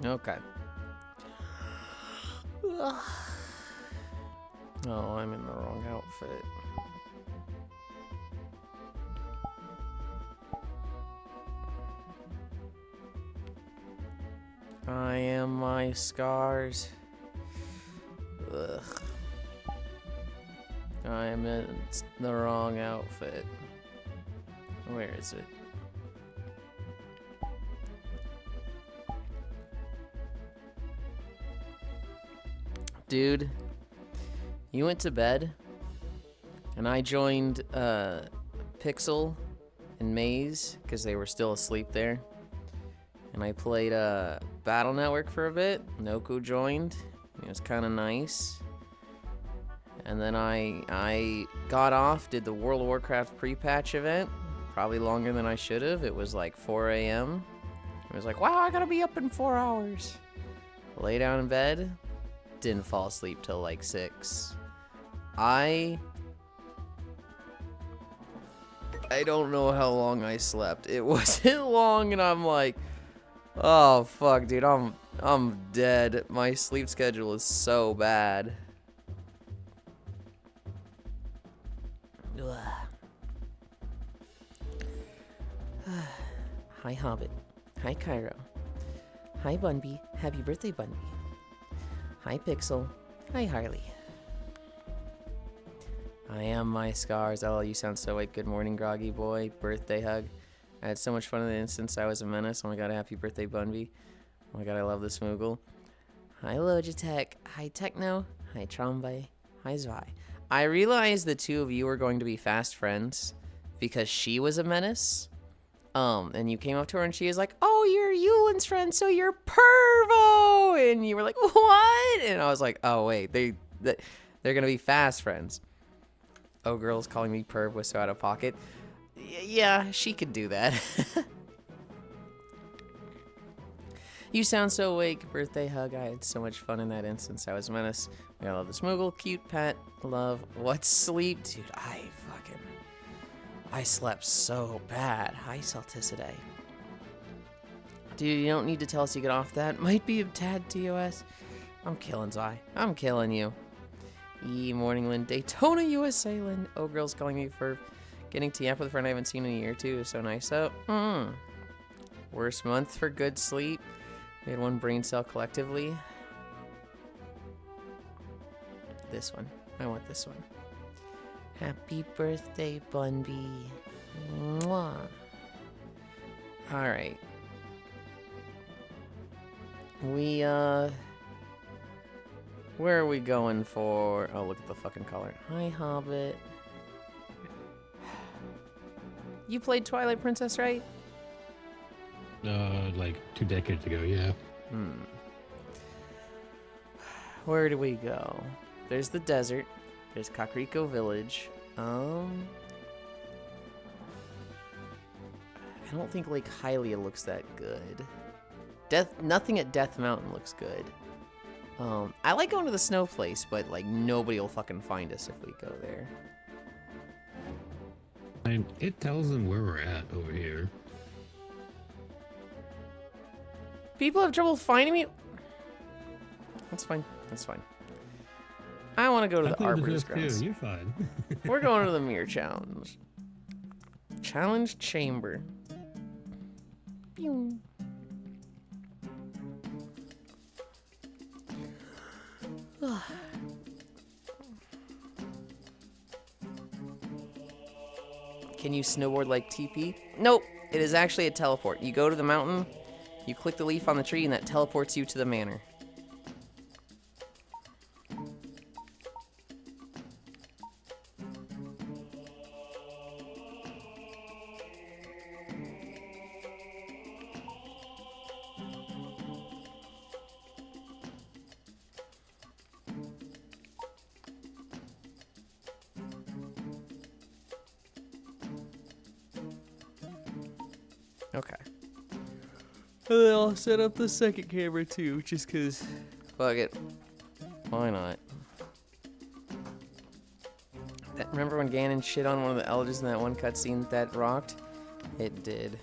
Okay. Oh, I'm in the wrong outfit. I am my scars. Ugh. I am in the wrong outfit. Where is it? Dude, you went to bed, and I joined Pixel and Maze because they were still asleep there. And I played Battle Network for a bit. Noku joined. It was kind of nice. And then I got off, did the World of Warcraft pre-patch event. Probably longer than I should have. It was like 4 a.m. I was like, wow, I gotta be up in 4 hours. Lay down in bed. Didn't fall asleep till like 6. I don't know how long I slept. It wasn't long, and I'm like, oh fuck, dude, I'm dead. My sleep schedule is so bad. Ugh. Hi Hobbit. Hi Cairo. Hi Bunby. Happy birthday, Bunby. Hi Pixel. Hi Harley. I am my scars. Oh, you sound so white. Good morning, groggy boy. Birthday hug. I had so much fun in the instance. I was a menace. Oh my god, happy birthday, Bunby. Oh my god, I love this Moogle. Hi Logitech. Hi Techno. Hi Trombay. Hi Zwei. I realized the two of you were going to be fast friends because she was a menace. And you came up to her and she was like, oh, you're Yulind's friend, so you're Pervo! And you were like, what? And I was like, oh, wait, they're going to be fast friends. Oh, girl's calling me perv was so out of pocket. Yeah, she could do that. You sound so awake. Birthday hug. I had so much fun in that instance. I was a menace. I love this Moogle. Cute pet. Love. What sleep? Dude, I slept so bad. Hi, Celticidae. Dude, you don't need to tell us you get off that. Might be a tad TOS. I'm killing Zai. I'm killing you. Morning, Lynn. Daytona, USA, Lynn. Oh, girl's calling me for getting tea up with a friend I haven't seen in a year, too. So nice. So, worst month for good sleep. We had one brain cell collectively. This one. I want this one. Happy birthday, Bunby. Mwah. Alright. Where are we going for? Oh, look at the fucking color. Hi, Hobbit. You played Twilight Princess, right? Like 2 decades ago, yeah. Where do we go? There's the desert. There's Kakariko Village. I don't think Lake Hylia looks that good. Nothing at Death Mountain looks good. I like going to the snow place, but like nobody will fucking find us if we go there. And it tells them where we're at over here. People have trouble finding me. That's fine. That's fine. I want to go to the Arborist Grounds. You're fine. We're going to the Mirror Challenge. Challenge Chamber. Pew. Can you snowboard like TP? Nope. It is actually a teleport. You go to the mountain, you click the leaf on the tree, and that teleports you to the manor. Okay. And then I'll set up the second camera too, just cause fuck it. Why not? Remember when Ganon shit on one of the elders in that one cutscene that rocked? It did.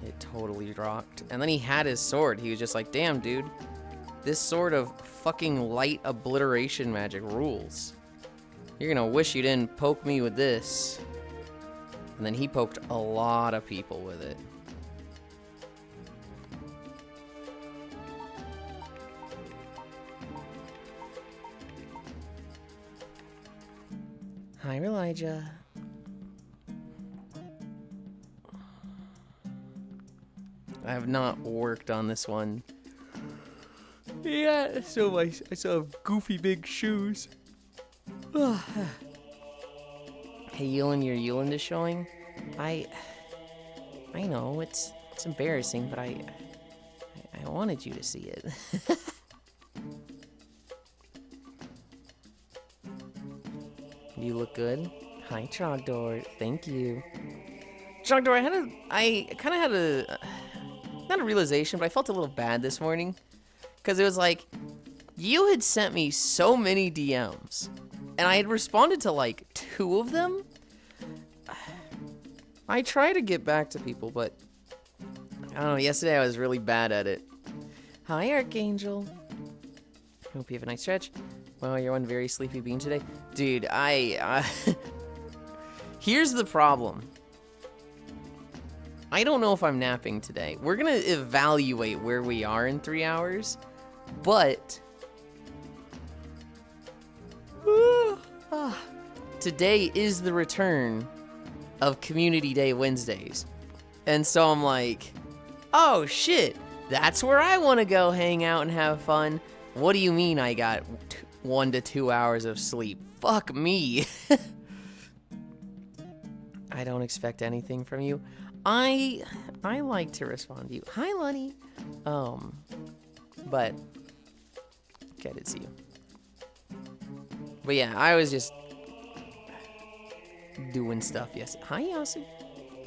It totally rocked. And then he had his sword. He was just like, damn, dude. This sort of fucking light obliteration magic rules. You're gonna wish you didn't poke me with this. And then he poked a lot of people with it. Hi, Elijah. I have not worked on this one. Yeah, so I still have goofy big shoes. Hey, Yulind, your Yulind is showing. I know it's embarrassing, but I wanted you to see it. You look good. Hi, Trogdor. Thank you. Trogdor, I kind of had not a realization, but I felt a little bad this morning. Because it was like, you had sent me so many DMs. And I had responded to like 2 of them. I try to get back to people, but I don't know. Yesterday I was really bad at it. Hi, Archangel. Hope you have a nice stretch. Well, you're one very sleepy bean today. Dude, here's the problem. I don't know if I'm napping today. We're gonna evaluate where we are in 3 hours, but today is the return of Community Day Wednesdays. And so I'm like, oh shit, that's where I want to go hang out and have fun. What do you mean I got 1 to 2 hours of sleep? Fuck me. I don't expect anything from you. I like to respond to you. Hi, Lunny. But okay, I did see you. But yeah, I was just doing stuff. Yes. Hi, Yasi.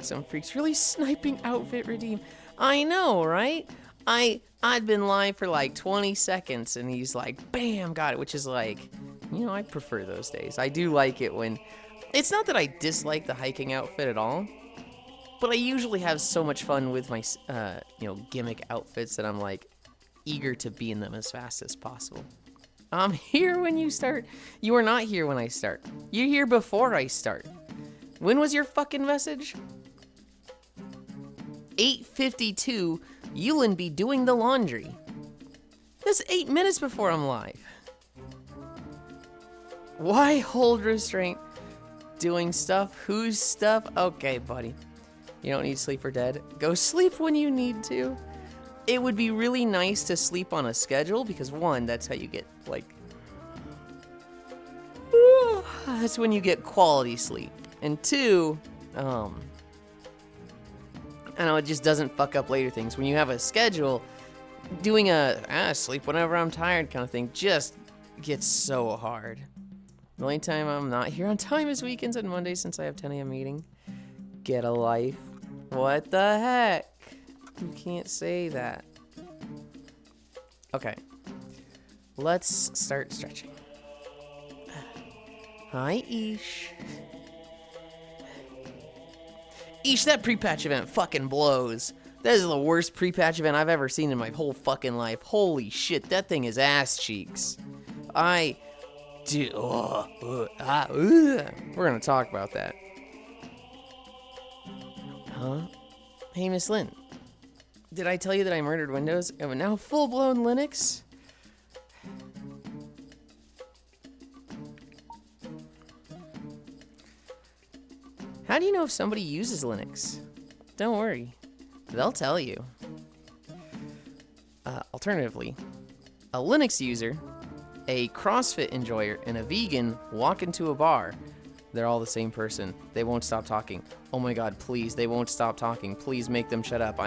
Some freaks really sniping outfit redeem. I know, right? I'd been live for like 20 seconds and he's like, bam, got it, which is like, you know, I prefer those days. I do like it when, it's not that I dislike the hiking outfit at all, but I usually have so much fun with my, gimmick outfits that I'm like eager to be in them as fast as possible. I'm here when you start. You are not here when I start. You're here before I start. When was your fucking message? 8:52. Yulind be doing the laundry. That's 8 minutes before I'm live. Why hold restraint? Doing stuff? Whose stuff? Okay, buddy. You don't need sleep or dead. Go sleep when you need to. It would be really nice to sleep on a schedule because 1, that's how you get like, that's when you get quality sleep. And 2, I know it just doesn't fuck up later things. When you have a schedule, doing sleep whenever I'm tired kind of thing just gets so hard. The only time I'm not here on time is weekends and Mondays since I have 10 a.m. meeting. Get a life. What the heck? You can't say that. Okay. Let's start stretching. Hi, Ish. Ish, that pre-patch event fucking blows. That is the worst pre-patch event I've ever seen in my whole fucking life. Holy shit, that thing is ass cheeks. We're gonna talk about that. Huh? Hey, Miss Lynn. Did I tell you that I murdered Windows? I'm now full-blown Linux? How do you know if somebody uses Linux? Don't worry. They'll tell you. Alternatively, a Linux user, a CrossFit enjoyer, and a vegan walk into a bar. They're all the same person. They won't stop talking. Oh my god, please, they won't stop talking. Please make them shut up. I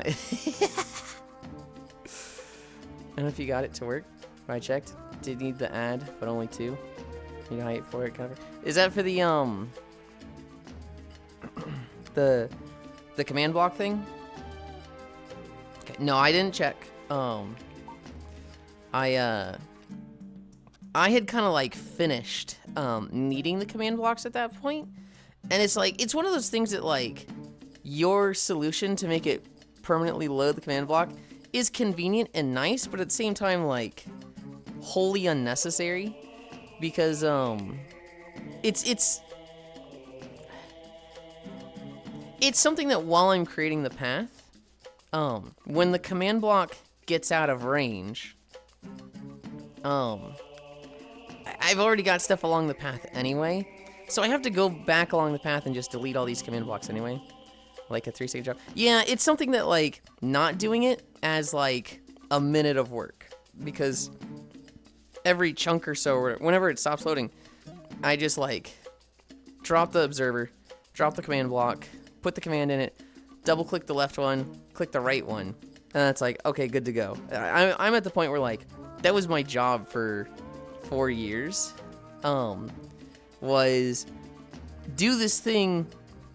don't know if you got it to work. I checked. Did need the ad, but only 2. Need a height for it cover. Is that for the the command block thing? Okay. No, I didn't check. I had kind of like finished needing the command blocks at that point, and it's like it's one of those things that like your solution to make it permanently load the command block is convenient and nice, but at the same time, like, wholly unnecessary. Because, it's something that while I'm creating the path, when the command block gets out of range, I've already got stuff along the path anyway, so I have to go back along the path and just delete all these command blocks anyway. Like a 3-second job. Yeah, it's something that, like, not doing it as, like, a minute of work. Because every chunk or so, or whenever it stops loading, I just, like, drop the observer, drop the command block, put the command in it, double-click the left one, click the right one, and that's like, okay, good to go. I'm at the point where, like, that was my job for 4 years, was do this thing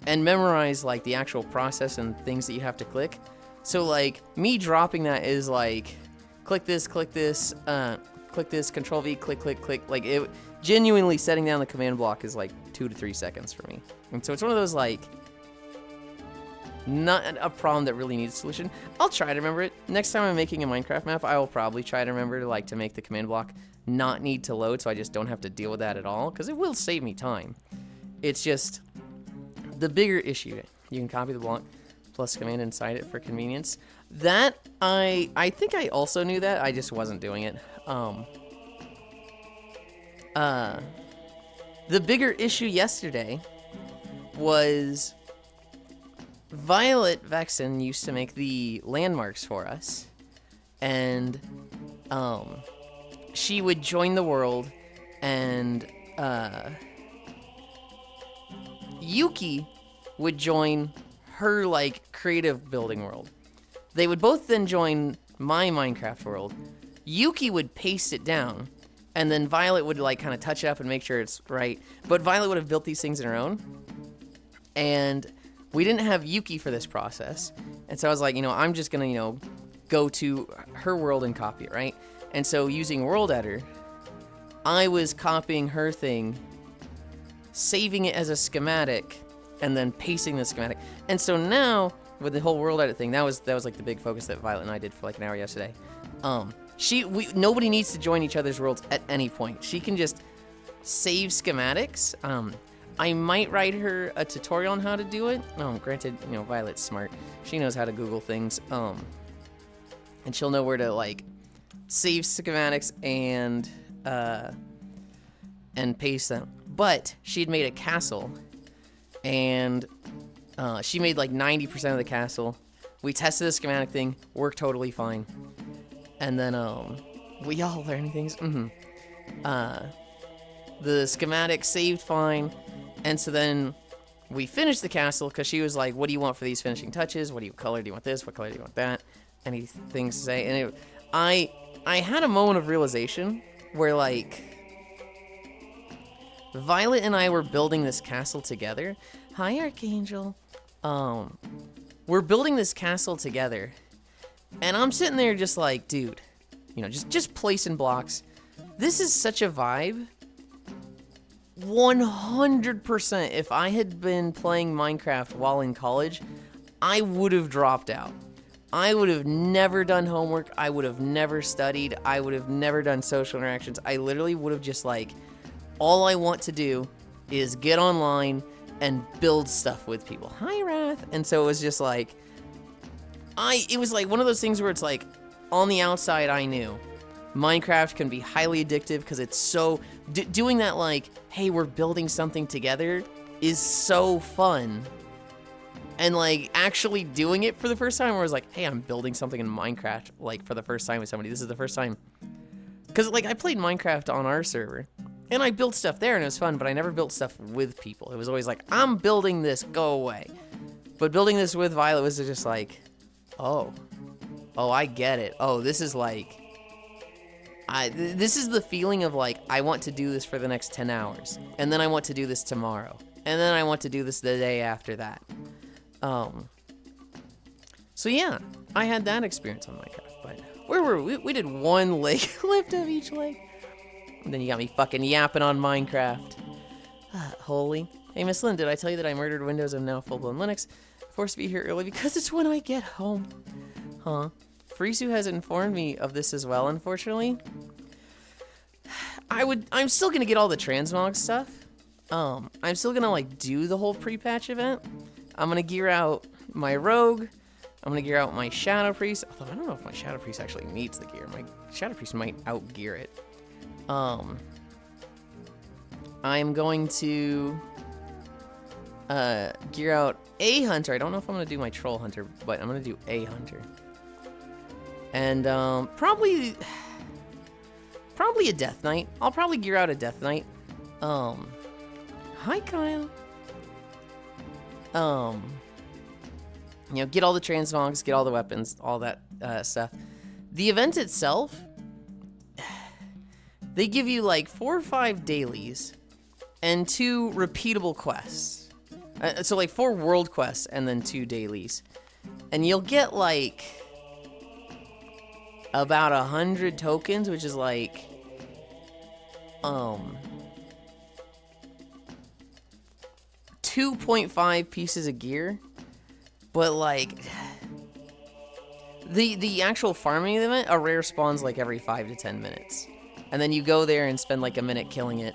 and memorize, like, the actual process and things that you have to click. So, like, me dropping that is, like, click this, Control V, click, click, click. Like, it genuinely setting down the command block is, like, 2 to 3 seconds for me. And so it's one of those, like, not a problem that really needs a solution. I'll try to remember it. Next time I'm making a Minecraft map, I will probably try to remember, like, to make the command block not need to load so I just don't have to deal with that at all, because it will save me time. It's just the bigger issue. You can copy the block plus command inside it for convenience. That, I think I also knew that, I just wasn't doing it. The bigger issue yesterday was Violet Vexen used to make the landmarks for us, and she would join the world, and Yuki would join her, like, creative building world. They would both then join my Minecraft world. Yuki would paste it down, and then Violet would, like, kind of touch it up and make sure it's right. But Violet would have built these things in her own, and we didn't have Yuki for this process. And so I was like, I'm just gonna, go to her world and copy it, right? And so using World Editor, I was copying her thing, saving it as a schematic, and then pasting the schematic. And so now, with the whole World Edit thing, that was like the big focus that Violet and I did for like an hour yesterday. Nobody needs to join each other's worlds at any point. She can just save schematics. I might write her a tutorial on how to do it. Granted, Violet's smart. She knows how to Google things. And she'll know where to, like, save schematics and paste them. But she'd made a castle, and she made like 90% of the castle. We tested the schematic thing, worked totally fine. And then we all learned things. The schematic saved fine, and so then we finished the castle because she was like, "What do you want for these finishing touches? What color do you want this? What color do you want that?" Any things to say? And I had a moment of realization where, like, Violet and I were building this castle together. Hi, Archangel. We're building this castle together, and I'm sitting there just like, dude, just placing blocks. This is such a vibe. 100%, if I had been playing Minecraft while in college, I would have dropped out. I would have never done homework. I would have never studied. I would have never done social interactions. I literally would have just, like, all I want to do is get online and build stuff with people. Hi, Wrath. And so it was just like, it was like one of those things where it's like, on the outside, I knew Minecraft can be highly addictive because it's so, doing that, like, hey, we're building something together is so fun. And, like, actually doing it for the first time where I was like, hey, I'm building something in Minecraft, like, for the first time with somebody. This is the first time. Because, like, I played Minecraft on our server, and I built stuff there, and it was fun, but I never built stuff with people. It was always like, I'm building this, go away. But building this with Violet was just like, oh, I get it. Oh, this is like, this is the feeling of, like, I want to do this for the next 10 hours, and then I want to do this tomorrow, and then I want to do this the day after that. So yeah, I had that experience on Minecraft, but where were we? We did one leg lift of each leg. And then you got me fucking yapping on Minecraft. Holy. Hey, Miss Lynn, did I tell you that I murdered Windows and now full-blown Linux? Forced to be here early because it's when I get home. Huh. Frisu has informed me of this as well, unfortunately. I'm still gonna get all the transmog stuff. I'm still gonna like do the whole pre-patch event. I'm gonna gear out my rogue. I'm gonna gear out my Shadow Priest. Although I don't know if my Shadow Priest actually needs the gear. My Shadow Priest might out-gear it. I'm going to gear out a Hunter. I don't know if I'm gonna do my Troll Hunter, but I'm gonna do a Hunter. And probably a Death Knight. I'll probably gear out a Death Knight. Hi Kyle. You know, get all the transmogs, get all the weapons, all that stuff. The event itself, they give you like 4 or 5 dailies and 2 repeatable quests. So like 4 world quests and then 2 dailies. And you'll get like about 100 tokens, which is like 2.5 pieces of gear. But like the actual farming event, a rare spawns like every 5 to 10 minutes. And then you go there and spend like a minute killing it.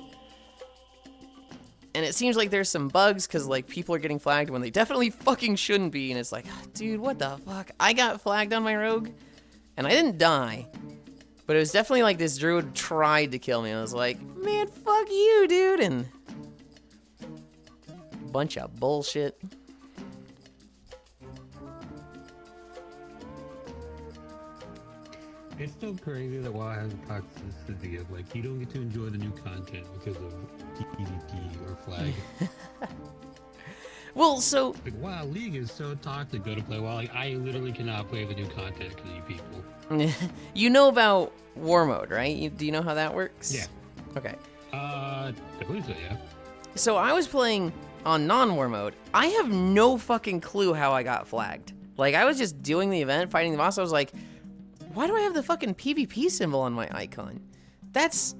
And it seems like there's some bugs because like people are getting flagged when they definitely fucking shouldn't be. And it's like, dude, what the fuck? I got flagged on my rogue and I didn't die. But it was definitely like this druid tried to kill me. I was like, man, fuck you, dude. And bunch of bullshit. It's still crazy that WoW has a toxicity of like you don't get to enjoy the new content because of PvP or flag. Well, so Like WoW League is so toxic though to play WoW. Like I literally cannot play the new content because of you people. you know about war mode, right? Do you know how that works? Yeah. Okay. I believe so, yeah. So I was playing on non-war mode. I have no fucking clue how I got flagged. Like I was just doing the event, fighting the boss. I was like, why do I have the fucking PvP symbol on my icon? That's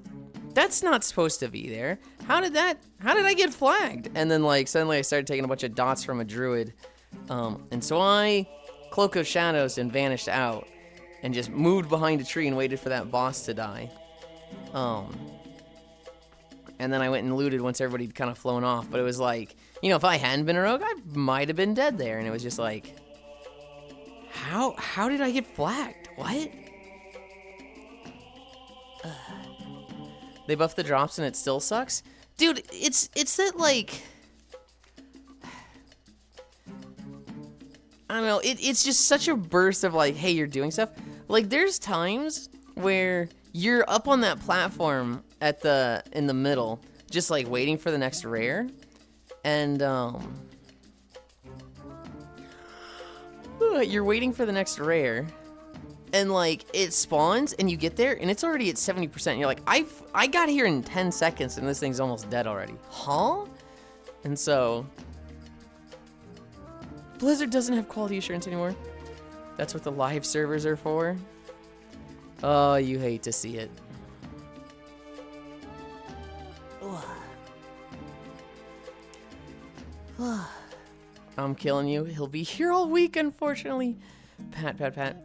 not supposed to be there. How did I get flagged? And then like suddenly I started taking a bunch of dots from a druid. And so I Cloak of Shadows and vanished out and just moved behind a tree and waited for that boss to die. And then I went and looted once everybody had kind of flown off. But it was like, you know, if I hadn't been a rogue, I might have been dead there. And it was just like, how did I get flagged? What? They buffed the drops and it still sucks? Dude, it's that like, I don't know, it's just such a burst of like, hey, you're doing stuff. Like there's times where you're up on that platform in the middle, just like waiting for the next rare. And you're waiting for the next rare. And like it spawns and you get there and it's already at 70%. And you're like, I got here in 10 seconds and this thing's almost dead already. Huh? And so Blizzard doesn't have quality assurance anymore. That's what the live servers are for. Oh, you hate to see it. I'm killing you. He'll be here all week, unfortunately. Pat.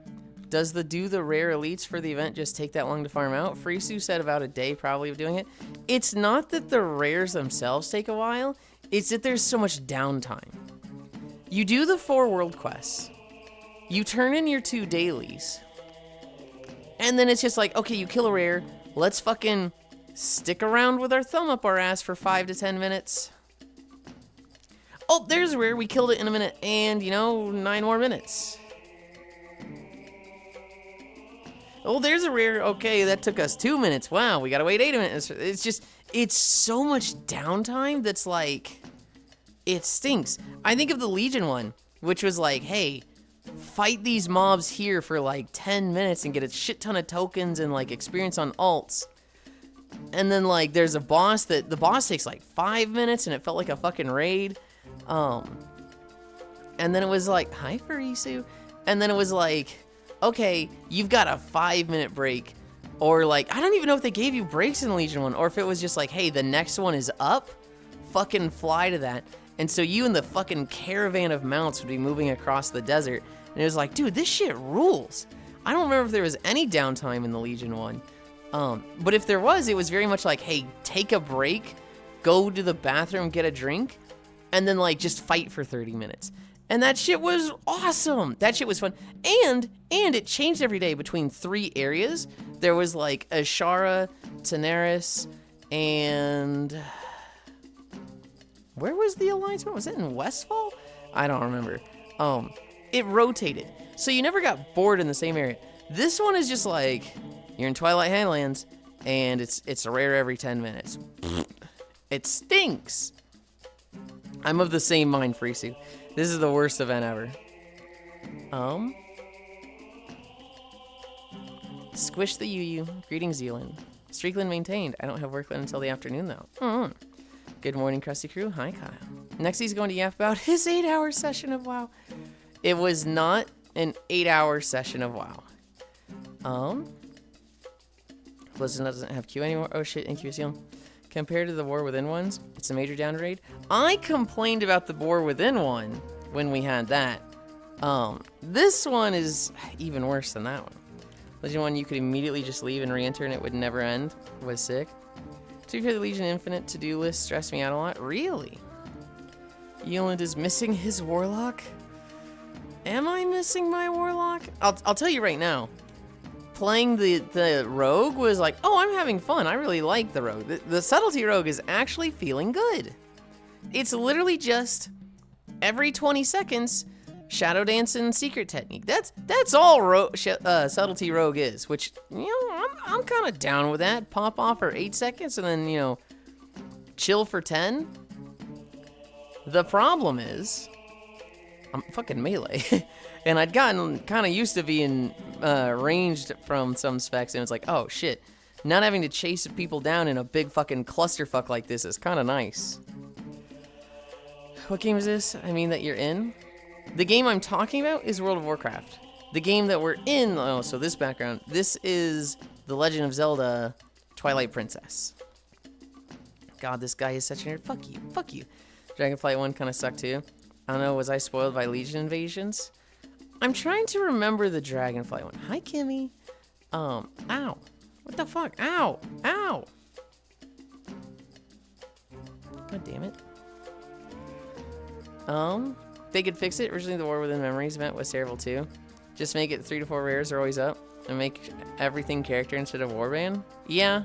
Does the rare elites for the event just take that long to farm out? Frisu said about a day probably of doing it. It's not that the rares themselves take a while. It's that there's so much downtime. You do the 4 world quests. You turn in your 2 dailies. And then it's just like, okay, you kill a rare. Let's fucking stick around with our thumb up our ass for 5 to 10 minutes. Oh, there's a rare. We killed it in a minute. And, 9 more minutes. Oh, there's a rare. Okay, that took us 2 minutes. Wow, we gotta wait 8 minutes. It's so much downtime that's like, it stinks. I think of the Legion one, which was like, hey, fight these mobs here for like 10 minutes and get a shit ton of tokens and like experience on alts. And then like there's a boss that the boss takes like 5 minutes and it felt like a fucking raid. And then it was like, hi Farisu. And then it was like, okay, you've got a 5-minute break. Or like, I don't even know if they gave you breaks in the Legion one, or if it was just like, hey, the next one is up, fucking fly to that. And so you and the fucking caravan of mounts would be moving across the desert. And it was like, dude, this shit rules. I don't remember if there was any downtime in the Legion one. But if there was, it was very much like, hey, take a break, go to the bathroom, get a drink, and then like just fight for 30 minutes. And that shit was awesome. That shit was fun. And it changed every day between 3 areas. There was like Ashara, Tenaris, and where was the Alliance one? Was it in Westfall? I don't remember. It rotated. So you never got bored in the same area. This one is just like, you're in Twilight Highlands, and it's a rare every 10 minutes. It stinks. I'm of the same mind, Frisu. This is the worst event ever. Squish the Yu. Greetings, Yulind. Streakland maintained. I don't have work until the afternoon, though. Good morning, Krusty Crew. Hi, Kyle. Next, he's going to yap about his 8-hour session of WoW. It was not an 8-hour session of WoW. Blizzard doesn't have Q anymore. Oh shit, Inquisition. Compared to the War Within ones, it's a major downgrade. I complained about the War Within one when we had that. This one is even worse than that one. Legion 1, you could immediately just leave and re-enter and it would never end. Was sick. To be fair, the Legion Infinite to-do list stressed me out a lot. Really? Yulind is missing his Warlock? Am I missing my Warlock? I'll tell you right now. Playing the Rogue was like, oh, I'm having fun. I really like the Rogue. The Subtlety Rogue is actually feeling good. It's literally just every 20 seconds, Shadow Dance and Secret Technique. That's all Subtlety Rogue is, which, you know, I'm kind of down with that. Pop off for 8 seconds and then, you know, chill for 10. The problem is, I'm fucking melee. And I'd gotten kind of used to being ranged from some specs, and it's like, oh shit, not having to chase people down in a big fucking clusterfuck like this is kind of nice. What game is this? I mean that you're in? The game I'm talking about is World of Warcraft. The game that we're in, oh, so this background, this is The Legend of Zelda Twilight Princess. God, this guy is such a nerd. Fuck you, fuck you. Dragonflight 1 kind of sucked too. I don't know, was I spoiled by Legion invasions? I'm trying to remember the Dragonflight one. Hi, Kimmy. Ow. What the fuck? Ow. Ow. God damn it. They could fix it. Originally, the War Within Memories event was terrible too. Just make it 3 to 4 rares are always up. And make everything character instead of warband. Yeah.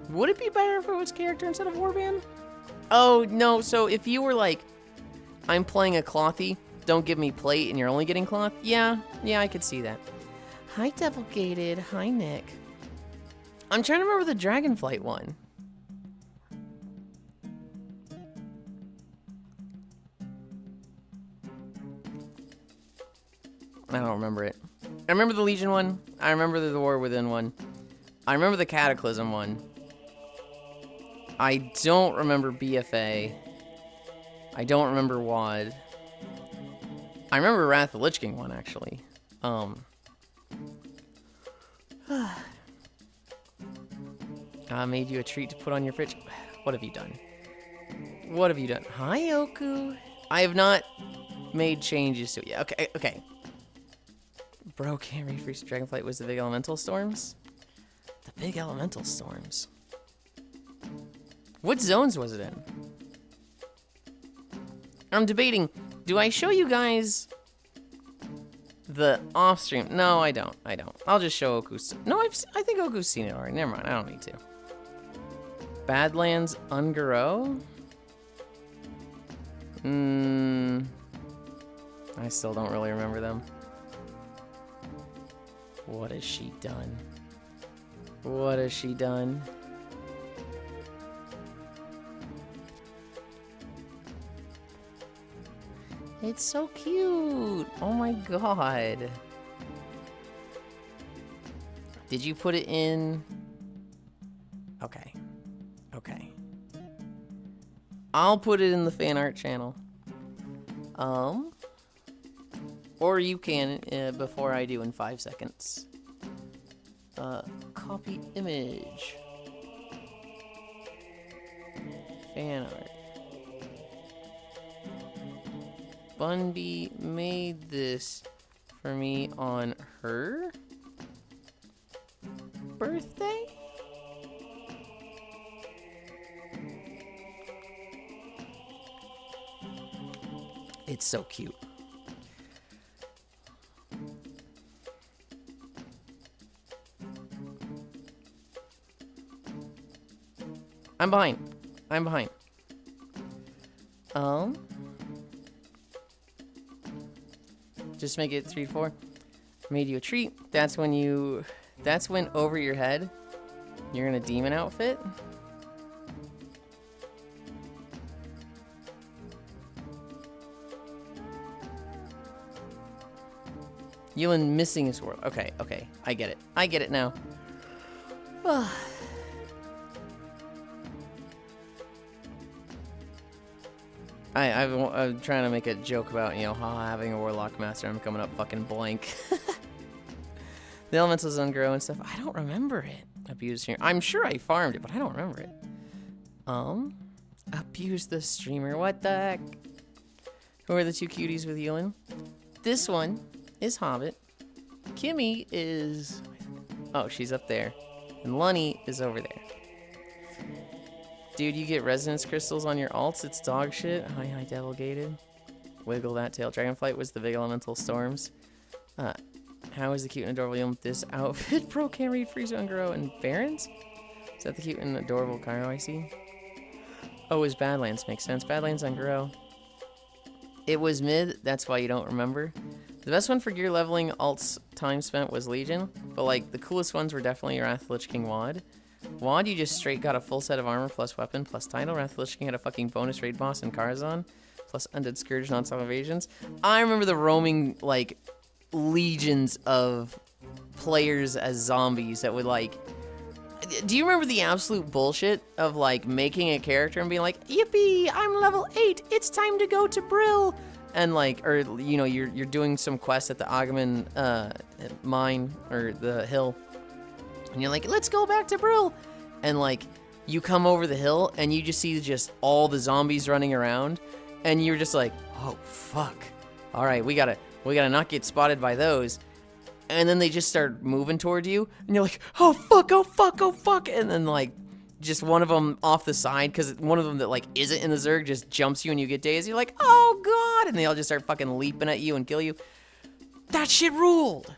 Would it be better if it was character instead of warband? Oh, no. So if you were like, I'm playing a clothy, don't give me plate, and you're only getting cloth? Yeah, I could see that. Hi, Devil Gated. Hi, Nick. I'm trying to remember the Dragonflight one. I don't remember it. I remember the Legion one. I remember the War Within one. I remember the Cataclysm one. I don't remember BFA. I don't remember WAD. I remember Wrath of the Lich King one, actually. I made you a treat to put on your fridge. What have you done? What have you done? Hi, Oku. I have not made changes to it yet. Okay. Bro, can't read Freeze Dragonflight was the big elemental storms? The big elemental storms. What zones was it in? I'm debating, do I show you guys the off stream? No, I don't. I'll just show Oku. No, I think Oku's seen it already. Never mind, I don't need to. Badlands Ungaro? I still don't really remember them. What has she done? What has she done? It's so cute. Oh my god. Did you put it in? Okay. I'll put it in the fan art channel. Or you can before I do in 5 seconds. Copy image. fan art. Bunby made this for me on her birthday? It's so cute. I'm behind. I'm behind. Just make it 3 to 4. Made you a treat. That's when over your head, you're in a demon outfit. Yulind missing his world. Okay, okay. I get it. I get it now. I'm trying to make a joke about, you know, having a Warlock Master. I'm coming up fucking blank. The elementals ungrow and stuff. I don't remember it. Abuse here. I'm sure I farmed it, but I don't remember it. Abuse the streamer. What the heck? Who are the 2 cuties with Yulind? This one is Hobbit. Kimmy is... Oh, she's up there. And Lunny is over there. Dude, you get resonance crystals on your alts. It's dog shit. Hi, Devil Gated. Wiggle that tail. Dragonflight was the big elemental storms. How is the cute and adorable Yulind? This outfit? Pro can't read Frieza Ungrow and Barons? Is that the cute and adorable Cairo I see? Oh, it was Badlands. Makes sense. Badlands Ungrow. It was mid. That's why you don't remember. The best one for gear leveling alts time spent was Legion. But, like, the coolest ones were definitely your Wrath of the Lich King WoD. WoD, you just straight got a full set of armor plus weapon plus title. Wrath of the Lich King had a fucking bonus raid boss in Karazhan. Plus Undead Scourge, non-stop evasions. I remember the roaming, like, legions of players as zombies that would, like... Do you remember the absolute bullshit of, like, making a character and being like, yippee, I'm level 8, it's time to go to Brill! And, like, or, you know, you're doing some quest at the Agaman mine, or the hill. And you're like, let's go back to Brill! And, like, you come over the hill, and you just see just all the zombies running around. And you're just like, oh, fuck. Alright, we gotta not get spotted by those. And then they just start moving toward you. And you're like, oh, fuck, oh, fuck, oh, fuck. And then, like, just one of them off the side, because one of them that, like, isn't in the Zerg just jumps you and you get dazed. You're like, oh, God. And they all just start fucking leaping at you and kill you. That shit ruled.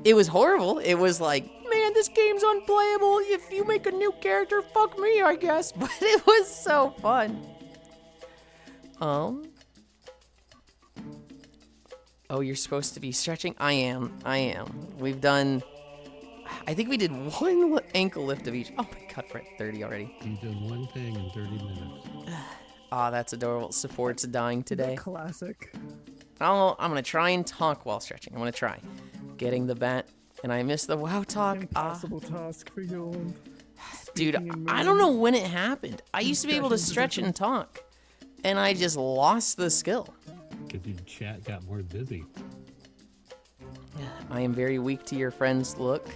It was horrible. It was like, man, this game's unplayable. If you make a new character, fuck me, I guess. But it was so fun. Oh, you're supposed to be stretching? I am. We've done... I think we did 1 ankle lift of each. Oh my god, we're at 30 already. You've done one thing in 30 minutes. Aw, that's adorable. Support's dying today. Classic. I'm gonna try and talk while stretching. I'm gonna try. Getting the bat, and I missed the WoW talk. Impossible task for Yulind. Dude, I don't know when it happened. I used to be able to stretch and talk, and I just lost the skill. Because your chat got more busy. I am very weak to your friend's look.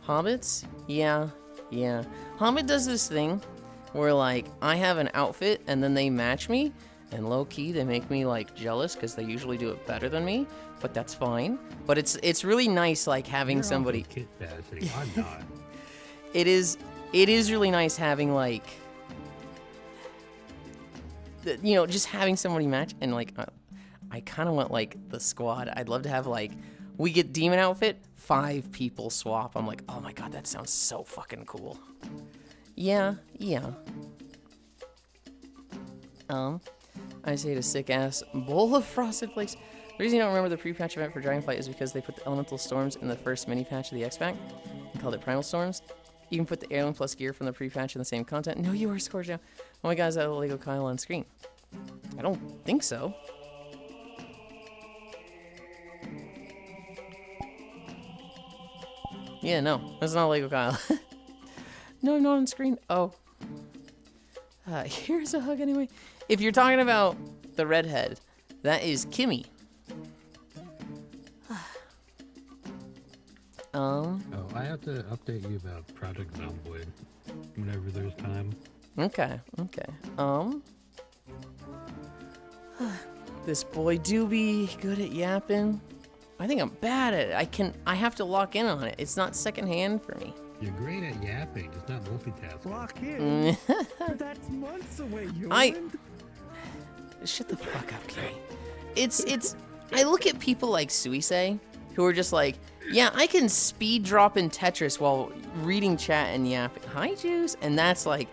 Hobbits? Yeah. Hobbit does this thing where, like, I have an outfit and then they match me, and low-key they make me, like, jealous because they usually do it better than me, but that's fine. But it's really nice, like, having somebody... Kit bashing. I'm not. It is really nice having, like... You know, just having somebody match, and, like, I kind of want, like, the squad. I'd love to have, like, we get demon outfit, 5 people swap. I'm like, oh my god, that sounds so fucking cool. Yeah. I just ate a sick-ass bowl of Frosted Flakes. The reason you don't remember the pre-patch event for Dragonflight is because they put the Elemental Storms in the first mini-patch of the X-Pack and called it Primal Storms. You can put the Heirloom plus gear from the pre-patch in the same content. No, you are Scourge now. Oh my god, is that a Lego Kyle on screen? I don't think so. Yeah, no, that's not Lego Kyle. No, I'm not on screen. Oh. Here's a hug anyway. If you're talking about the redhead, that is Kimmy. Oh, I have to update you about Project Zomboid whenever there's time. Okay. This boy do be good at yapping. I think I'm bad at it. I have to lock in on it. It's not secondhand for me. You're great at yapping, just not multitasking. Lock in. But that's months away, Yulind. Shut the fuck up, Gary. I look at people like Suisei, who are just like, yeah, I can speed drop in Tetris while reading chat and yapping. Hi, Juice. And that's like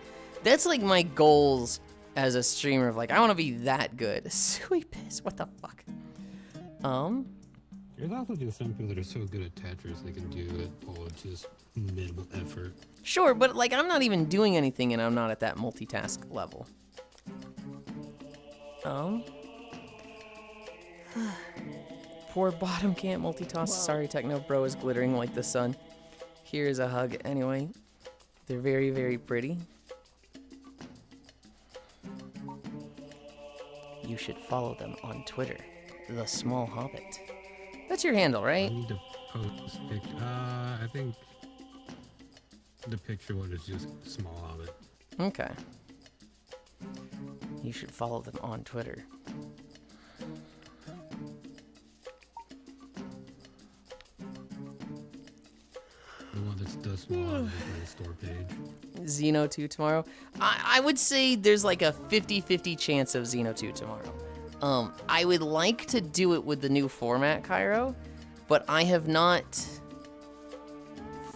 my goals as a streamer of like, I want to be that good. Sweet piss, what the fuck? There's also just some people that are so good at Tetris they can do it all with just minimal effort. Sure, but like I'm not even doing anything and I'm not at that multitask level. Poor bottom can't multitask. Wow. Sorry, Techno Bro is glittering like the sun. Here's a hug anyway. They're very, very pretty. You should follow them on Twitter. The Small Hobbit. That's your handle, right? I need to post picture. I think the picture one is just Small Hobbit. Okay. You should follow them on Twitter. The one that's the Small Hobbit is the store page. Xeno 2 tomorrow. I would say there's like a 50-50 chance of Xeno 2 tomorrow. I would like to do it with the new format, Cairo, but I have not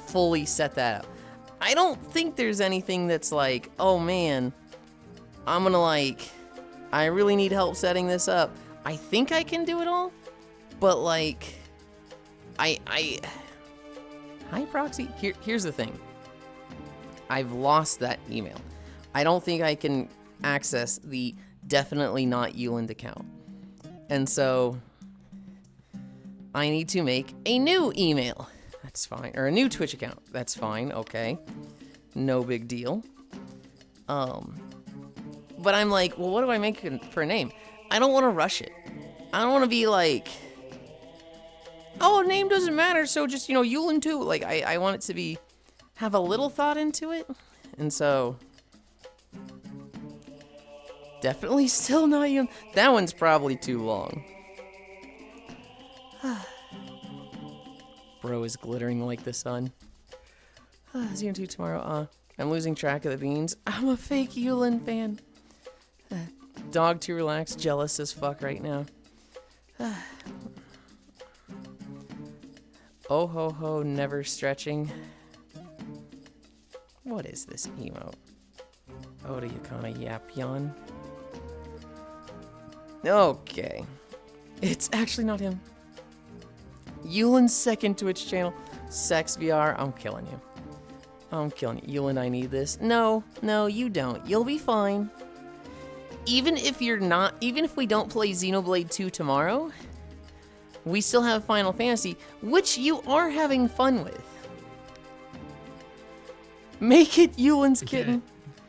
fully set that up. I don't think there's anything that's like, oh man, I'm gonna like, I really need help setting this up. I think I can do it all, but like, hi Proxy, here's the thing. I've lost that email. I don't think I can access the definitely not Yulind account. And so I need to make a new email. That's fine. Or a new Twitch account. That's fine. Okay. No big deal. But I'm like, well, what do I make for a name? I don't want to rush it. I don't want to be like, oh, name doesn't matter, so just, Yulind too. Like, I want it to be, have a little thought into it. And so, definitely still not Yulind. That one's probably too long. Bro is glittering like the sun. Xeno 2 tomorrow. I'm losing track of the beans. I'm a fake Yulind fan. Dog to relax, jealous as fuck right now. Oh ho ho, never stretching. What is this emote? Oda Yakana Yap Yawn. Okay. It's actually not him. Yulind's second Twitch channel. Sex VR. I'm killing you. I'm killing you. Yulind, I need this. No, you don't. You'll be fine. Even if we don't play Xenoblade 2 tomorrow, we still have Final Fantasy, which you are having fun with. Make it Yulind's kitten.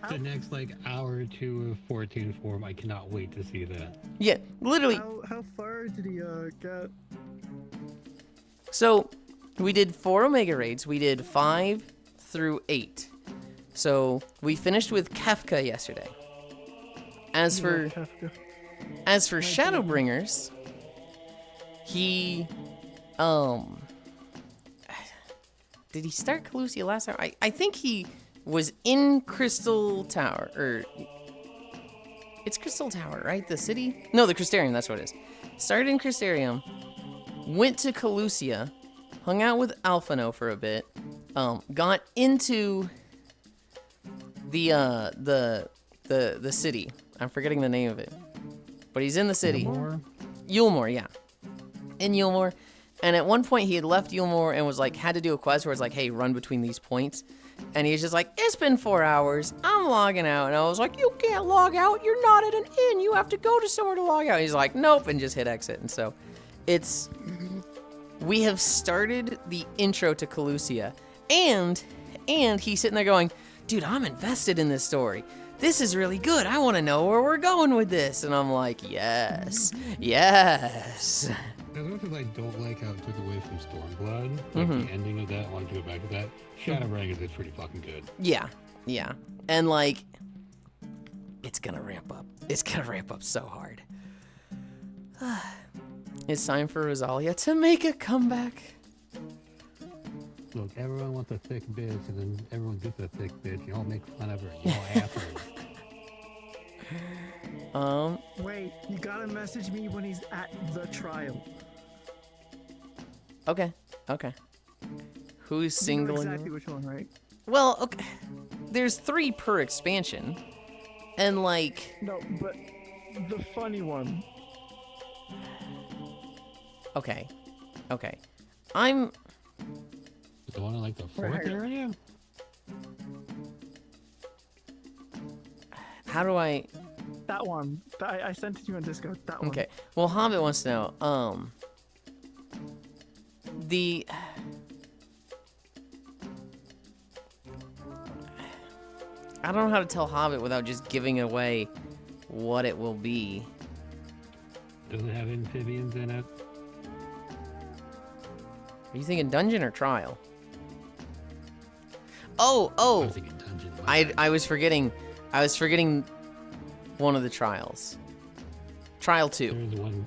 The next hour or two of 14 form, I cannot wait to see that. Yeah, literally. How far did he get? So, we did 4 Omega raids. We did 5 through 8. So, we finished with Kefka yesterday. As for Shadowbringers, he did he start Calusia last hour? I think he was in Crystal Tower, or it's Crystal Tower, right? The city? No, the Crystarium, that's what it is. Started in Crystarium, went to Calusia, hung out with Alphino for a bit, got into the city. I'm forgetting the name of it, but he's in the city. Eulmore, yeah. In Eulmore, and at one point he had left Eulmore and was like, had to do a quest where it's like, hey, run between these points. And he's just like, it's been 4 hours, I'm logging out. And I was like, you can't log out, you're not at an inn, you have to go to somewhere to log out. And he's like, nope, and just hit exit. And so we have started the intro to Calusia, and he's sitting there going, dude, I'm invested in this story. This is really good. I want to know where we're going with this. And I'm like, yes. As much as I don't like how it took away from Stormblood, like Mhm. the ending of that, I want to go back to that. Shadowbringers is pretty fucking good. Yeah, yeah. And like, it's gonna ramp up. It's gonna ramp up so hard. It's time for Rosalia to make a comeback. Look, everyone wants a thick bitch, and then everyone gets a thick bitch. You all make fun of her. You all assholes. Wait, you gotta message me when he's at the trial. Okay, okay. Who's You know single? exactly which one, right? Well, okay. There's 3 per expansion, and like, No, but the funny one. okay, okay. I'm. The one in like the fourth Right. area? How do I? That one. I sent it to you on Discord. That one. Okay. Well, Hobbit wants to know. The. I don't know how to tell Hobbit without just giving away what it will be. Doesn't it have amphibians in it? Are you thinking dungeon or trial? Oh, I oh! was thinking dungeon. I was forgetting. I was forgetting one of the trials. Trial 2. There's one.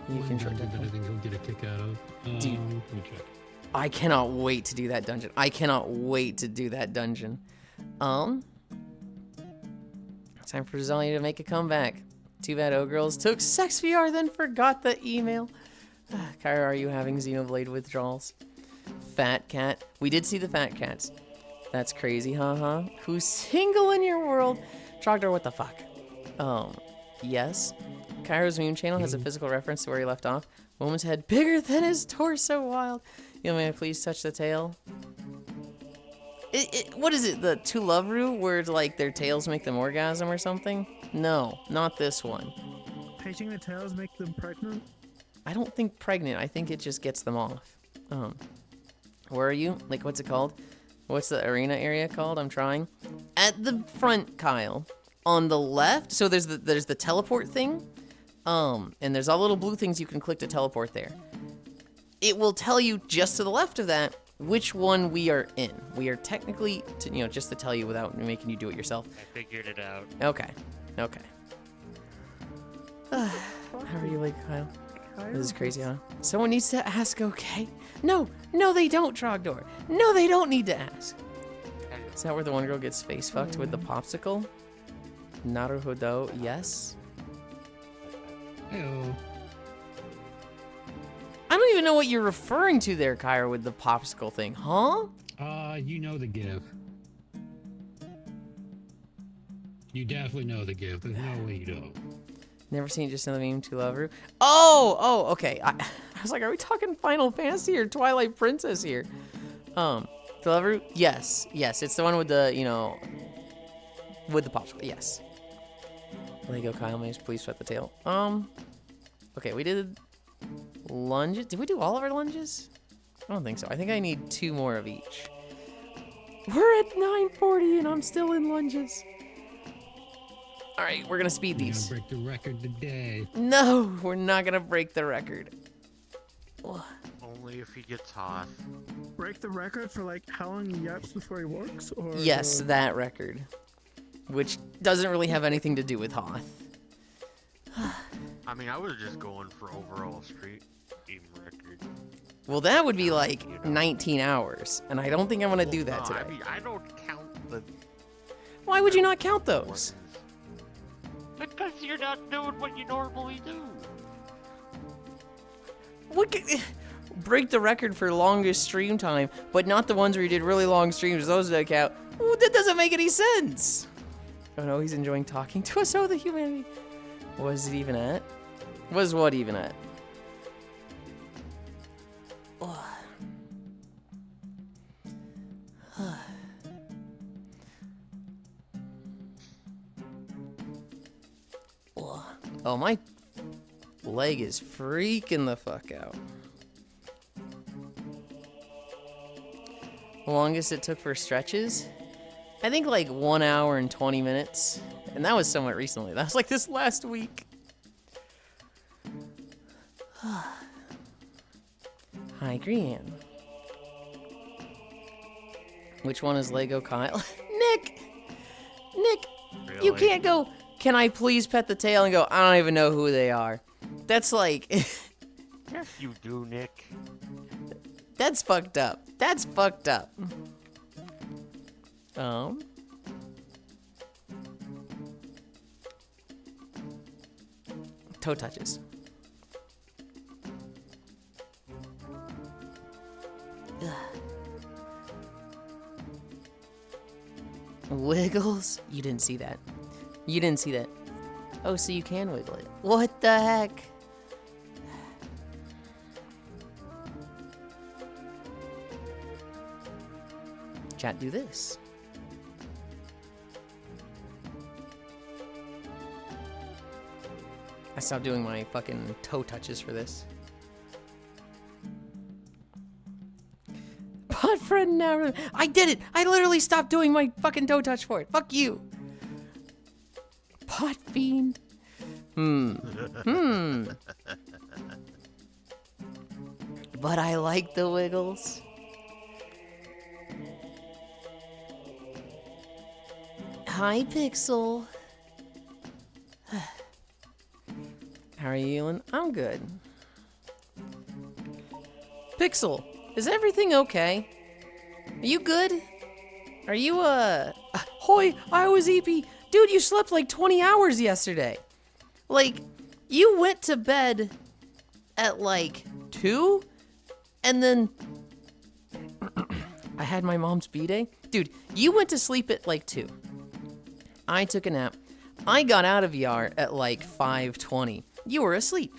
You One can try dungeon that I think he'll get a kick out of. Dude. Let me check. I cannot wait to do that dungeon. I cannot wait to do that dungeon. Time for Rosalia to make a comeback. Too bad O-Girls took Sex VR, then forgot the email. Kyra, are you having Xenoblade withdrawals? Fat cat. We did see the fat cats. That's crazy, haha. Who's single in your world? Trogdor, what the fuck? Yes. Kyra's meme channel has a physical reference to where he left off. Woman's head bigger than his torso, wild. You may I please touch the tail? What is it, the Tulovru, where like their tails make them orgasm or something? No, not this one. Painting the tails make them pregnant? I don't think pregnant, I think it just gets them off. Where are you? Like, what's it called? What's the arena area called? I'm trying. At the front, Kyle. On the left, so there's the teleport thing. And there's all little blue things you can click to teleport there. It will tell you just to the left of that which one we are in. We are technically, just to tell you without making you do it yourself. I figured it out. Okay. Okay. How are you, like, Kyle? This is crazy, huh? Someone needs to ask, okay? No, they don't, Trogdor. No, they don't need to ask. Is that where the one girl gets face fucked with the popsicle? Naruhodo, yes. Heyo. I don't even know what you're referring to there, Kyra, with the popsicle thing, huh? You know the gif. You definitely know the gif. There's no way you don't. Never seen it, just in the meme, Tulovru. Oh, okay. I was like, are we talking Final Fantasy or Twilight Princess here? Tulovru? Yes, it's the one with the, with the popsicle, yes. Lego Kyle Mays, please sweat the tail. Okay, we did lunges. Did we do all of our lunges? I don't think so. I think I need 2 more of each. We're at 9:40 and I'm still in lunges. All right, we're gonna speed You're these. gonna break the record today. No, we're not gonna break the record. Only if he gets hot. Break the record for like how long he yaps before he works? Or Yes, that record. Which doesn't really have anything to do with Hoth. I mean, I was just going for overall street team record. Well, that would be like 19 hours, and I don't think I'm gonna do that No, today. I mean, I don't count the Why would you not count those? ones. Because you're not doing what you normally do. Break the record for longest stream time, but not the ones where you did really long streams. Those don't count. Ooh, that doesn't make any sense. Oh no, he's enjoying talking to us. Oh, the humanity. What is it even at? Was what even at? Oh, my leg is freaking the fuck out. The longest it took for stretches? I think like 1 hour and 20 minutes. And that was somewhat recently. That was like this last week. Hi, Grian. Which one is Lego Kyle? Nick! Nick! You Really? can't go, can I please pet the tail and go, I don't even know who they are. That's like, Yes, you do, Nick. that's fucked up. That's fucked up. Toe touches. Ugh. Wiggles? You didn't see that. You didn't see that. Oh, so you can wiggle it. What the heck? Chat, do this. I stopped doing my fucking toe touches for this. Pot friend never. I did it! I literally stopped doing my fucking toe touch for it. Fuck you. Pot fiend. But I like the wiggles. Hi, Pixel. How are you, Yulind? I'm good. Pixel, is everything okay? Are you good? Are you, Hoy, I was EP. Dude, you slept like 20 hours yesterday. Like, you went to bed at like 2, and then I had my mom's B-day. Dude, you went to sleep at like 2. I took a nap. I got out of VR at like 5:20. You were asleep.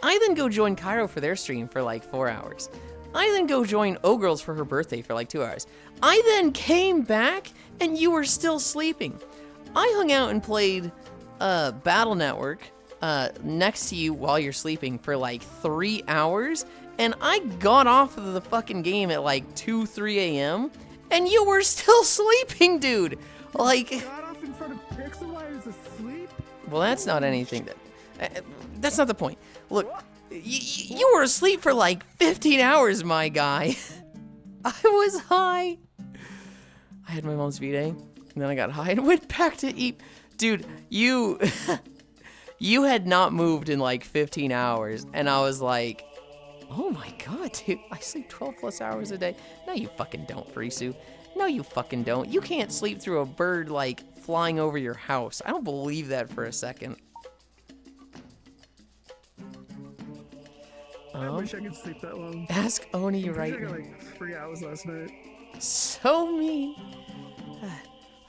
I then go join Cairo for their stream for like 4 hours. I then go join O-Girls for her birthday for like 2 hours. I then came back and you were still sleeping. I hung out and played Battle Network next to you while you're sleeping for like 3 hours. And I got off of the fucking game at like 2, 3 a.m. and you were still sleeping, dude. Like, Got off in front of Pixel while I was asleep? well, that's not anything that. That's not the point. Look, you were asleep for like 15 hours, my guy. I was high. I had my mom's V-Day, and then I got high and went back to eat. Dude, you had not moved in like 15 hours, and I was like, oh my god, dude, I sleep 12 plus hours a day. No, you fucking don't, Frisu. No, you fucking don't. You can't sleep through a bird like flying over your house. I don't believe that for a second. I wish I could sleep that long. Ask Oni I'm pretty right sure I now. got like 3 hours last night. So mean.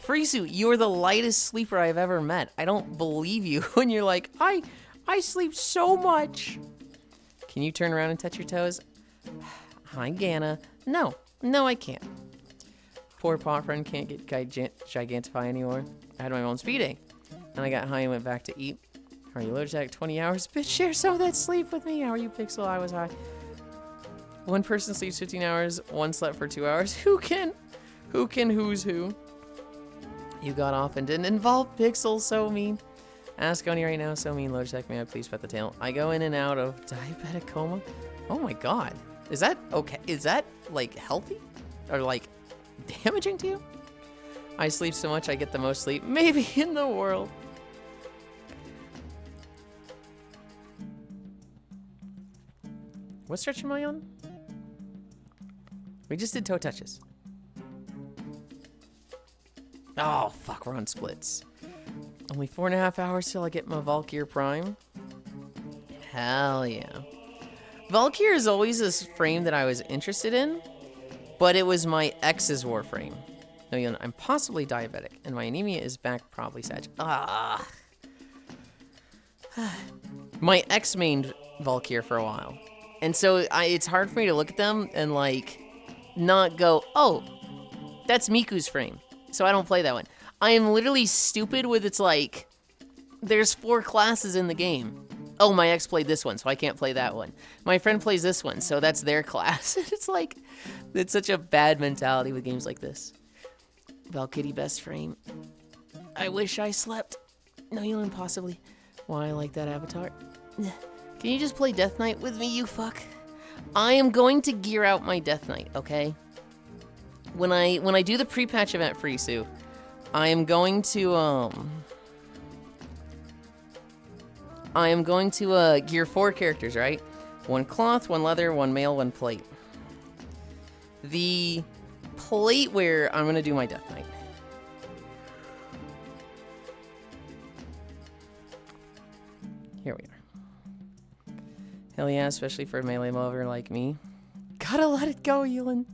Frisu, you're the lightest sleeper I've ever met. I don't believe you when you're like, I sleep so much. Can you turn around and touch your toes? Hi, Gana. No, I can't. Poor pot friend can't get Gigantify anymore. I had my mom's B-Day, and I got high and went back to eat. How are you, Logitech? 20 hours? Bitch, share some of that sleep with me. How are you, Pixel? I was high. One person sleeps 15 hours, one slept for 2 hours. Who's who? You got off and didn't involve Pixel, so mean. Ask Oni right now, so mean. Logitech, may I please pet the tail? I go in and out of diabetic coma. Oh my god. Is that okay? Is that, like, healthy? Or, like, damaging to you? I sleep so much I get the most sleep maybe in the world. What stretch am I on? We just did toe touches. Oh, fuck, we're on splits. Only 4.5 hours till I get my Valkyr Prime. Hell yeah. Valkyr is always this frame that I was interested in, but it was my ex's Warframe. No, you know, I'm possibly diabetic, and my anemia is back, probably Sag. Ah. My ex mained Valkyr for a while. And so it's hard for me to look at them and, like, not go, oh, that's Miku's frame. So I don't play that one. I am literally stupid with it's like, there's 4 classes in the game. Oh, my ex played this one, so I can't play that one. My friend plays this one, so that's their class. It's like, it's such a bad mentality with games like this. Valkyrie best frame. I wish I slept. No, you'll impossibly. Why I like that avatar? Can you just play Death Knight with me, you fuck? I am going to gear out my Death Knight, okay? When I do the pre-patch event for Isu, I am going to gear 4 characters, right? 1 cloth, 1 leather, 1 mail, 1 plate. The plate where I'm gonna do my Death Knight. Here we are. Hell yeah, especially for a melee lover like me. Gotta let it go, Yulind.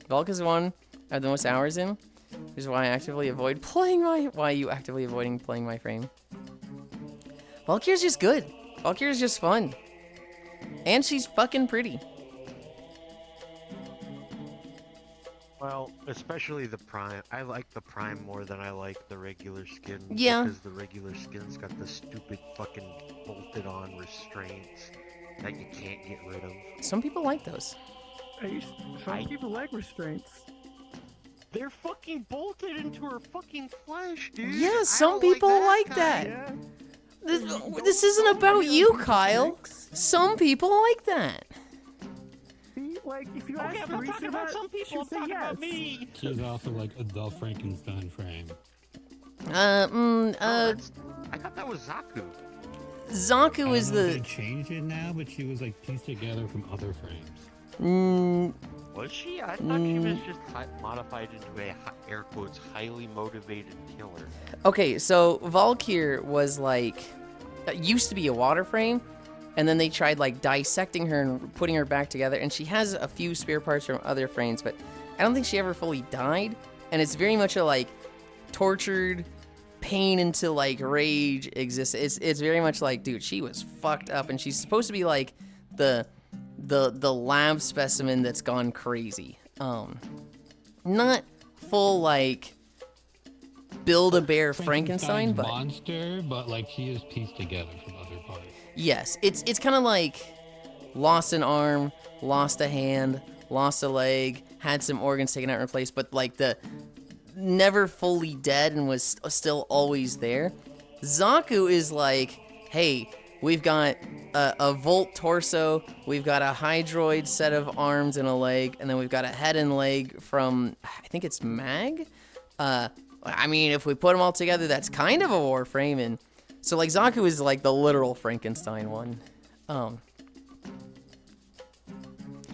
Volk is the one I have the most hours in, which is why I actively avoid playing my... Why are you actively avoiding playing my frame? Valkyrie's just good. Valkyrie's just fun. And she's fucking pretty. Well, especially the Prime. I like the Prime more than I like the regular skin. Yeah. Because the regular skin's got the stupid fucking bolted on restraints that you can't get rid of. Some people like those. Some people like restraints. They're fucking bolted into her fucking flesh, dude. Yeah, I some don't people like kind. that. Yeah. This isn't about you, Kyle. Some people like that. See, like, if you Okay, ask I'm not Teresa talking about some people, she'll I'm say talking yes. about me. She's also like a the Frankenstein frame. I thought that was Zaku. Zaku is They the... changed it now, but she was like pieced together from other frames. Was she? I thought she was just modified into a, air quotes, highly motivated killer. Okay, so Valkyr was like... used to be a water frame, and then they tried like dissecting her and putting her back together, and she has a few spare parts from other frames, but I don't think she ever fully died, and it's very much a like tortured pain into like rage exists. It's very much like, dude, she was fucked up, and she's supposed to be like the lab specimen that's gone crazy. Not full like Build-A-Bear Frankenstein, but monster, but like she is pieced together from other parts. yes, it's kind of like lost an arm, lost a hand, lost a leg, had some organs taken out and replaced, but like the never fully dead and was still always there. Zaku is like, hey, we've got a Volt torso, we've got a Hydroid set of arms and a leg, and then we've got a head and leg from, I think it's Mag? I mean, if we put them all together, that's kind of a Warframe, and so like Zaku is like the literal Frankenstein one. It's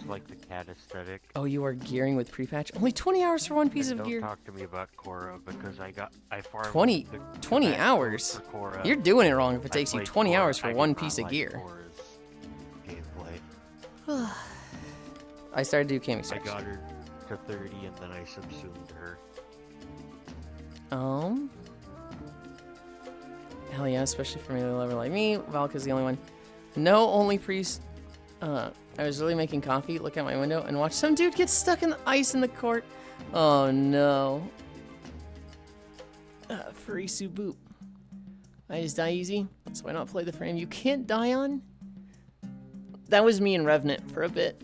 like the cat aesthetic. Oh, you are gearing with pre-patch? Only 20 hours for one piece And of don't gear. talk to me about Korra because I farmed 20 the 20 back hours? for Korra. You're doing it wrong if it I takes you played 20 Korra. hours for I one did not piece of like gear. Korra's gameplay. I started to do Kami I search. got her to 30 and then I subsumed her. Hell yeah, especially for me, a lover like me. Valka's the only one. No, only priest. I was really making coffee, look out my window, and watch some dude get stuck in the ice in the court. Oh no. Furisu boop. I just die easy, so why not play the frame you can't die on? That was me and Revenant for a bit.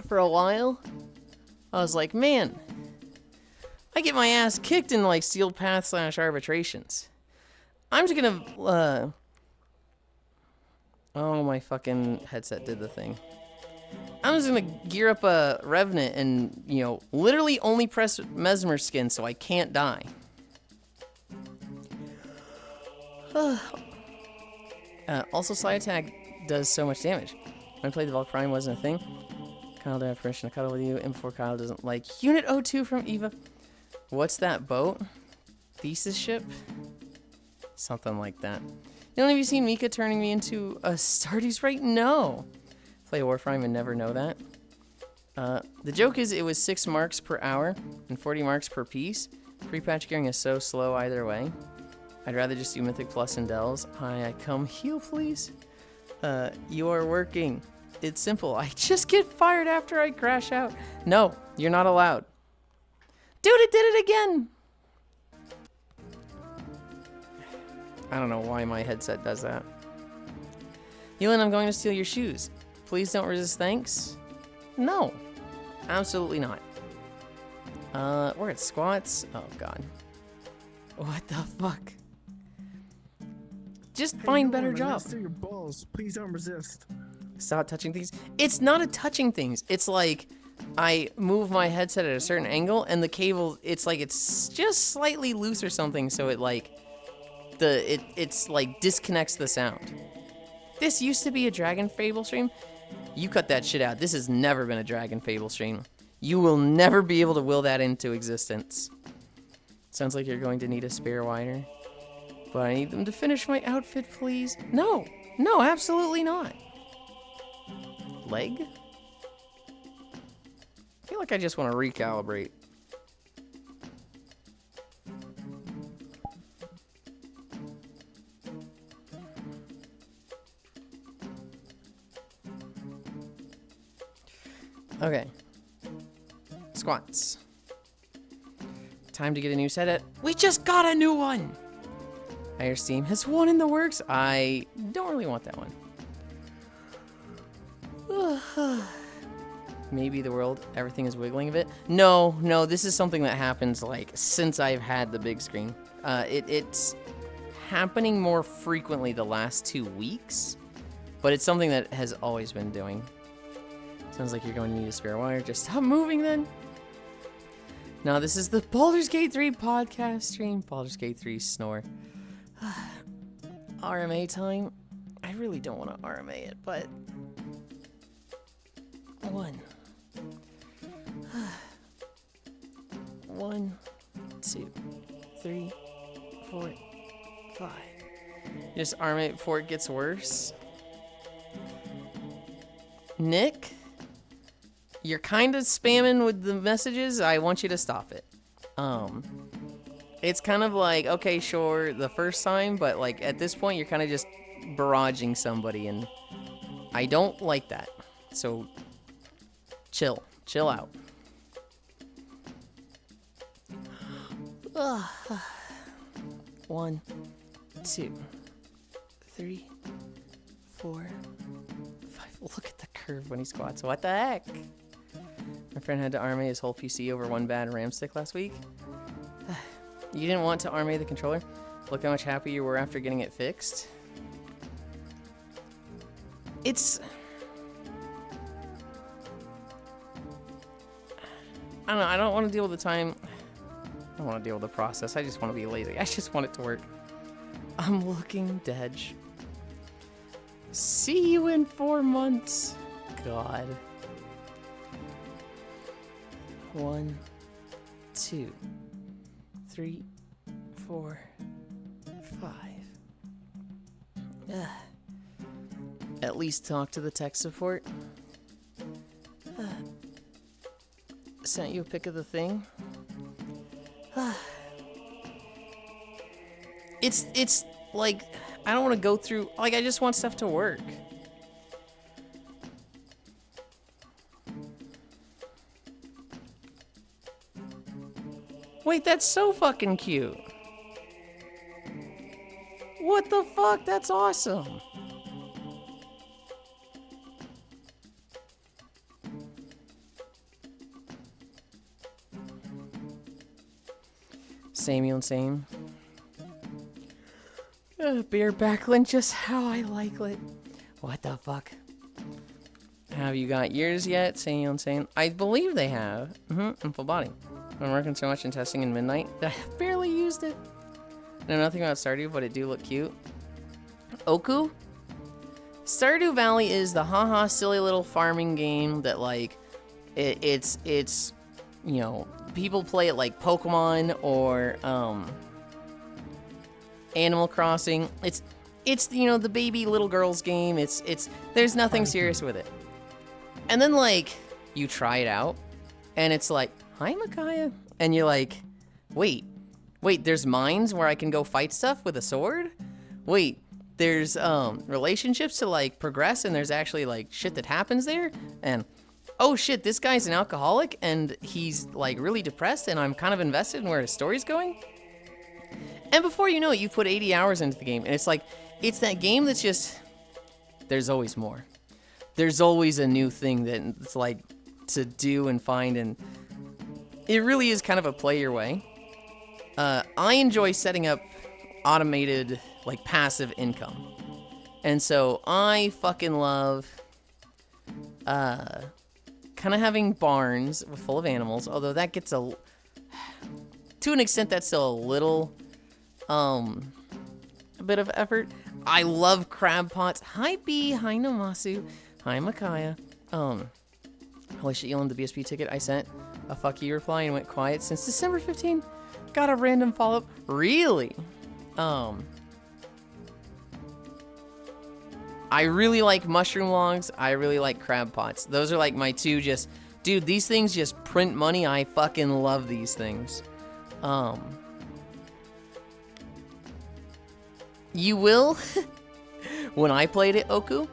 For a while. I was like, man, I get my ass kicked in like Sealed Path / arbitrations. I'm just gonna, oh, my fucking headset did the thing. I'm just gonna gear up a Revenant and, you know, literally only press Mesmer skin so I can't die. Also, Slide Attack does so much damage. When I played the Valk Prime wasn't a thing. Kyle didn't have permission to cuddle with you, and before Kyle doesn't like Unit 02 from Eva. What's that boat? Thesis ship? Something like that. You know, have you seen Mika turning me into a Stardust right? No. Play Warframe and never know that. The joke is it was 6 marks per hour and 40 marks per piece. Pre-patch gearing is so slow either way. I'd rather just do Mythic Plus and Dells. Hi, I come heal, please. You are working. It's simple. I just get fired after I crash out. No, you're not allowed. Dude, it did it again. I don't know why my headset does that. Yulind, I'm going to steal your shoes. Please don't resist thanks. No, absolutely not. We're at squats. Oh, God. What the fuck? Just Hey, find Yulind, better I'm gonna job. steal your balls. Please don't resist. Stop touching things. It's not a touching things. It's like I move my headset at a certain angle and the cable, it's like it's just slightly loose or something, so it like it's like disconnects the sound. This used to be a Dragon Fable stream. You cut that shit out. This has never been a Dragon Fable stream. You will never be able to will that into existence. Sounds like you're going to need a spare wire. But I need them to finish my outfit, please. No, no, absolutely not. Leg? I feel like I just want to recalibrate. Okay. Squats. Time to get a new set at. We just got a new one! I hear Steam has one in the works. I don't really want that one. Maybe the world, everything is wiggling a bit. No, no, this is something that happens like since I've had the big screen. It's happening more frequently the last 2 weeks, but it's something that has always been doing. Sounds like you're going to need a spare wire. Just stop moving then. No, this is the Baldur's Gate 3 podcast stream. Baldur's Gate 3 snore. RMA time. I really don't want to RMA it, but 1, 2, 3, 4, 5. Just RMA it before it gets worse. Nick, you're kind of spamming with the messages. I want you to stop it. It's kind of like, okay, sure, the first time, but like at this point, you're kind of just barraging somebody, and I don't like that. So, chill out. 1, 2, 3, 4, 5. Look at the curve when he squats. What the heck? My friend had to RMA his whole PC over one bad RAM stick last week. You didn't want to RMA the controller? Look how much happier you were after getting it fixed. It's... I don't know, I don't want to deal with the time. I don't want to deal with the process. I just want to be lazy. I just want it to work. I'm looking dead. See you in 4 months. God. 1, 2, 3, 4, 5. At least talk to the tech support. Sent you a pic of the thing. It's like, I don't want to go through, like, I just want stuff to work. Wait, that's so fucking cute. What the fuck? That's awesome. Samuel and Same. Beer backland just how I like it. What the fuck? Have you got yours yet? Samuel and Same. I believe they have. In full body. I'm working so much in testing in Midnight that I barely used it. I know nothing about Stardew, but it do look cute. Oku? Stardew Valley is the haha silly little farming game that like it's you know, people play it like Pokemon or Animal Crossing. It's you know, the baby little girl's game. It's there's nothing serious with it. And then like you try it out and it's like, "Hi, Micaiah." And you're like, "Wait, there's mines where I can go fight stuff with a sword? Wait, there's relationships to like progress and there's actually like shit that happens there? And oh shit, this guy's an alcoholic and he's like really depressed and I'm kind of invested in where his story's going?" And before you know it, you've put 80 hours into the game. And it's like, it's that game that's just, there's always more. There's always a new thing that it's like to do and find, and it really is kind of a play your way. I enjoy setting up automated like passive income. And so I fucking love kind of having barns full of animals, although that gets to an extent that's still a little a bit of effort. I love crab pots. Hi B, hi Namasu, hi Makaya. Holy shit, Yulind, the BSP ticket I sent a fuck you reply and went quiet since December 15. Got a random follow-up. Really? I really like mushroom logs. I really like crab pots. Those are like my two just... Dude, these things just print money. I fucking love these things. You will... When I played it, Oku,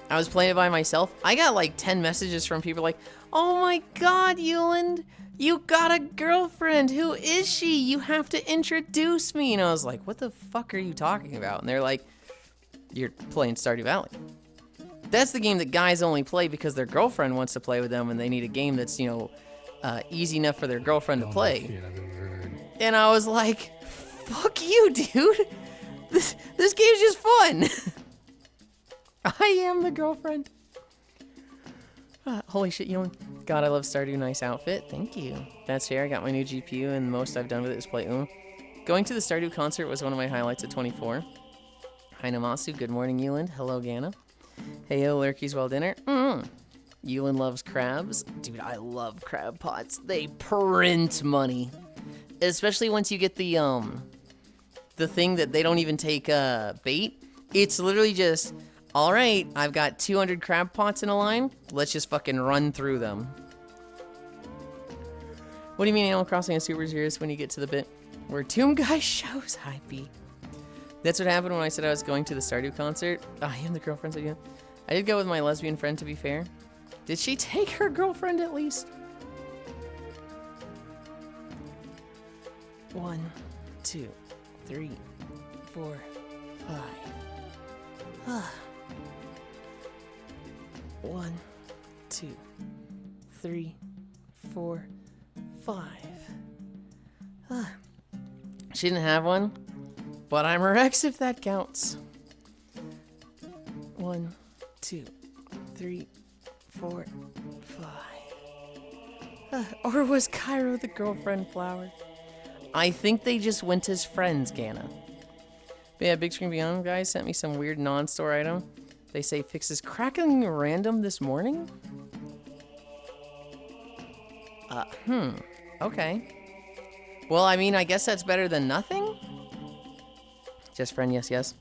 I was playing it by myself. I got like 10 messages from people like, oh my god, Yulind, you got a girlfriend. Who is she? You have to introduce me. And I was like, what the fuck are you talking about? And they're like, you're playing Stardew Valley. That's the game that guys only play because their girlfriend wants to play with them and they need a game that's, you know, easy enough for their girlfriend to play. Shit, I've never heard. And I was like, fuck you, dude. This game's just fun. I am the girlfriend. Holy shit, Yulind. God, I love Stardew. Nice outfit. Thank you. That's fair. I got my new GPU and the most I've done with it is play Uno. Going to the Stardew concert was one of my highlights at 24. Hi Namasu, good morning Yulind. Hello Gana. Hey yo, Lurkies, well dinner. Yulind loves crabs. Dude, I love crab pots. They print money. Especially once you get the thing that they don't even take bait. It's literally just, alright, I've got 200 crab pots in a line. Let's just fucking run through them. What do you mean Animal Crossing is super serious when you get to the bit where Tomb Guy shows? Hi B. That's what happened when I said I was going to the Stardew concert. I am the girlfriend's idea. I did go with my lesbian friend, to be fair. Did she take her girlfriend at least? 1, 2, 3, 4, 5. 1, 2, 3, 4, 5. She didn't have one. But I'm her ex if that counts. 1, 2, 3, 4, 5. Or was Cairo the girlfriend flower? I think they just went as friends, Gana. But yeah, Big Screen Beyond guys sent me some weird non-store item. They say fixes cracking random this morning? Okay. Well, I mean, I guess that's better than nothing? Just friend, yes, yes.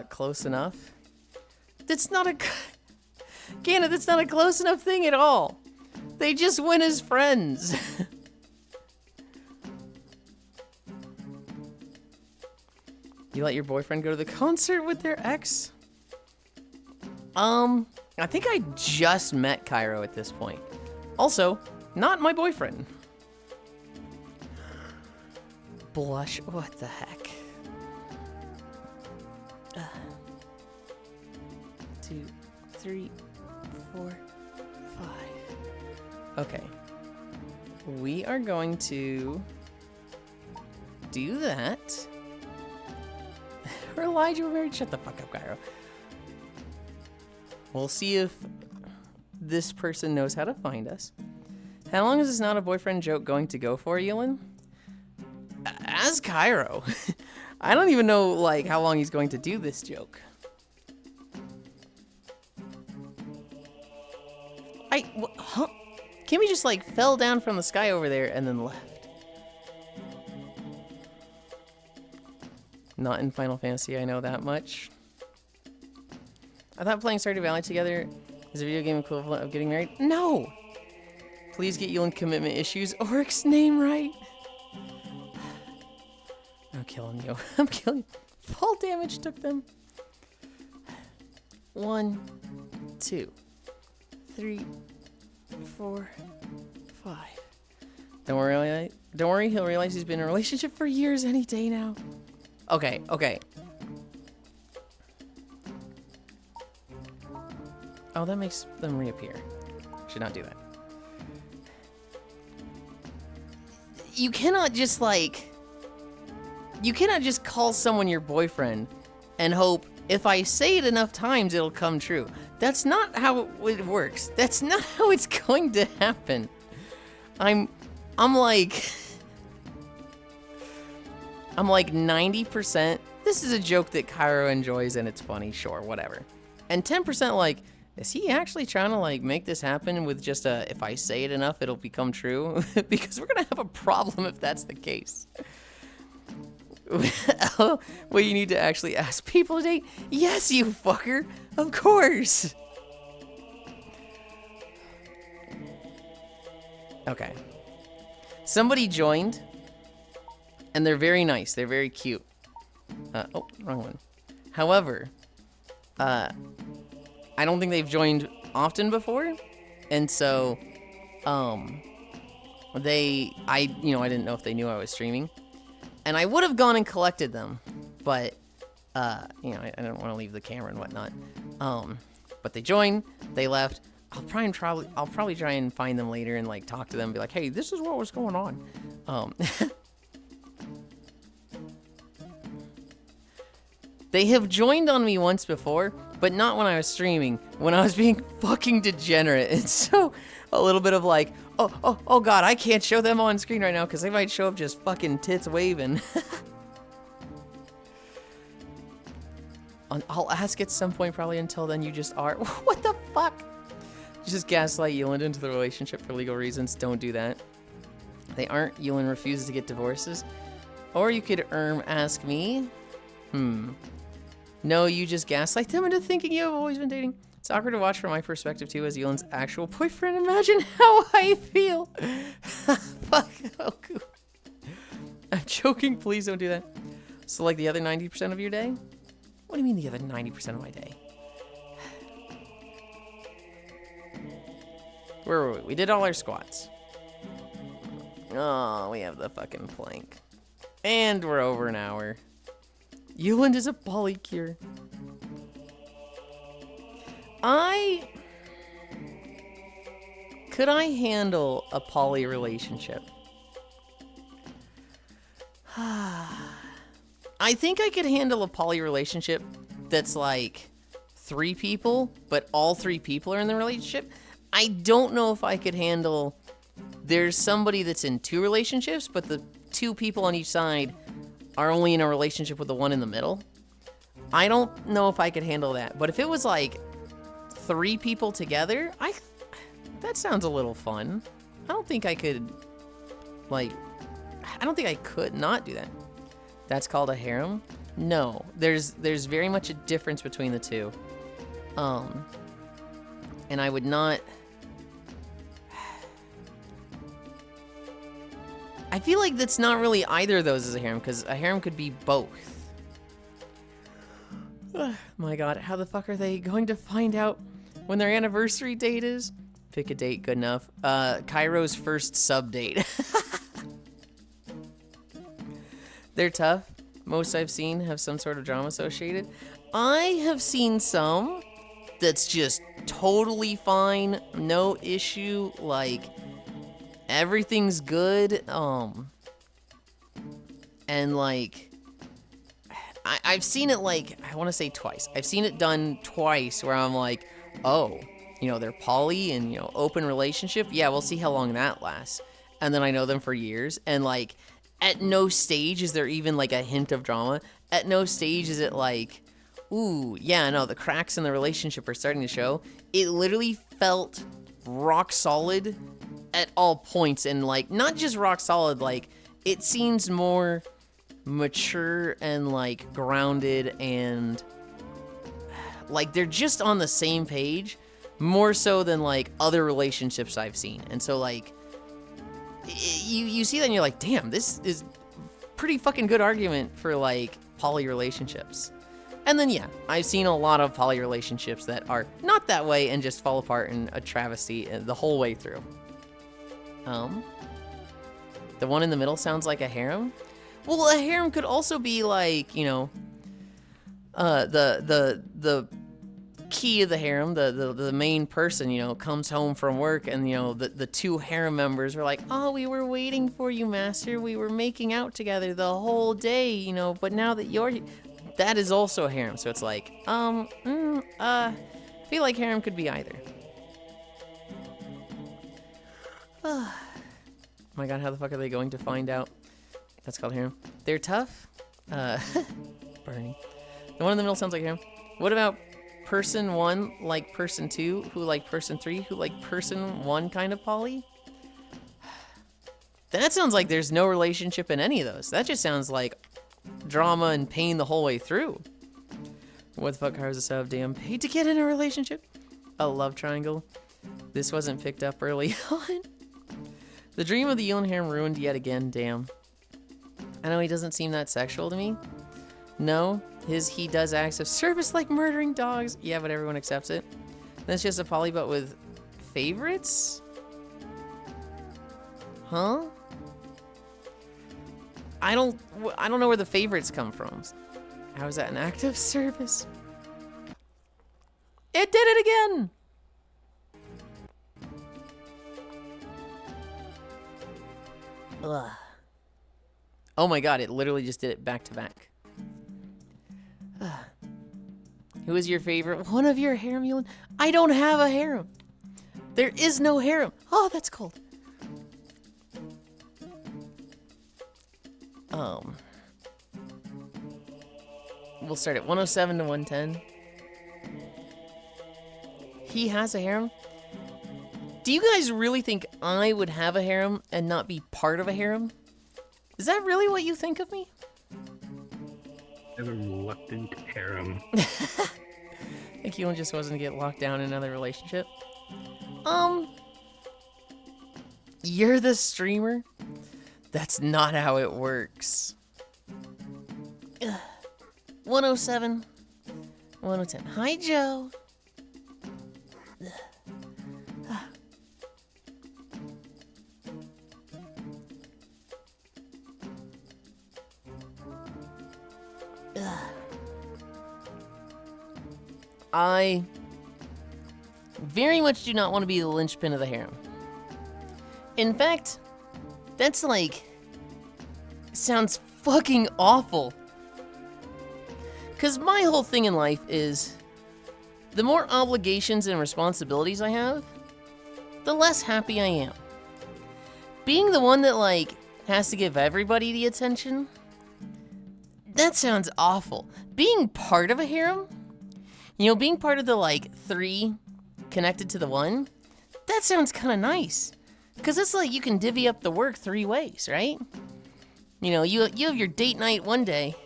Close enough. That's not a... Gana, that's not a close enough thing at all. They just went as friends. You let your boyfriend go to the concert with their ex? I think I just met Cairo at this point. Also, not my boyfriend. Blush, what the heck? 2, 3, 4, 5. Okay. We are going to do that. Or Elijah, we're married. Shut the fuck up, Cairo. We'll see if this person knows how to find us. How long is this not a boyfriend joke going to go for, Yulind? As Cairo. I don't even know, like, how long he's going to do this joke. Huh? Kimmy just, like, fell down from the sky over there and then left. Not in Final Fantasy, I know that much. I thought playing Stardew Valley together is a video game equivalent of getting married. No! Please get Yulind commitment issues. Oryx's name right. I'm killing you. I'm killing you. Fall damage took them. 1, 2, 3, 4, 5. Don't worry, he'll realize he's been in a relationship for years any day now. Okay, okay. Oh, that makes them reappear. Should not do that. You cannot just, like... you cannot just call someone your boyfriend and hope if I say it enough times it'll come true. That's not how it works. That's not how it's going to happen. I'm like 90%. This is a joke that Cairo enjoys and it's funny, sure, whatever. And 10% like, is he actually trying to like make this happen with just a, if I say it enough, it'll become true? Because we're gonna have a problem if that's the case. Well, you need to actually ask people to date? Yes, you fucker, of course. Okay. Somebody joined, and they're very nice. They're very cute. Oh, wrong one. However, I don't think they've joined often before, and so, I didn't know if they knew I was streaming, and I would have gone and collected them, but, I didn't want to leave the camera and whatnot. But they joined, they left. I'll probably try and find them later and like talk to them, and be like, hey, this is what was going on. They have joined on me once before, but not when I was streaming, when I was being fucking degenerate. And so a little bit of like, oh god, I can't show them on screen right now because they might show up just fucking tits waving. I'll ask at some point probably. Until then you just are. What the fuck? You just gaslight Yulind into the relationship for legal reasons. Don't do that. They aren't. Yulind refuses to get divorces. Or you could ask me. No, you just gaslight them into thinking you have always been dating. It's awkward to watch from my perspective too, as Yulind's actual boyfriend. Imagine how I feel. Fuck. Oh, cool. I'm joking. Please don't do that. So like the other 90% of your day? What do you mean the other 90% of my day? Where were we? We did all our squats. Oh, we have the fucking plank. And we're over an hour. Yulind is a polycure. Could I handle a poly relationship? I think I could handle a poly relationship that's like 3 people, but all 3 people are in the relationship. I don't know if I could handle there's somebody that's in 2 relationships, but the 2 people on each side are only in a relationship with the one in the middle. I don't know if I could handle that. But if it was like 3 people together, that sounds a little fun. I don't think I could, I don't think I could not do that. That's called a harem? No, there's very much a difference between the two. And I would not... I feel like that's not really either of those as a harem, because a harem could be both. My god, how the fuck are they going to find out when their anniversary date is? Pick a date, good enough. Cairo's first sub date. They're tough. Most I've seen have some sort of drama associated. I have seen some that's just totally fine, no issue, like everything's good. And like I've seen it like, I want to say twice. I've seen it done twice where I'm like, oh, they're poly and, open relationship. Yeah, we'll see how long that lasts. And then I know them for years. And like, at no stage is there even like a hint of drama. At no stage is it like, ooh, yeah, no, the cracks in the relationship are starting to show. It literally felt rock solid at all points. And like, not just rock solid, like it seems more mature and like grounded and like they're just on the same page more so than like other relationships I've seen. And so like you see that and you're like, damn, this is pretty fucking good argument for like poly relationships. And then yeah, I've seen a lot of poly relationships that are not that way and just fall apart in a travesty the whole way through. The one in the middle sounds like a harem. Well, a harem could also be like, the key of the harem, the main person, you know, comes home from work, and, you know, the two harem members were like, oh, we were waiting for you, master. We were making out together the whole day, you know, but now that you're here, that is also a harem. So it's like, I feel like harem could be either. Oh my god, how the fuck are they going to find out? That's called harem. They're tough. Bernie. The one in the middle sounds like harem. What about person 1 like person 2, who like person 3, who like person 1 kind of poly? That sounds like there's no relationship in any of those. That just sounds like drama and pain the whole way through. What the fuck hires us out of damn paid to get in a relationship? A love triangle. This wasn't picked up early on. The dream of the Yulind harem ruined yet again, damn. I know he doesn't seem that sexual to me. No, he does acts of service like murdering dogs. Yeah, but everyone accepts it. That's just a poly, but with favorites? Huh? I don't know where the favorites come from. How is that an act of service? It did it again! Ugh. Oh my god, it literally just did it back to back. Who is your favorite? One of your harem, Yulind? I don't have a harem. There is no harem. Oh, that's cold. We'll start at 107 to 110. He has a harem? Do you guys really think I would have a harem and not be part of a harem? Is that really what you think of me? I have a reluctant harem. I think Yulind just wasn't to get locked down in another relationship. You're the streamer? That's not how it works. 107. 110. Hi, Joe. I very much do not want to be the linchpin of the harem. In fact, that's like, sounds fucking awful. Because my whole thing in life is, the more obligations and responsibilities I have, the less happy I am. Being the one that, like, has to give everybody the attention, that sounds awful. Being part of a harem, you know, being part of the, like, 3 connected to the 1, that sounds kind of nice. Because it's like you can divvy up the work 3 ways, right? You know, you have your date night one day,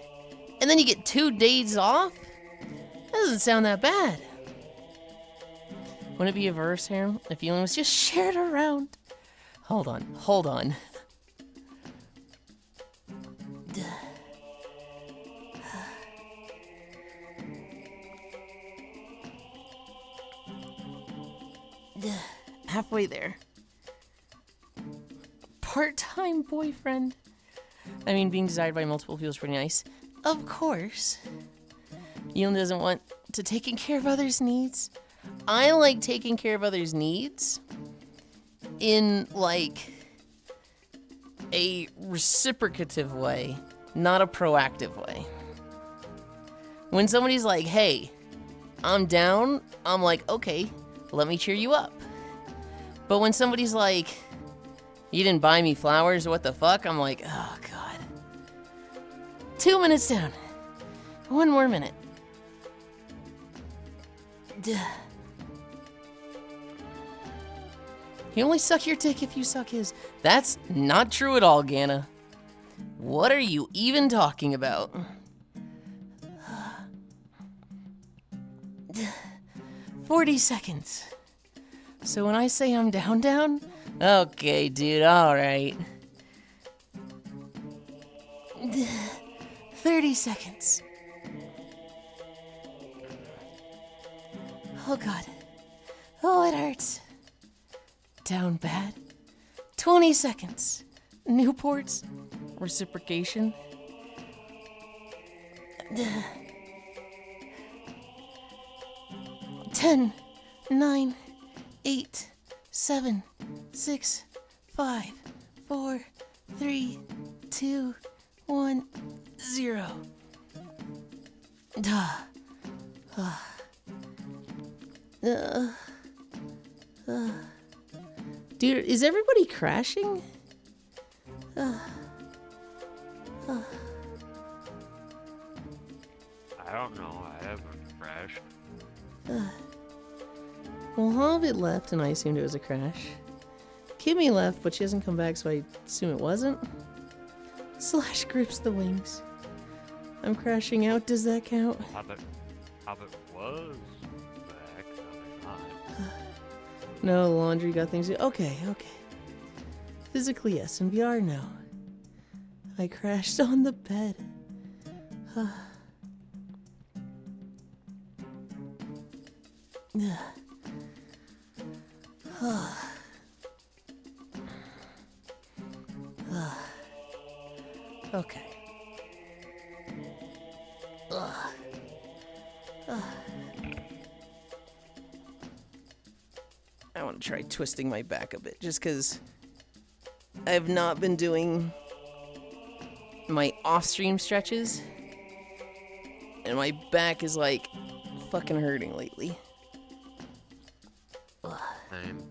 and then you get 2 days off? That doesn't sound that bad. Wouldn't it be a verse harem if Yulind was just shared around? Hold on. Halfway there. Part-time boyfriend. I mean, being desired by multiple people is pretty nice. Of course. Yulind doesn't want to taking care of others' needs. I like taking care of others' needs in, like, a reciprocative way, not a proactive way. When somebody's like, hey, I'm down, I'm like, okay, let me cheer you up. But when somebody's like, you didn't buy me flowers, what the fuck? I'm like, oh god. 2 minutes down. 1 more minute. Duh. You only suck your dick if you suck his. That's not true at all, Ganna. What are you even talking about? 40 seconds. So when I say I'm down? Okay, dude, alright. 30 seconds. Oh god. Oh, it hurts. Down bad. 20 seconds. Newports. Reciprocation. 10, 9, 8, 7, 6, 5, 4, 3, 2, 1, 0. Dude, is everybody crashing? I don't know. I haven't crashed. Well, Hobbit left, and I assumed it was a crash. Kimmy left, but she hasn't come back, so I assume it wasn't. Slash grips the wings. I'm crashing out. Does that count? Hobbit was back. No, they're not. No, laundry got things. Okay. Physically, yes. In VR, no. I crashed on the bed. Okay. I want to try twisting my back a bit, just because I've not been doing my off-stream stretches, and my back is like fucking hurting lately. Same.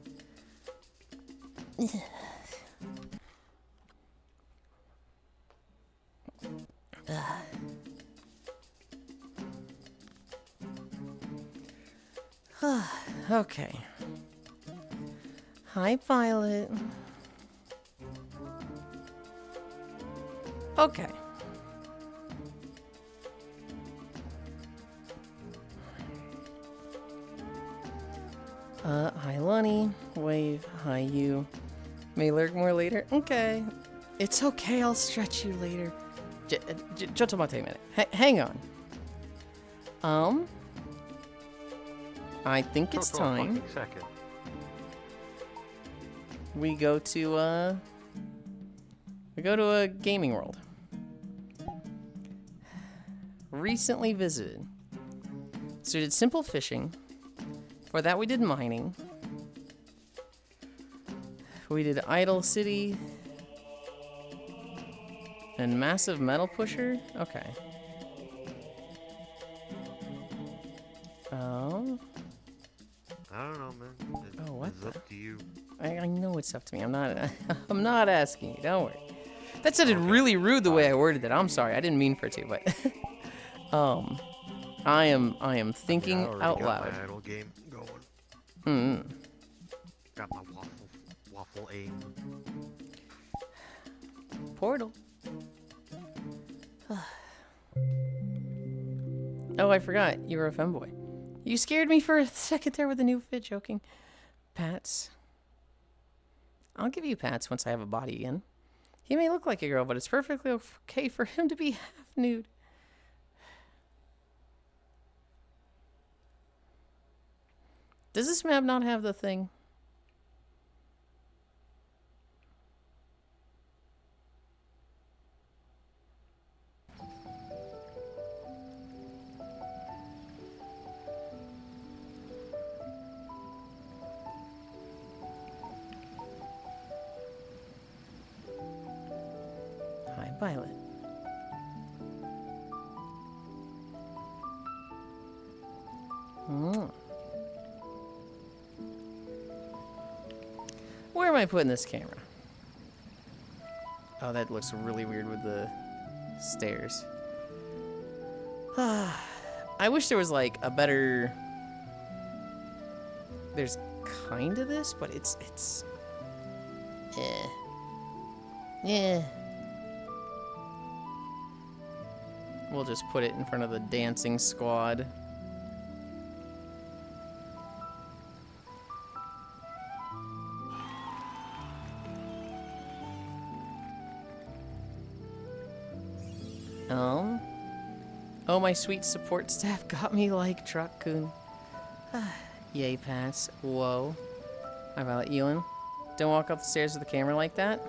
Okay. Hi, Violet. Okay. Hi, Lonnie. Wave. Hi, you. May lurk more later. Okay. It's okay. I'll stretch you later. Just about a minute. Hang on. I think it's time Second. we go to a gaming world. Recently visited. So we did simple fishing. For that we did mining. We did Idle City. And Massive Metal Pusher? Okay. Oh. I don't know, man. Oh, what It's up to you. I know it's up to me. I'm not not asking you. Don't worry. That sounded really rude the way I worded it. I'm sorry. I didn't mean for it to, but I am thinking I already out got loud. my idle game going. Got my waffle aim. Portal. Oh, I forgot. You were a femboy. You scared me for a second there with a new fit joking. Pats. I'll give you pats once I have a body again. He may look like a girl, but it's perfectly okay for him to be half nude. Does this map not have the thing? Hi, Violet. Where am I putting this camera? Oh, that looks really weird with the stairs. I wish there was like a better... There's kind of this, but it's... Yeah. We'll just put it in front of the dancing squad. Oh, my sweet support staff got me like Truck-kun. Yay, pass. Whoa. Hi, Violet. Yulind. Don't walk up the stairs with the camera like that.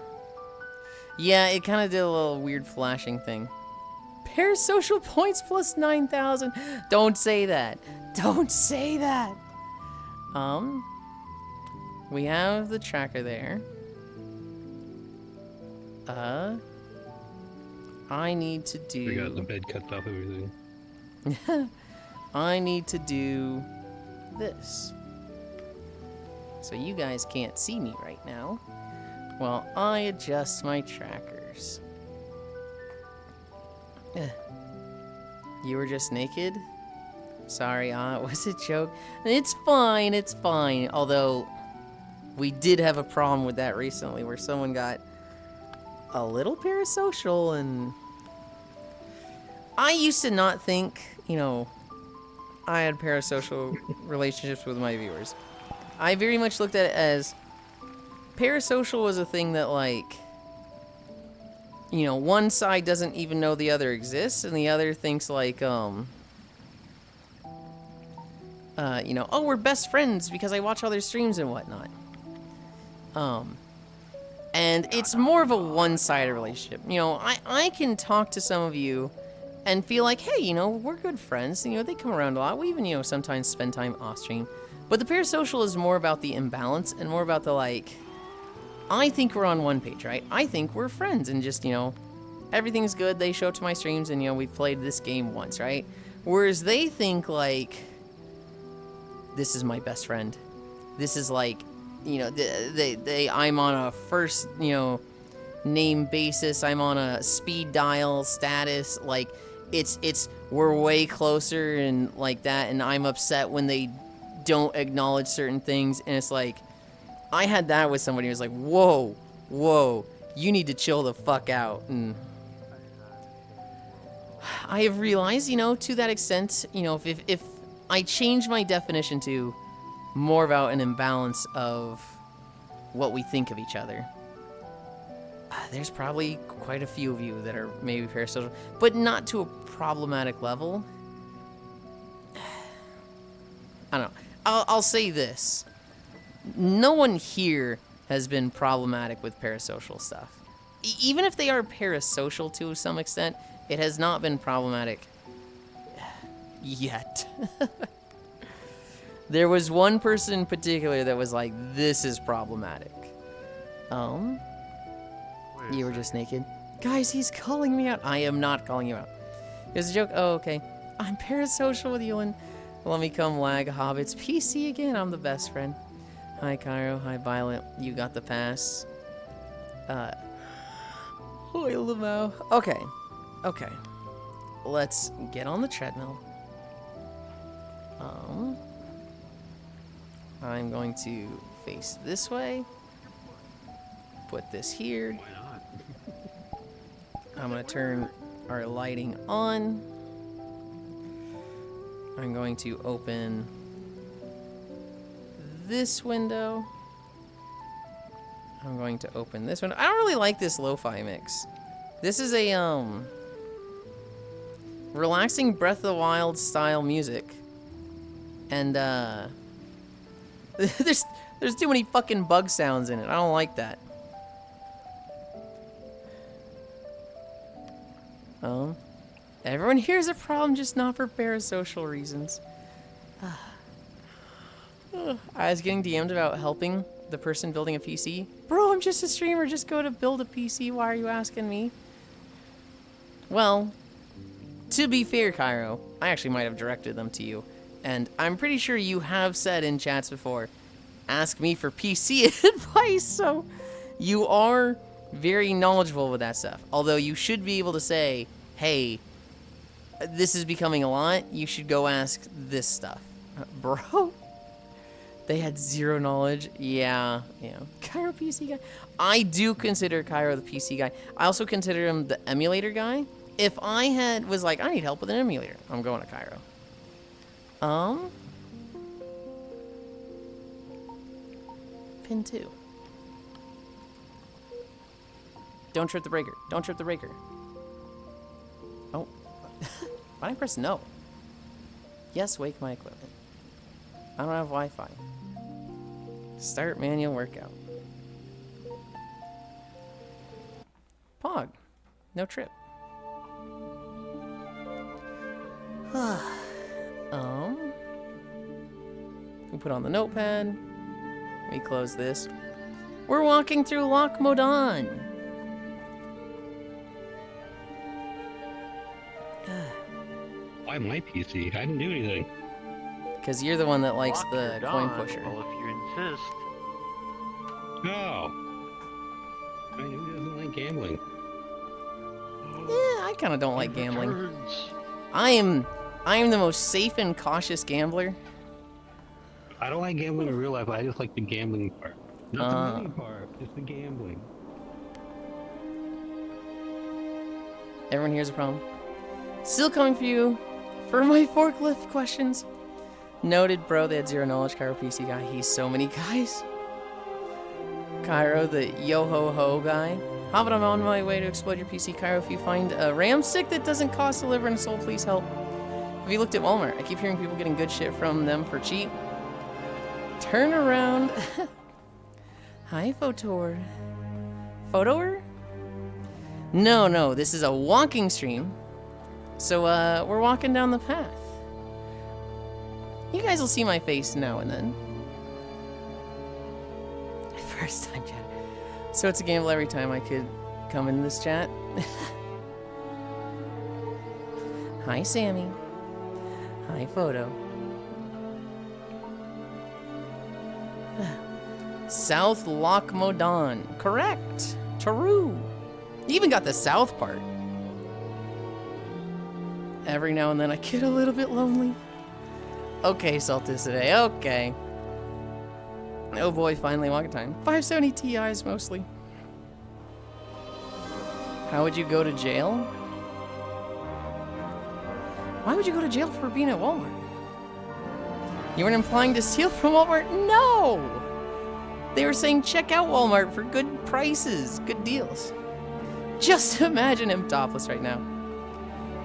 Yeah, it kind of did a little weird flashing thing. Parasocial points plus 9,000. Don't say that. Don't say that. We have the tracker there. I need to do... We got the bed cuts off everything. I need to do this. So you guys can't see me right now while I adjust my trackers. You were just naked? Sorry, it was a joke. It's fine, it's fine. Although, we did have a problem with that recently where someone got a little parasocial, and I used to not think, you know, I had parasocial relationships with my viewers. I very much looked at it as parasocial was a thing that, like, you know, one side doesn't even know the other exists, and the other thinks, like, you know, oh, we're best friends because I watch all their streams and whatnot. And it's more of a one-sided relationship. You know, I can talk to some of you and feel like, hey, you know, we're good friends. You know, they come around a lot. We even, you know, sometimes spend time off-stream. But the parasocial is more about the imbalance and more about the, like, I think we're on one page, right? I think we're friends and just, you know, everything's good. They show up to my streams and, you know, we've played this game once, right? Whereas they think, like, this is my best friend. This is, like, you know, I'm on a first, you know, name basis. I'm on a speed dial status. Like, we're way closer and like that. And I'm upset when they don't acknowledge certain things. And it's like, I had that with somebody who was like, whoa, you need to chill the fuck out. And I have realized, you know, to that extent, you know, if I change my definition to more about an imbalance of what we think of each other, there's probably quite a few of you that are maybe parasocial, but not to a problematic level. I don't know. I'll say this. No one here has been problematic with parasocial stuff. Even if they are parasocial to some extent, it has not been problematic yet. There was one person in particular that was like, this is problematic. You were just naked. Guys, he's calling me out. I am not calling you out. It was a joke. Oh, okay. I'm parasocial with Yulind. Let me come lag hobbits. PC again. I'm the best friend. Hi, Cairo. Hi, Violet. You got the pass. Hoi, Lamau. Okay. Let's get on the treadmill. I'm going to face this way. Put this here. Why not? I'm going to turn our lighting on. I'm going to open this window. I'm going to open this window. I don't really like this lo-fi mix. This is a relaxing Breath of the Wild style music. And there's too many fucking bug sounds in it. I don't like that. Everyone here is a problem, just not for parasocial reasons. I was getting DM'd about helping the person building a PC. Bro, I'm just a streamer. Just go to build a PC. Why are you asking me? Well, to be fair, Cairo, I actually might have directed them to you. And I'm pretty sure you have said in chats before, ask me for PC advice. So you are very knowledgeable with that stuff. Although you should be able to say, hey, this is becoming a lot. You should go ask this stuff. Bro, they had zero knowledge. Yeah. Cairo PC guy. I do consider Cairo the PC guy. I also consider him the emulator guy. If I was like, I need help with an emulator, I'm going to Cairo. Pin 2. Don't trip the breaker. Don't trip the breaker. Oh. Why did I press no? Yes, wake my equipment. I don't have Wi-Fi. Start manual workout. Pog. No trip. Who put on the notepad. We close this. We're walking through Loch Modan. Why my PC? I didn't do anything. Because you're the one that likes Lock the your coin dawn. pusher. Well, if you insist. No. I know he doesn't like gambling. I kind of don't like gambling. Returns. I am the most safe and cautious gambler. I don't like gambling in real life. I just like the gambling part. Not the money part, just the gambling. Everyone here's a problem. Still coming for you for my forklift questions. Noted, bro. They had zero knowledge. Cairo PC guy. He's so many guys. Cairo, the yo ho ho guy. How about I'm on my way to explode your PC, Cairo? If you find a RAM stick that doesn't cost a liver and a soul, please help. Have you looked at Walmart? I keep hearing people getting good shit from them for cheap. Turn around. Hi, Photor. Photor? No, this is a walking stream. So, we're walking down the path. You guys will see my face now and then. First time chat. So it's a gamble every time I could come into this chat. Hi, Sammy. Hi, Photo. South Loch Modan. Correct. True. You even got the south part. Every now and then I get a little bit lonely. Okay, Saltis today. Okay. Oh boy, finally walking time. 570 Ti's mostly. How would you go to jail? Why would you go to jail for being at Walmart? You weren't implying to steal from Walmart? No! They were saying check out Walmart for good prices, good deals. Just imagine him topless right now.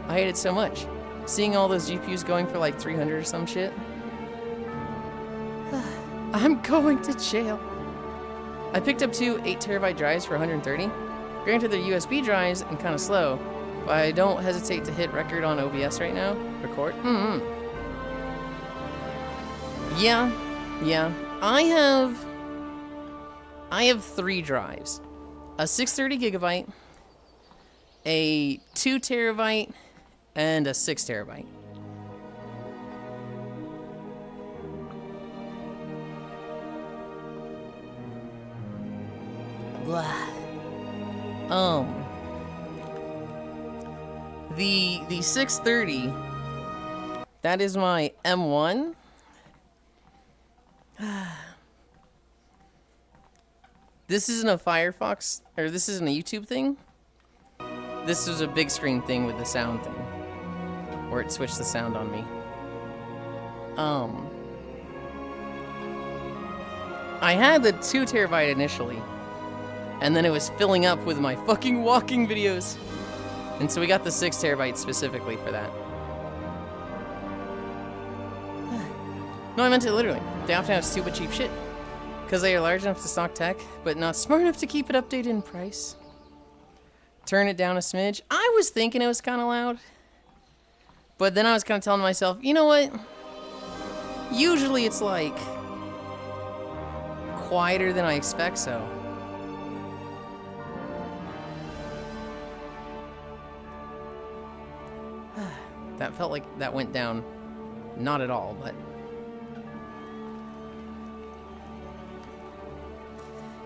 I hate it so much. Seeing all those GPUs going for like 300 or some shit. I'm going to jail. I picked up two 8TB drives for 130. Granted, they're USB drives and kind of slow, but I don't hesitate to hit record on OBS right now. Record. Yeah. I have 3 drives. A 630GB, a 2TB, and a 6TB. Blah. The 630, that is my M1. This isn't a Firefox, or this isn't a YouTube thing. This was a big screen thing with the sound thing, where it switched the sound on me. I had the 2TB initially, and then it was filling up with my fucking walking videos. And so we got the 6TB specifically for that. No, I meant it literally. They often have stupid cheap shit. Because they are large enough to stock tech, but not smart enough to keep it updated in price. Turn it down a smidge. I was thinking it was kind of loud. But then I was kind of telling myself, you know what? Usually it's like quieter than I expect, so. That felt like that went down. Not at all, but.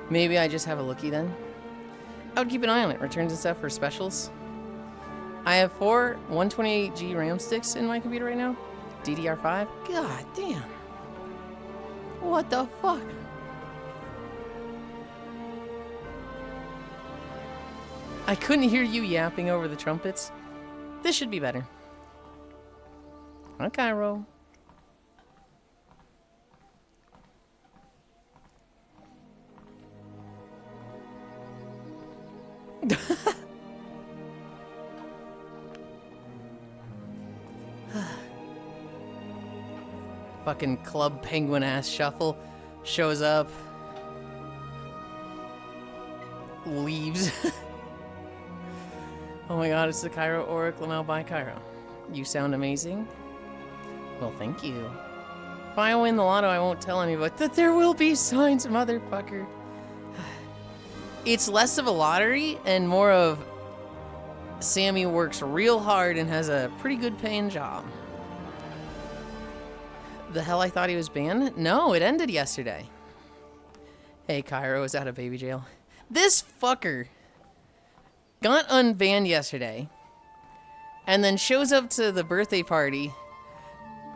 Maybe I just have a lookie then. I would keep an eye on it. Returns and stuff for specials. I have 4 128G RAM sticks in my computer right now. DDR5. God damn. What the fuck? I couldn't hear you yapping over the trumpets. This should be better. Hi, Cairo. Fucking Club Penguin ass shuffle shows up, leaves. Oh my god, it's the Cairo Oracle now by Cairo. You sound amazing. Well, thank you. If I win the lotto, I won't tell anybody. That there will be signs, motherfucker. It's less of a lottery and more of Sammy works real hard and has a pretty good paying job. The hell I thought he was banned? No, it ended yesterday. Hey, Cairo is out of baby jail. This fucker got unbanned yesterday and then shows up to the birthday party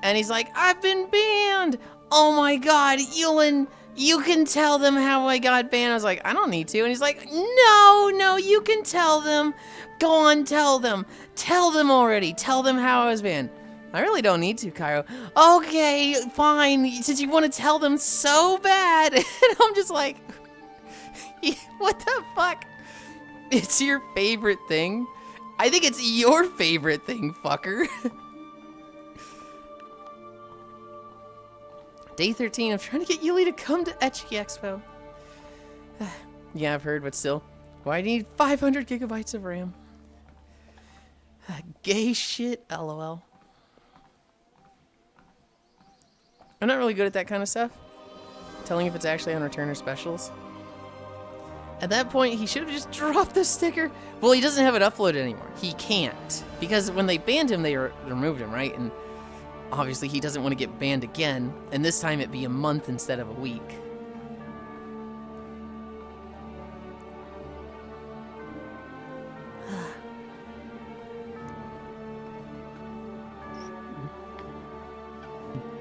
and he's like, I've been banned. Oh my God, Yulind, you can tell them how I got banned. I was like, I don't need to. And he's like, no, you can tell them. Go on, tell them. Tell them already. Tell them how I was banned. I really don't need to, Cairo. Okay, fine, since you want to tell them so bad. And I'm just like, what the fuck? It's your favorite thing? I think it's your favorite thing, fucker. Day 13, I'm trying to get Yuli to come to Etchy Expo. Yeah, I've heard, but still. Why do you need 500 gigabytes of RAM? Gay shit, lol. I'm not really good at that kind of stuff. Telling if it's actually on return or specials. At that point, he should have just dropped the sticker. Well, he doesn't have it uploaded anymore. He can't. Because when they banned him, they removed him, right? And obviously he doesn't want to get banned again. And this time it'd be a month instead of a week.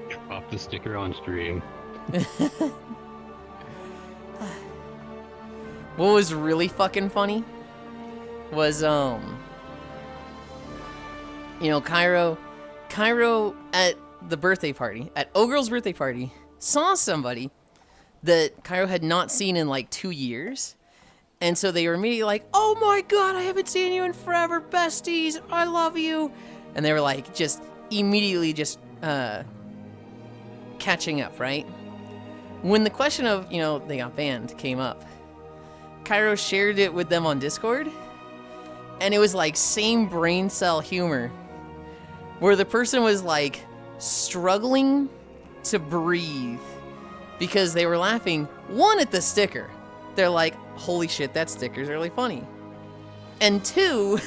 Drop the sticker on stream. What was really fucking funny was, you know, Cairo at the birthday party, at O-Girl's birthday party, saw somebody that Cairo had not seen in like 2 years. And so they were immediately like, oh my God, I haven't seen you in forever, besties, I love you. And they were like, just immediately just, catching up, right? When the question of, you know, they got banned came up, Cairo shared it with them on Discord, and it was like same brain cell humor, where the person was like struggling to breathe because they were laughing, one, at the sticker. They're like, holy shit, that sticker's really funny. And two,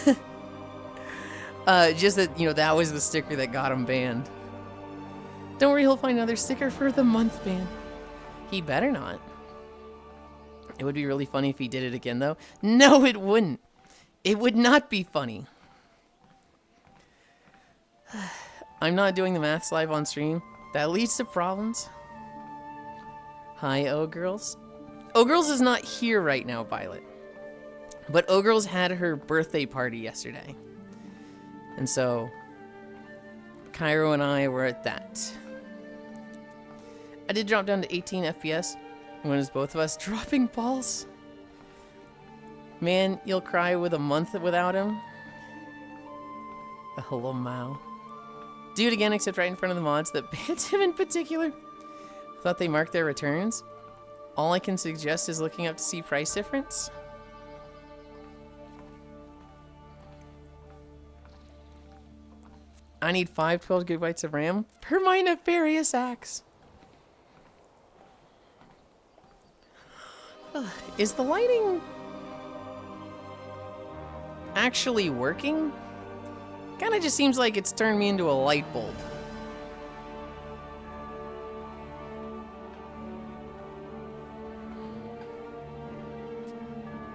just that, you know, that was the sticker that got him banned. Don't worry, he'll find another sticker for the month ban. He better not. It would be really funny if he did it again, though. No, it wouldn't. It would not be funny. I'm not doing the maths live on stream. That leads to problems. Hi, O-Girls. O-Girls is not here right now, Violet. But O-Girls had her birthday party yesterday. And so, Cairo and I were at that. I did drop down to 18 FPS. When is both of us dropping balls? Man, you'll cry with a month without him. The hello Mao. Do it again, except right in front of the mods that banned him in particular. Thought they marked their returns. All I can suggest is looking up to see price difference. I need 512 gigabytes of RAM per my nefarious acts. Is the lighting actually working? Kinda just seems like it's turned me into a light bulb.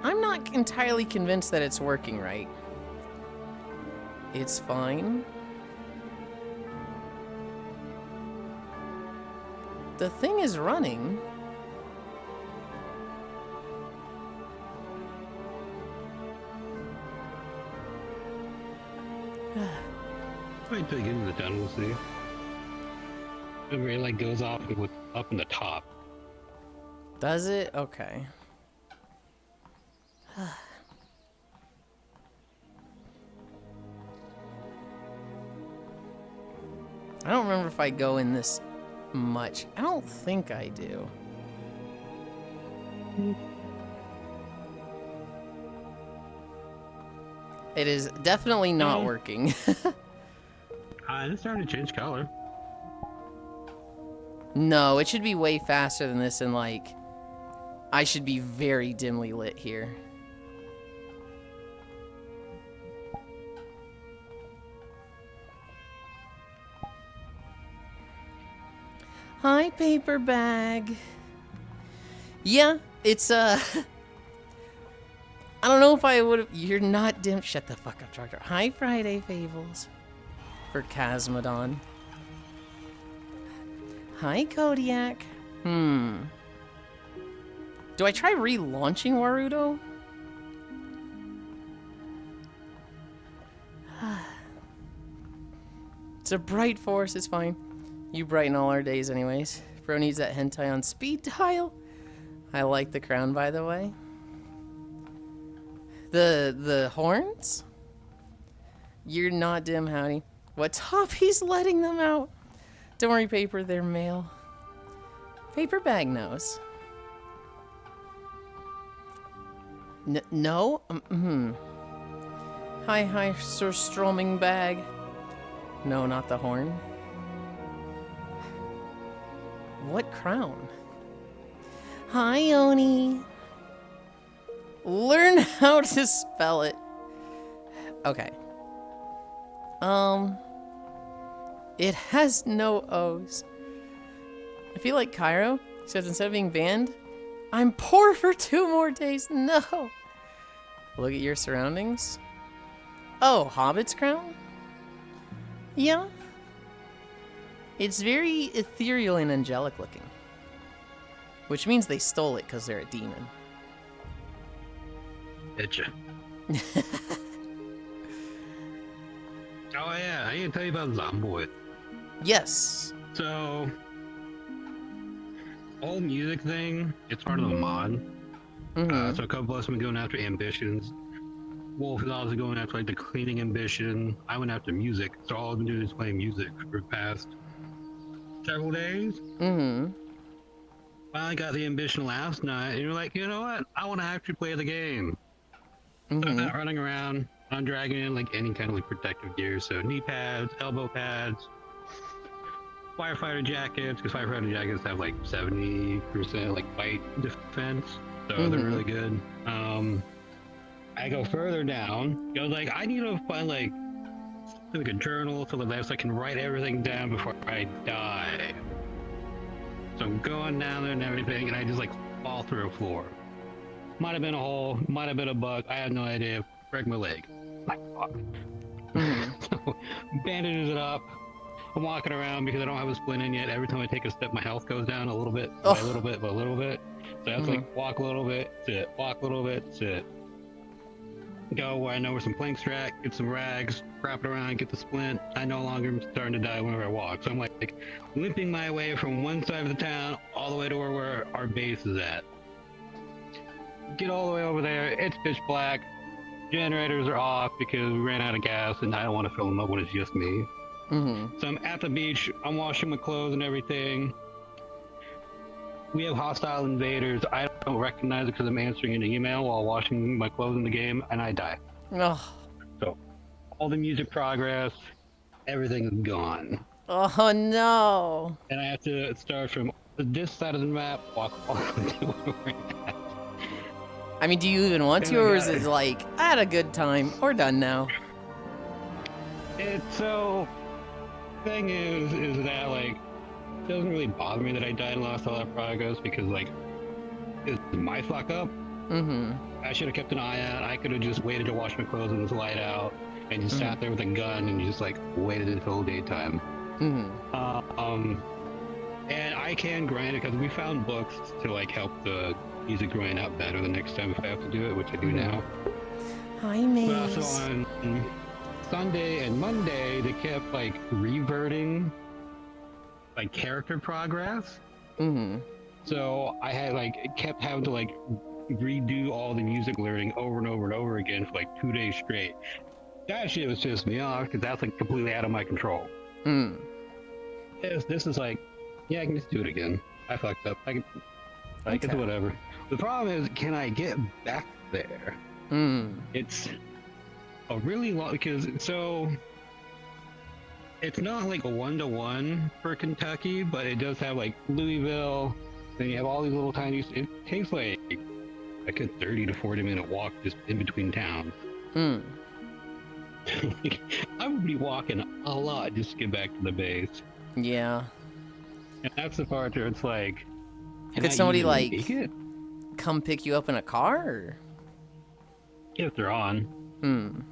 I'm not entirely convinced that it's working right. It's fine. The thing is running. Wait until you get into the tunnel, see. It really like goes off with up in the top. Does it? Okay. I don't remember if I go in this much. I don't think I do. It is definitely not working. It's starting to change color. No, it should be way faster than this, and like, I should be very dimly lit here. Hi, paper bag. Yeah, it's I don't know if I would have. You're not dim. Shut the fuck up, Tractor. Hi, Friday Fables. For Casmodon. Hi, Kodiak. Do I try relaunching Warudo? It's a bright force, it's fine. You brighten all our days anyways. Bro needs that hentai on speed dial. I like the crown, by the way. The horns? You're not dim, howdy. What top? He's letting them out. Don't worry, Paper, they're male. Paper bag knows. No? Hi, Sir Stroming bag. No, not the horn. What crown? Hi, Oni. Learn how to spell it. Okay. It has no O's. I feel like Cairo, except instead of being banned, I'm poor for 2 more days. No. Look at your surroundings. Oh, Hobbit's crown? Yeah. It's very ethereal and angelic looking. Which means they stole it because they're a demon. Itcha. Oh yeah, I need to tell you about Zomboid. Yes. So, whole music thing, it's part of the mod. So a couple of us have been going after ambitions. Wolf is also going after like the cleaning ambition. I went after music, so all I've been doing is playing music for the past several days. Finally got the ambition last night, and you're like, you know what? I want to actually play the game. So I'm not running around. I'm dragging in like any kind of like protective gear, so knee pads, elbow pads, firefighter jackets, because firefighter jackets have like 70% like bite defense, so they're really good. I go further down. I was like, I need to find like a journal so that I can write everything down before I die. So I'm going down there and everything, and I just like fall through a floor. Might have been a hole, might have been a bug. I have no idea. Break my leg. Like fuck. So bandages it up. I'm walking around because I don't have a splint in yet. Every time I take a step, my health goes down a little bit, by a little bit, by a little bit. So that's like walk a little bit, sit, walk a little bit, sit. Go where I know where some plank strap, get some rags, wrap it around, get the splint. I no longer am starting to die whenever I walk. So I'm like limping my way from one side of the town all the way to where our base is at. Get all the way over there, it's pitch black. Generators are off because we ran out of gas and I don't want to fill them up when it's just me. So I'm at the beach, I'm washing my clothes and everything. We have hostile invaders. I don't recognize it because I'm answering an email while washing my clothes in the game, and I die. So all the music progress, everything is gone. Oh no. And I have to start from this side of the map, walk all the way to where we're at. I mean, do you even want to, or is it like, I had a good time, we're done now? It's so... thing is that, like, it doesn't really bother me that I died and lost all that progress, because, like, it's my fuck up. I should have kept an eye out. I could have just waited to wash my clothes and just light out, and just sat there with a gun and just, like, waited until daytime. And I can grind it, because we found books to, like, help the music grind out better the next time if I have to do it, which I do now. Hi, Maze. But also on Sunday and Monday, they kept like reverting like character progress. So I had like kept having to like redo all the music learning over and over and over again for like 2 days straight. That shit was pissing me off because that's like completely out of my control. This is like, yeah, I can just do it again. I fucked up. It's whatever. The problem is, can I get back there? It's a really long, because so It's not like a 1-to-1 for Kentucky, but it does have like Louisville. Then you have all these little tiny. It takes like a 30 to 40 minute walk just in between towns. I would be walking a lot just to get back to the base. Yeah. And that's the part where it's like, Could somebody like come pick you up in a car? Or? If they're on.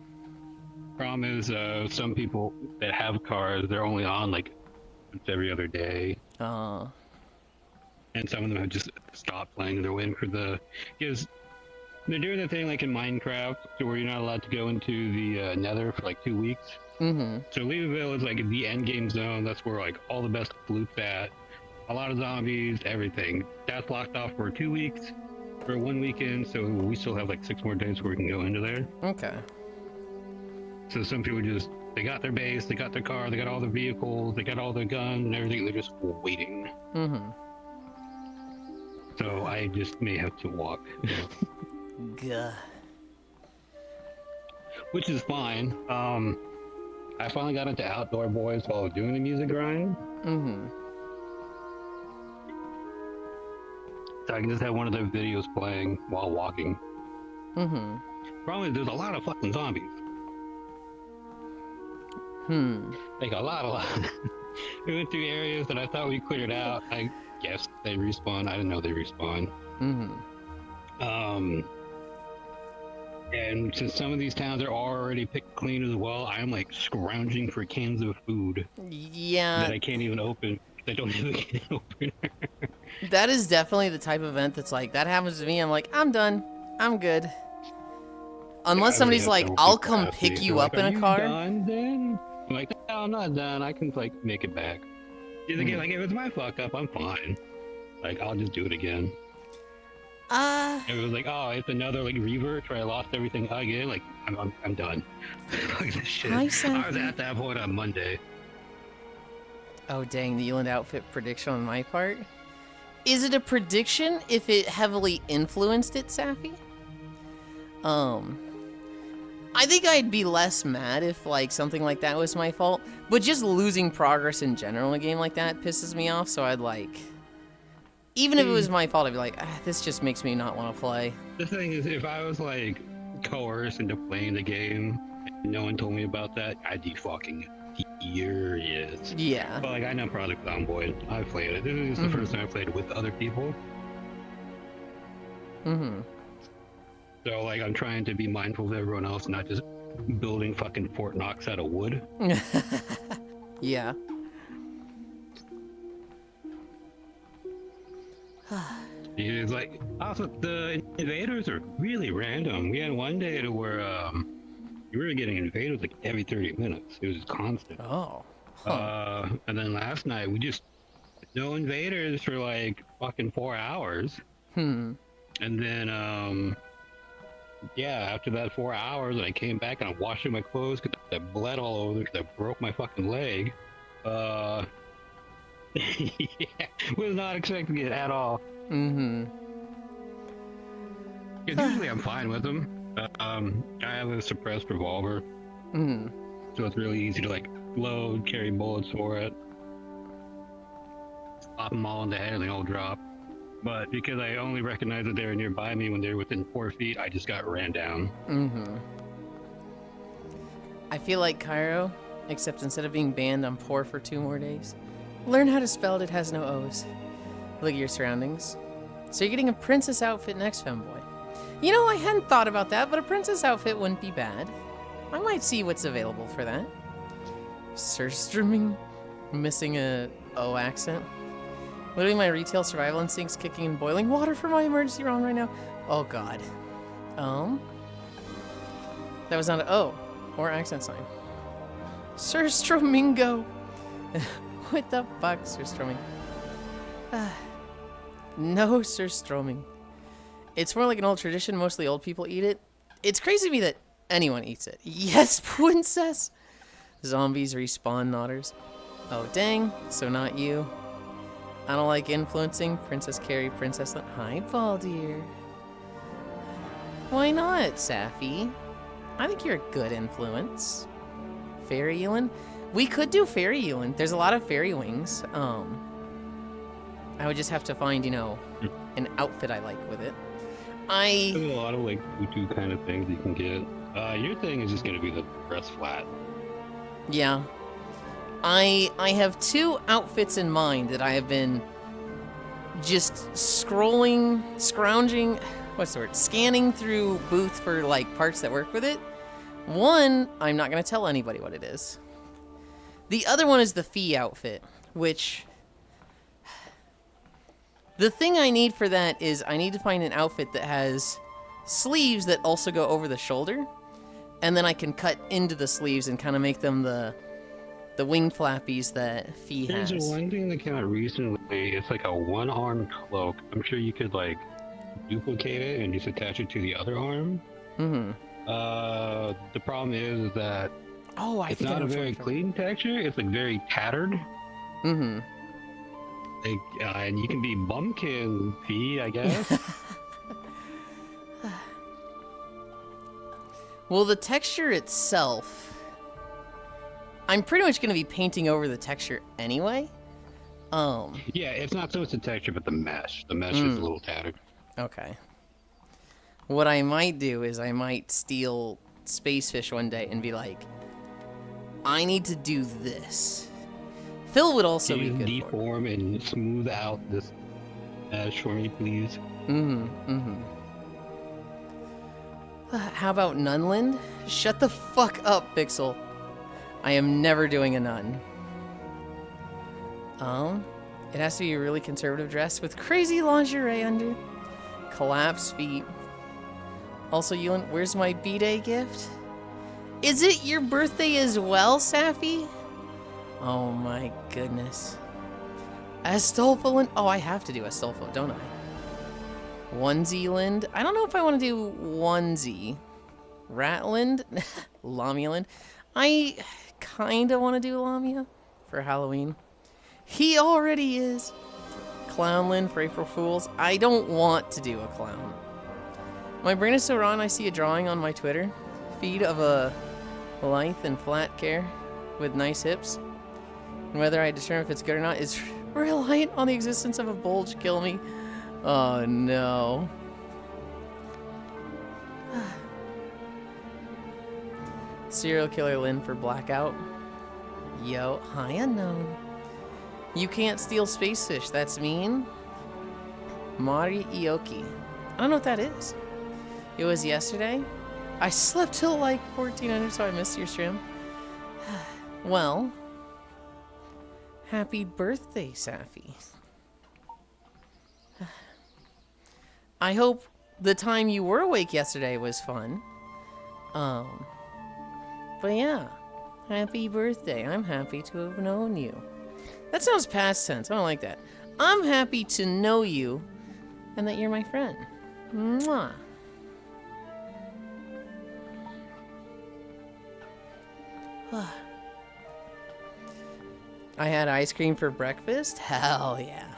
Problem is, some people that have cars, they're only on like once every other day. And some of them have just stopped playing. They're waiting for because they're doing the thing like in Minecraft, so where you're not allowed to go into the Nether for like 2 weeks. So Louisville is like the end game zone. That's where like all the best loot's at. A lot of zombies, everything. That's locked off for 2 weeks, for 1 weekend. So we still have like 6 more days where we can go into there. Okay. So some people they got their base, they got their car, they got all their vehicles, they got all their guns and everything. They're just waiting. So I just may have to walk. Gah. Which is fine. I finally got into Outdoor Boys while I was doing the music grind. So I can just have one of their videos playing while walking. Problem is, there's a lot of fucking zombies. Like a lot. We went through areas that I thought we cleared out. I guess they respawn. I didn't know they respawn. And since some of these towns are already picked clean as well, I'm like scrounging for cans of food. Yeah. That I can't even open. They don't even get open. That is definitely the type of event that's like, that happens to me. I'm like, I'm done. I'm good. Unless somebody's like, I'll come pick you up in a car. Done then? I'm like, no, I'm not done. I can like make it back. Again, like if it's my fuck up, I'm fine. Like I'll just do it again. It was like, oh, it's another like revert where I lost everything again. Like I'm done. Fuck this shit. I was at that point on Monday. Oh dang, the Yulind outfit prediction on my part. Is it a prediction if it heavily influenced it, Safi? I think I'd be less mad if like something like that was my fault, but just losing progress in general in a game like that pisses me off, so I'd like, even if it was my fault, I'd be like, this just makes me not want to play. The thing is, if I was like coerced into playing the game and no one told me about that, I'd be fucking furious. Yeah. But like I know Project Zomboid. I've played it. This is the first time I played it with other people. So like I'm trying to be mindful of everyone else, not just building fucking Fort Knox out of wood. Yeah. It's like also the invaders are really random. We had one day where we were getting invaded like every 30 minutes. It was just constant. Oh. And then last night we just no invaders for like fucking 4 hours. And then yeah, after that 4 hours, I came back and I'm washing my clothes because I bled all over because I broke my fucking leg. Yeah, was not expecting it at all. Because usually I'm fine with them. I have a suppressed revolver, so it's really easy to like load, carry bullets for it, pop them all in the head and they all drop. But because I only recognized that they were nearby me when they were within 4 feet, I just got ran down. I feel like Cairo, except instead of being banned, I'm poor for 2 more days. Learn how to spell it, it has no O's. Look at your surroundings. So you're getting a princess outfit next, femboy. You know, I hadn't thought about that, but a princess outfit wouldn't be bad. I might see what's available for that. Surströmming? Missing a O accent? Literally my retail survival instincts kicking in boiling water for my emergency round right now. Oh god. That was not an O or accent sign. Surströmmingo. What the fuck, surströmming? No surströmming. It's more like an old tradition. Mostly old people eat it. It's crazy to me that anyone eats it. Yes, princess. Zombies respawn, nodders. Oh dang. So not you. I don't like influencing. Princess Carrie, Princess... Hi, Baldir. Why not, Safi? I think you're a good influence. Fairy Yulind? We could do fairy Yulind. There's a lot of fairy wings. I would just have to find, you know, an outfit I like with it. There's a lot of like tutu kind of things you can get. Your thing is just gonna be the breast flat. Yeah. I have 2 outfits in mind that I have been just scrounging, what's the word? Scanning through booth for like parts that work with it. One, I'm not gonna tell anybody what it is. The other one is the Fee outfit, which the thing I need for that is I need to find an outfit that has sleeves that also go over the shoulder, and then I can cut into the sleeves and kind of make them the wing flappies that Fee has. There's one thing that came out recently. It's like a one-arm cloak. I'm sure you could like duplicate it and just attach it to the other arm. Mm-hmm. The problem is that it's not a very clean texture. It's like very tattered. Mm-hmm. Like, and you can be bumpkin Fee, I guess. Well, the texture itself, I'm pretty much going to be painting over the texture anyway. Yeah, it's not so much the texture, but the mesh. The mesh is a little tattered. Okay. What I might do is I might steal Spacefish one day and be like, I need to do this. Phil would also be good deform and smooth out this mesh for me, please. How about Nunland? Shut the fuck up, Pixel. I am never doing a nun. It has to be a really conservative dress with crazy lingerie under. Collapsed feet. Also, Yulind, where's my B-Day gift? Is it your birthday as well, Safi? Oh my goodness. Astolfo, oh, I have to do Astolfo, don't I? Onesie-Lind. I don't know if I want to do onesie. Ratland? Lamia-Lind. I kind of want to do Lamia for Halloween. He already is. Clownland for April Fools. I don't want to do a clown. My brain is so wrong, I see a drawing on my Twitter feed of a lithe and flat care with nice hips. And whether I determine if it's good or not is reliant on the existence of a bulge kill me. Oh no. Serial Killer Lynn for Blackout. Yo, hi unknown. You can't steal Spacefish, that's mean. Mari Ioki. I don't know what that is. It was yesterday. I slept till like 1400, so I missed your stream. Well, happy birthday, Safi. I hope the time you were awake yesterday was fun. But yeah, happy birthday. I'm happy to have known you. That sounds past tense. I don't like that. I'm happy to know you and that you're my friend. Mwah. I had ice cream for breakfast? Hell yeah.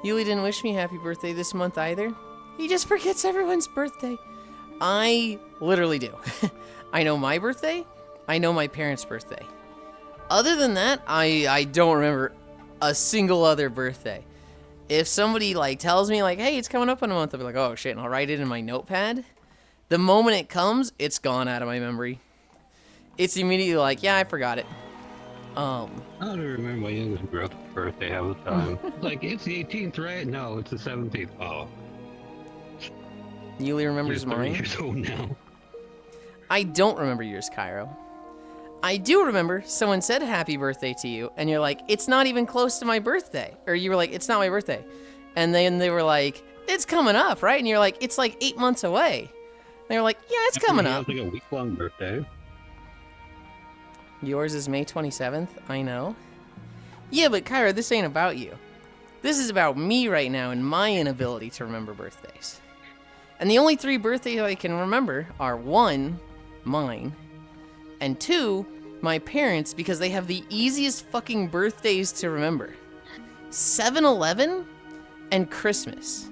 Yuli didn't wish me happy birthday this month either. He just forgets everyone's birthday. I literally do. I know my birthday. I know my parents' birthday. Other than that, I don't remember a single other birthday. If somebody like tells me like, hey, it's coming up in a month, I'll be like, oh shit, and I'll write it in my notepad. The moment it comes, it's gone out of my memory. It's immediately like, yeah, I forgot it. I don't remember my youngest birthday half the time. Like, it's the 18th, right? No, it's the 17th. Oh. Yuli remembers mine? Years old now. I don't remember yours, Cairo. I do remember someone said happy birthday to you, and you're like, it's not even close to my birthday. Or you were like, it's not my birthday. And then they were like, it's coming up, right? And you're like, it's like 8 months away. And they were like, yeah, it's coming up. It's like a week-long birthday. Yours is May 27th, I know. Yeah, but Kyra, this ain't about you. This is about me right now and my inability to remember birthdays. And the only 3 birthdays I can remember are 1, mine, and 2, my parents, because they have the easiest fucking birthdays to remember. 7-Eleven and Christmas.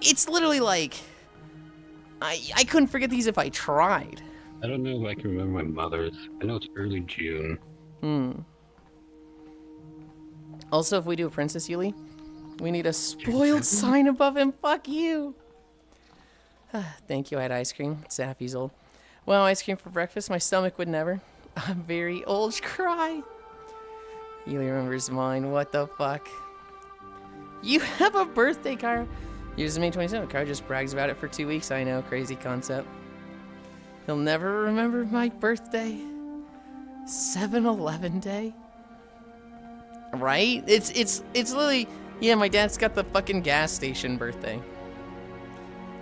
It's literally like, I couldn't forget these if I tried. I don't know if I can remember my mother's. I know it's early June. Also, if we do a Princess Yuli, we need a spoiled sign above him. Fuck you. Thank you. I had ice cream. Sappy's old. Well, ice cream for breakfast. My stomach would never. I'm very old. Cry. Yuli remembers mine. What the fuck? You have a birthday, Kyra. Yours is May 27th. Kyra just brags about it for 2 weeks. I know. Crazy concept. He'll never remember my birthday. 7-Eleven day. Right? It's literally, yeah, my dad's got the fucking gas station birthday.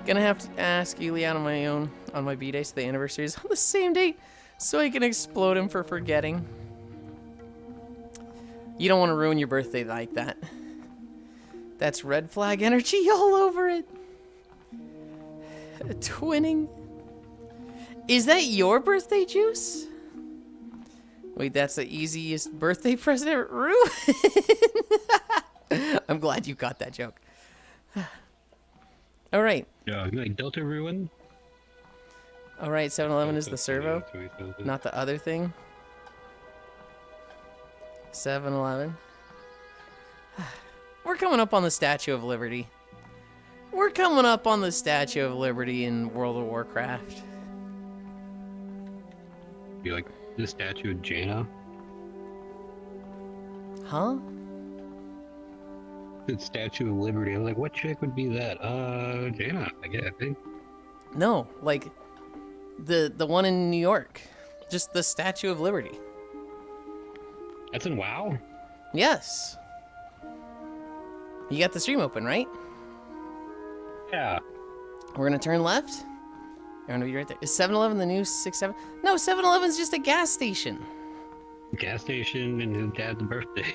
Gonna have to ask Yuli out on my own on my B-day, so the anniversary is on the same date, so I can explode him for forgetting. You don't want to ruin your birthday like that. That's red flag energy all over it. Twinning. Is that your birthday, Juice? Wait, that's the easiest birthday present ever. Ruin. I'm glad you got that joke. All right. Yeah, like Delta Ruin? All right, 7-Eleven is the servo, Not not the other thing. 7-Eleven. We're coming up on the Statue of Liberty. We're coming up on the Statue of Liberty in World of Warcraft. Be like the statue of Jaina. Huh? The Statue of Liberty. I was like, what chick would be that? Jaina, I think. No, like the one in New York. Just the Statue of Liberty. That's in WoW? Yes. You got the stream open, right? Yeah. We're gonna turn left. You're gonna be right there. Is 7-Eleven the new 6-7? No, 7-Eleven's just a gas station. Gas station and his dad's birthday.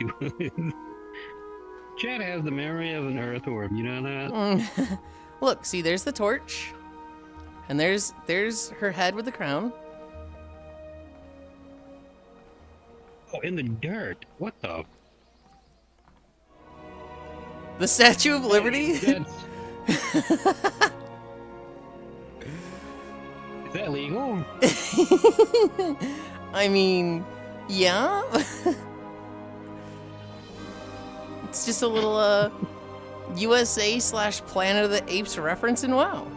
Chad has the memory of an earth orb, you know that? Look, see, there's the torch. And there's her head with the crown. Oh, in the dirt. What the? The Statue of Liberty? That's... Is that legal? I mean, yeah. It's just a little USA/Planet of the Apes reference in WoW.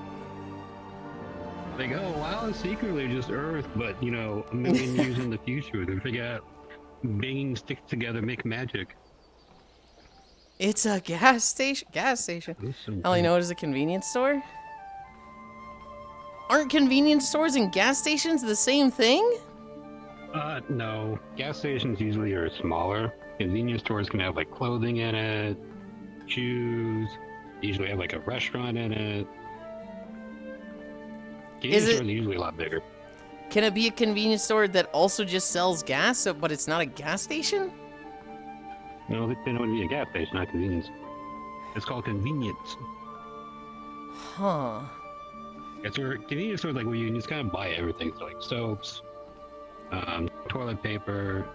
Like, oh, WoW is secretly just Earth, but, you know, a million years in the future, they figure out banging sticks together make magic. It's a gas station. All I know is a convenience store. Aren't convenience stores and gas stations the same thing? No. Gas stations usually are smaller. Convenience stores can have, like, clothing in it, shoes, usually have, like, a restaurant in it. Convenience stores are usually a lot bigger. Can it be a convenience store that also just sells gas, but it's not a gas station? No, they don't want to be a gas station, not a convenience store. It's called convenience. Huh. It's where convenience stores, like, where you can just kind of buy everything, so, like, soaps, toilet paper.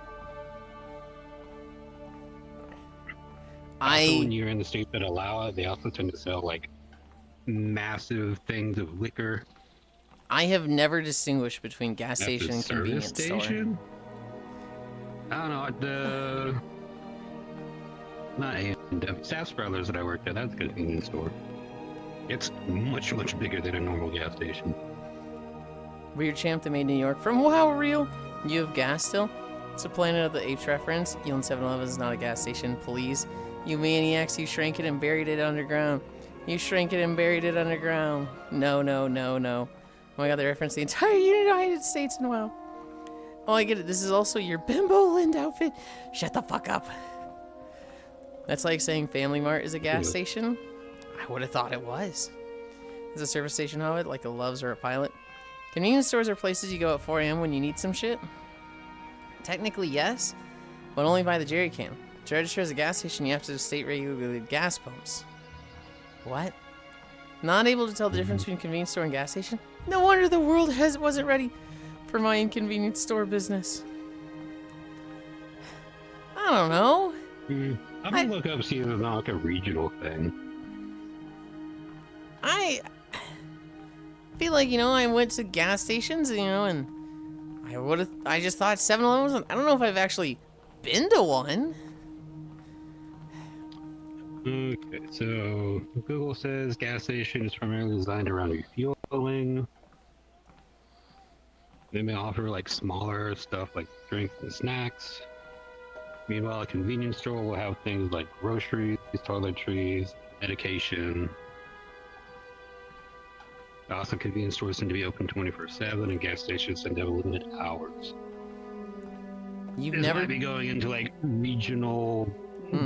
Also, when you're in the states that allow it, they also tend to sell, like, massive things of liquor. I have never distinguished between gas station and convenience store. I don't know, not Sass Brothers that I worked at, that's a convenience store. It's much, much bigger than a normal gas station. Weird champ that made New York from WoW Real. You have gas still? It's a Planet of the Apes reference. Yulind 7-Eleven is not a gas station, please. You maniacs, you shrank it and buried it underground. You shrank it and buried it underground. No, no, no, no. Oh my god, they reference the entire United States in WoW. Oh, I get it. This is also your Bimbo Lind outfit. Shut the fuck up. That's like saying Family Mart is a gas station. I would have thought it was. Is a service station hobbit like a Love's or a Pilot? Convenience stores are places you go at 4 a.m. when you need some shit. Technically, yes, but only by the jerry can. To register as a gas station, you have to have state-regulated gas pumps. What? Not able to tell the difference between convenience store and gas station? No wonder the world wasn't ready for my inconvenience store business. I don't know. I'm gonna look up, see if it's not like a regional thing. feel like, I went to gas stations, and I just thought 7-Eleven was, I don't know if I've actually been to one. Okay, so Google says gas station is primarily designed around refueling. They may offer like smaller stuff like drinks and snacks. Meanwhile, a convenience store will have things like groceries, toiletries, medication. Also, convenience stores tend to be open 24/7, and gas stations tend to have limited hours. You've This never might be going into like regional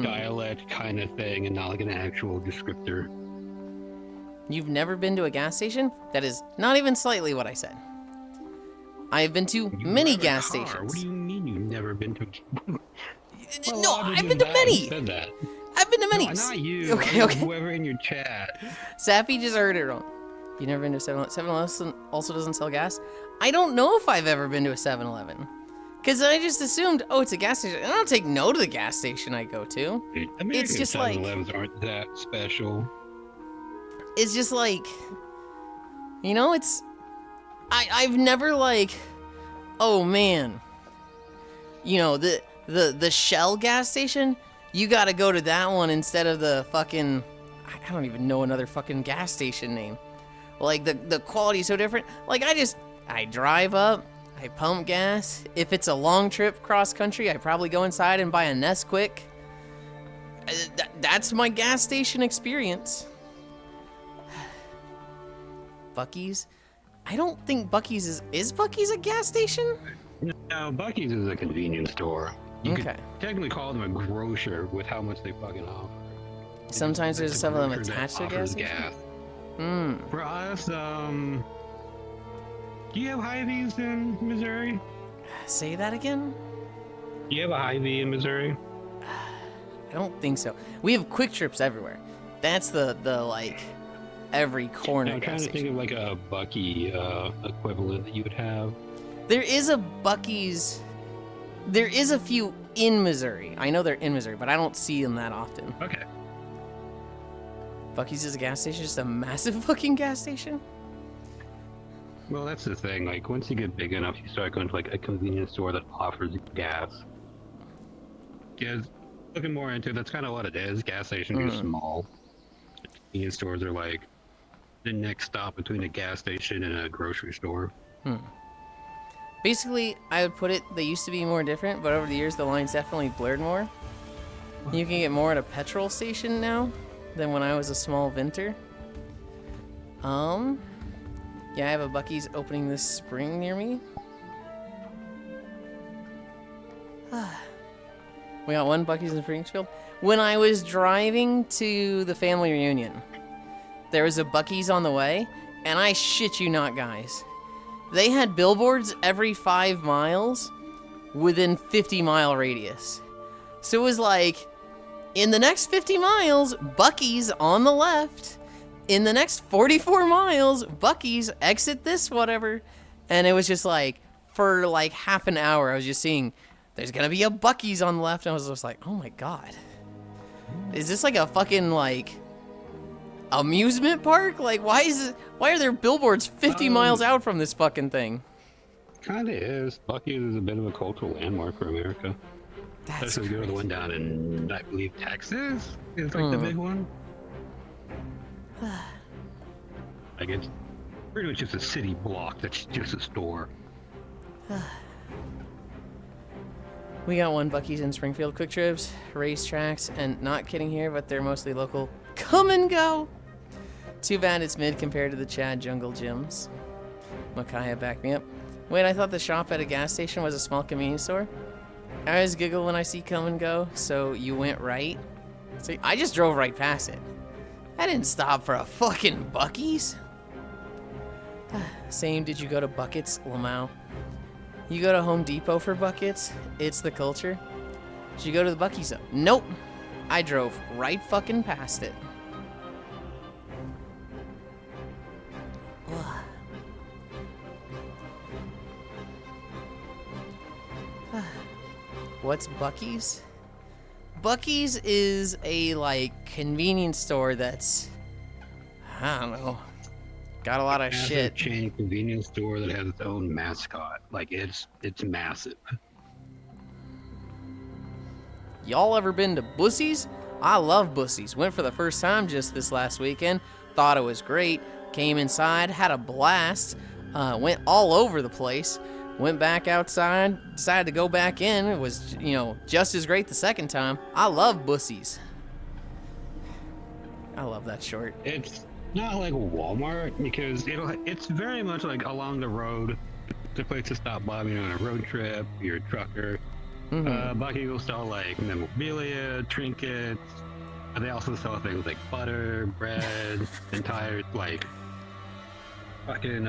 dialect kind of thing, and not like an actual descriptor. You've never been to a gas station? That is not even slightly what I said. I have been to You many drive a gas car. stations. What do you mean you've never been to? Well, No, other I've than been to that, many. you said that. I've been to many. No, not you. Okay, I mean, okay. Whoever in your chat. Sappy just heard it wrong. You never been to 7-Eleven? also doesn't sell gas? I don't know if I've ever been to a 7-Eleven. Because I just assumed, oh, it's a gas station. I don't take no to the gas station I go to. American just like- 7-Elevens aren't that special. It's just like, it's... I've never like, oh man. The Shell gas station, you gotta go to that one instead of the fucking... I don't even know another fucking gas station name. Like, the quality is so different. Like, I drive up, I pump gas. If it's a long trip cross country, I probably go inside and buy a Nesquik. That's my gas station experience. Buc-ee's? I don't think Buc-ee's is Buc-ee's a gas station? No, Buc-ee's is a convenience store. You Okay. could technically call them a grocer with how much they fucking offer. Sometimes there's It's some of them grocer that attached to a gas offers station. Hmm. For us, do you have Hy-Vees in Missouri? Say that again? Do you have a Hy-Vee in Missouri? I don't think so. We have Quick Trips everywhere. That's the like every corner I'm trying gas to think station. of like a Bucky equivalent that you would have. There is a Buc-ee's. There is a few in Missouri. I know they're in Missouri, but I don't see them that often. Okay. Buc-ee's is a gas station, just a massive fucking gas station. Well, that's the thing. Like, once you get big enough, you start going to like a convenience store that offers gas. Because looking more into it, that's kind of what it is. Gas stations are small. Convenience stores are like the next stop between a gas station and a grocery store. Basically, I would put it, they used to be more different, but over the years, the lines definitely blurred more. You can get more at a petrol station now than when I was a small venter. Yeah, I have a Buc-ee's opening this spring near me. We got one Buc-ee's in Springfield. When I was driving to the family reunion, there was a Buc-ee's on the way, and I shit you not, guys. They had billboards every 5 miles within 50-mile radius. So it was like, in the next 50 miles, Buc-ee's on the left. In the next 44 miles, Buc-ee's, exit this, whatever. And it was just like, for like half an hour, I was just seeing, there's gonna be a Buc-ee's on the left. And I was just like, oh my god. Is this like a fucking like amusement park? Like, why are there billboards 50 miles out from this fucking thing? Kind of is. Buc-ee's is a bit of a cultural landmark for America. That's Especially if you go to the one down in, I believe, Texas is like the big one. Like, it's pretty much just a city block that's just a store. We got one Buc-ee's in Springfield, Quick Trips, racetracks, and not kidding here, but they're mostly local. Come and go! Too bad it's mid compared to the Chad Jungle Gyms. Micaiah, back me up. Wait, I thought the shop at a gas station was a small convenience store? I always giggle when I see come and go, so you went right? See, I just drove right past it. I didn't stop for a fucking Buc-ee's. Same, did you go to Buckets, Lamau? You go to Home Depot for buckets? It's the culture. Did you go to the Buc-ee's though? Nope. I drove right fucking past it. What's Buc-ee's? Buc-ee's is a like convenience store that's, I don't know, Got a lot of Massive shit. chain convenience store that has its own mascot. Like it's massive. Y'all ever been to Bussies? I love Bussies. Went for the first time just this last weekend. Thought it was great. Came inside, had a blast. Went all over the place. Went back outside, decided to go back in. It was, just as great the second time. I love Bussies. I love that short. It's not like Walmart because it's very much like along the road. It's a place to stop by, on a road trip. You're a trucker. Bucky will sell like memorabilia, trinkets. And they also sell things like butter, bread, entire like fucking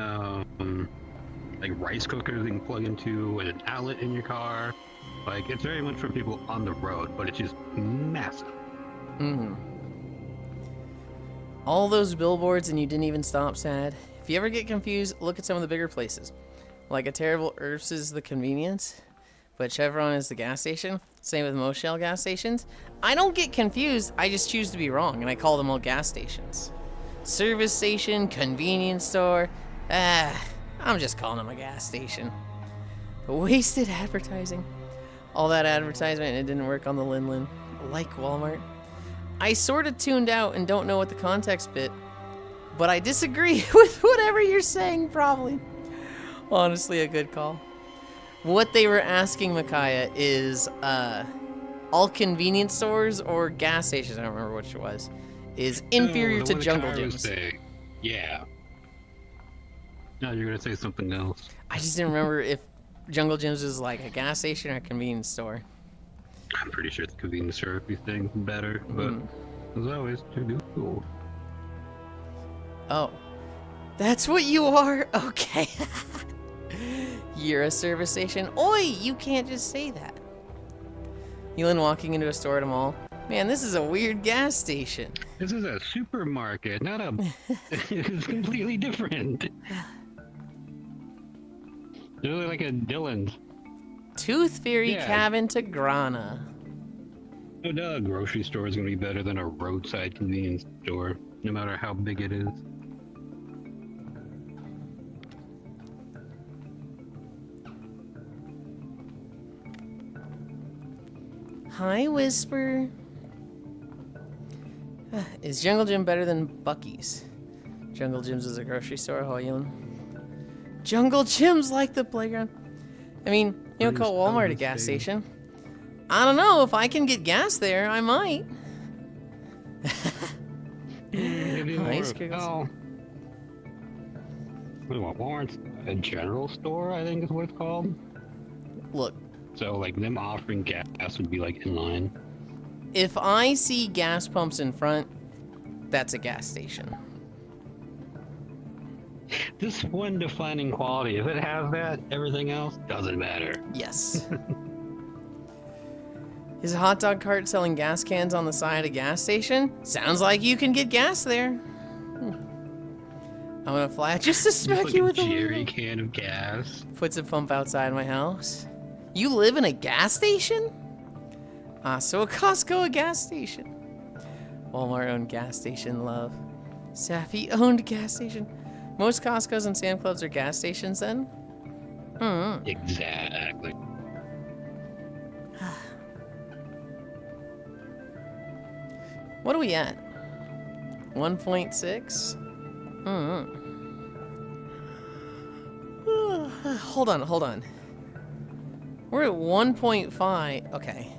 like rice cookers you can plug into and an outlet in your car. Like it's very much for people on the road, but it's just massive. All those billboards and you didn't even stop sad. If you ever get confused, look at some of the bigger places. Like a terrible Earth's is the convenience, but Chevron is the gas station. Same with most Shell gas stations. I don't get confused, I just choose to be wrong, and I call them all gas stations. Service station, convenience store, I'm just calling them a gas station. Wasted advertising. All that advertisement and it didn't work on the Lin-Lin, like Walmart. I sort of tuned out and don't know what the context bit, but I disagree with whatever you're saying, probably. Honestly, a good call. What they were asking Micaiah is, all convenience stores or gas stations, I don't remember which it was, is inferior to jungle gyms. Yeah. No, you're gonna say something else. I just didn't remember if jungle gyms is like a gas station or a convenience store. I'm pretty sure the convenience store would be things better, but as always, too cool. Oh, that's what you are? Okay. You're a service station? Oi, you can't just say that. Yulind walking into a store at a mall. Man, this is a weird gas station. This is a supermarket, not a... It's completely different. It's really like a Dylan's. Tooth Fairy cabin to Grana. No duh, a grocery store is going to be better than a roadside convenience store, no matter how big it is. Hi, Whisper. Is Jungle Gym better than Bucky's? Jungle Gym's is a grocery store, Yulind. Jungle Gym's like the playground. I mean, you don't call Walmart a gas station. I don't know, if I can get gas there, I might. Nice, oh. What do you want, Walmart's a general store, I think is what it's called? Look. So, like, them offering gas would be, like, in line. If I see gas pumps in front, that's a gas station. This one defining quality. If it has that, everything else doesn't matter. Yes. Is a hot dog cart selling gas cans on the side of a gas station? Sounds like you can get gas there. I'm gonna fly just to smack you with a jerry can of gas. Puts a pump outside my house. You live in a gas station? So a Costco, a gas station. Walmart owned gas station, love. Safi owned gas station. Most Costco's and Sam Clubs are gas stations then? Exactly. What are we at? 1.6? Hold on. We're at 1.5. Okay.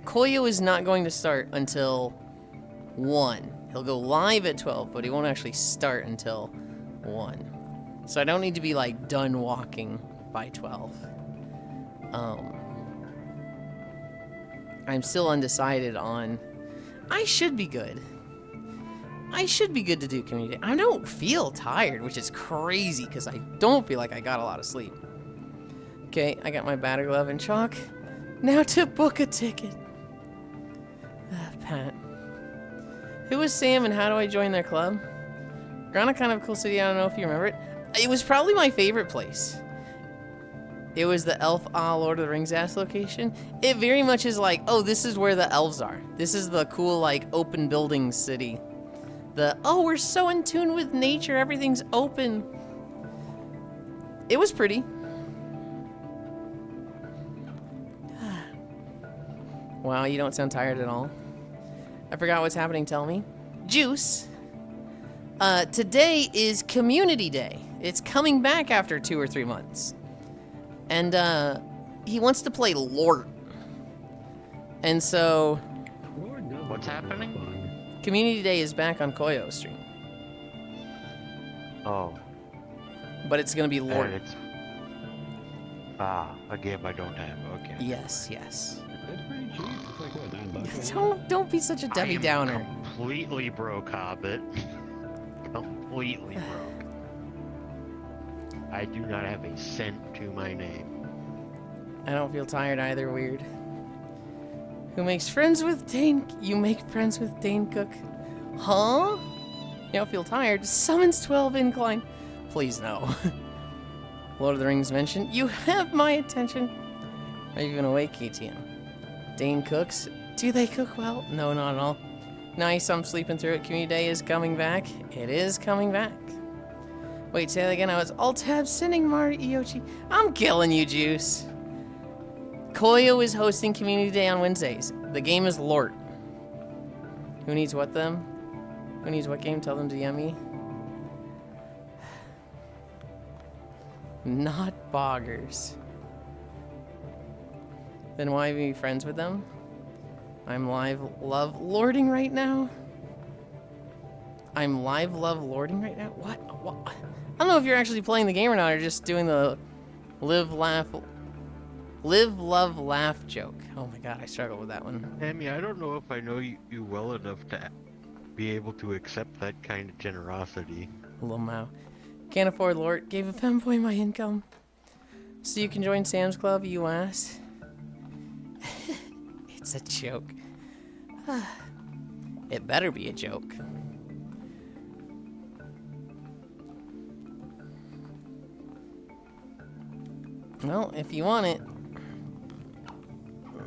Koyo is not going to start until 1. He'll go live at 12, but he won't actually start until 1. So I don't need to be like done walking by 12. I'm still undecided on... I should be good. I should be good to do community. I don't feel tired, which is crazy because I don't feel like I got a lot of sleep. Okay, I got my batter glove and chalk. Now to book a ticket. Pat. Who is Sam and how do I join their club? Grana, kind of a cool city, I don't know if you remember it. It was probably my favorite place. It was the elf Lord of the Rings ass location. It very much is like, oh, this is where the elves are. This is the cool, like, open building city. oh, we're so in tune with nature, everything's open. It was pretty. Wow, you don't sound tired at all. I forgot what's happening, tell me. Juice. Today is Community Day. It's coming back after 2 or 3 months. And, he wants to play Lort. And so... What's happening? Community Day is back on Koyo stream. Oh. But it's gonna be Lort. And it's... a game I don't have. Okay. Yes, yes. It's pretty cheap. It's like, what, $9? Don't be such a Debbie Downer. Completely broke, Hobbit. Completely broke. I do not have a cent to my name. I don't feel tired either, weird. Who makes friends with Dane? You make friends with Dane Cook? Huh? You don't feel tired? Summons 12 incline. Please no. Lord of the Rings mentioned. You have my attention. Are you even awake, KTM? Dane cooks? Do they cook well? No, not at all. Nice, I'm sleeping through it. Community Day is coming back. It is coming back. Wait, say that again. I was alt-tab sending Mari Iochi. I'm killing you, Juice. Koyo is hosting Community Day on Wednesdays. The game is Lort. Who needs what them? Who needs what game? Tell them to DM me. Not boggers. Then why be friends with them? I'm live love lording right now. I'm live love lording right now? What? I don't know if you're actually playing the game or not, or just doing the live, love, laugh joke. Oh my god, I struggle with that one. Tammy, I don't know if I know you well enough to be able to accept that kind of generosity. Little Mao. Can't afford Lort. Gave a femboy my income. So you can join Sam's Club, you asked? It's a joke. It better be a joke. Well, if you want it,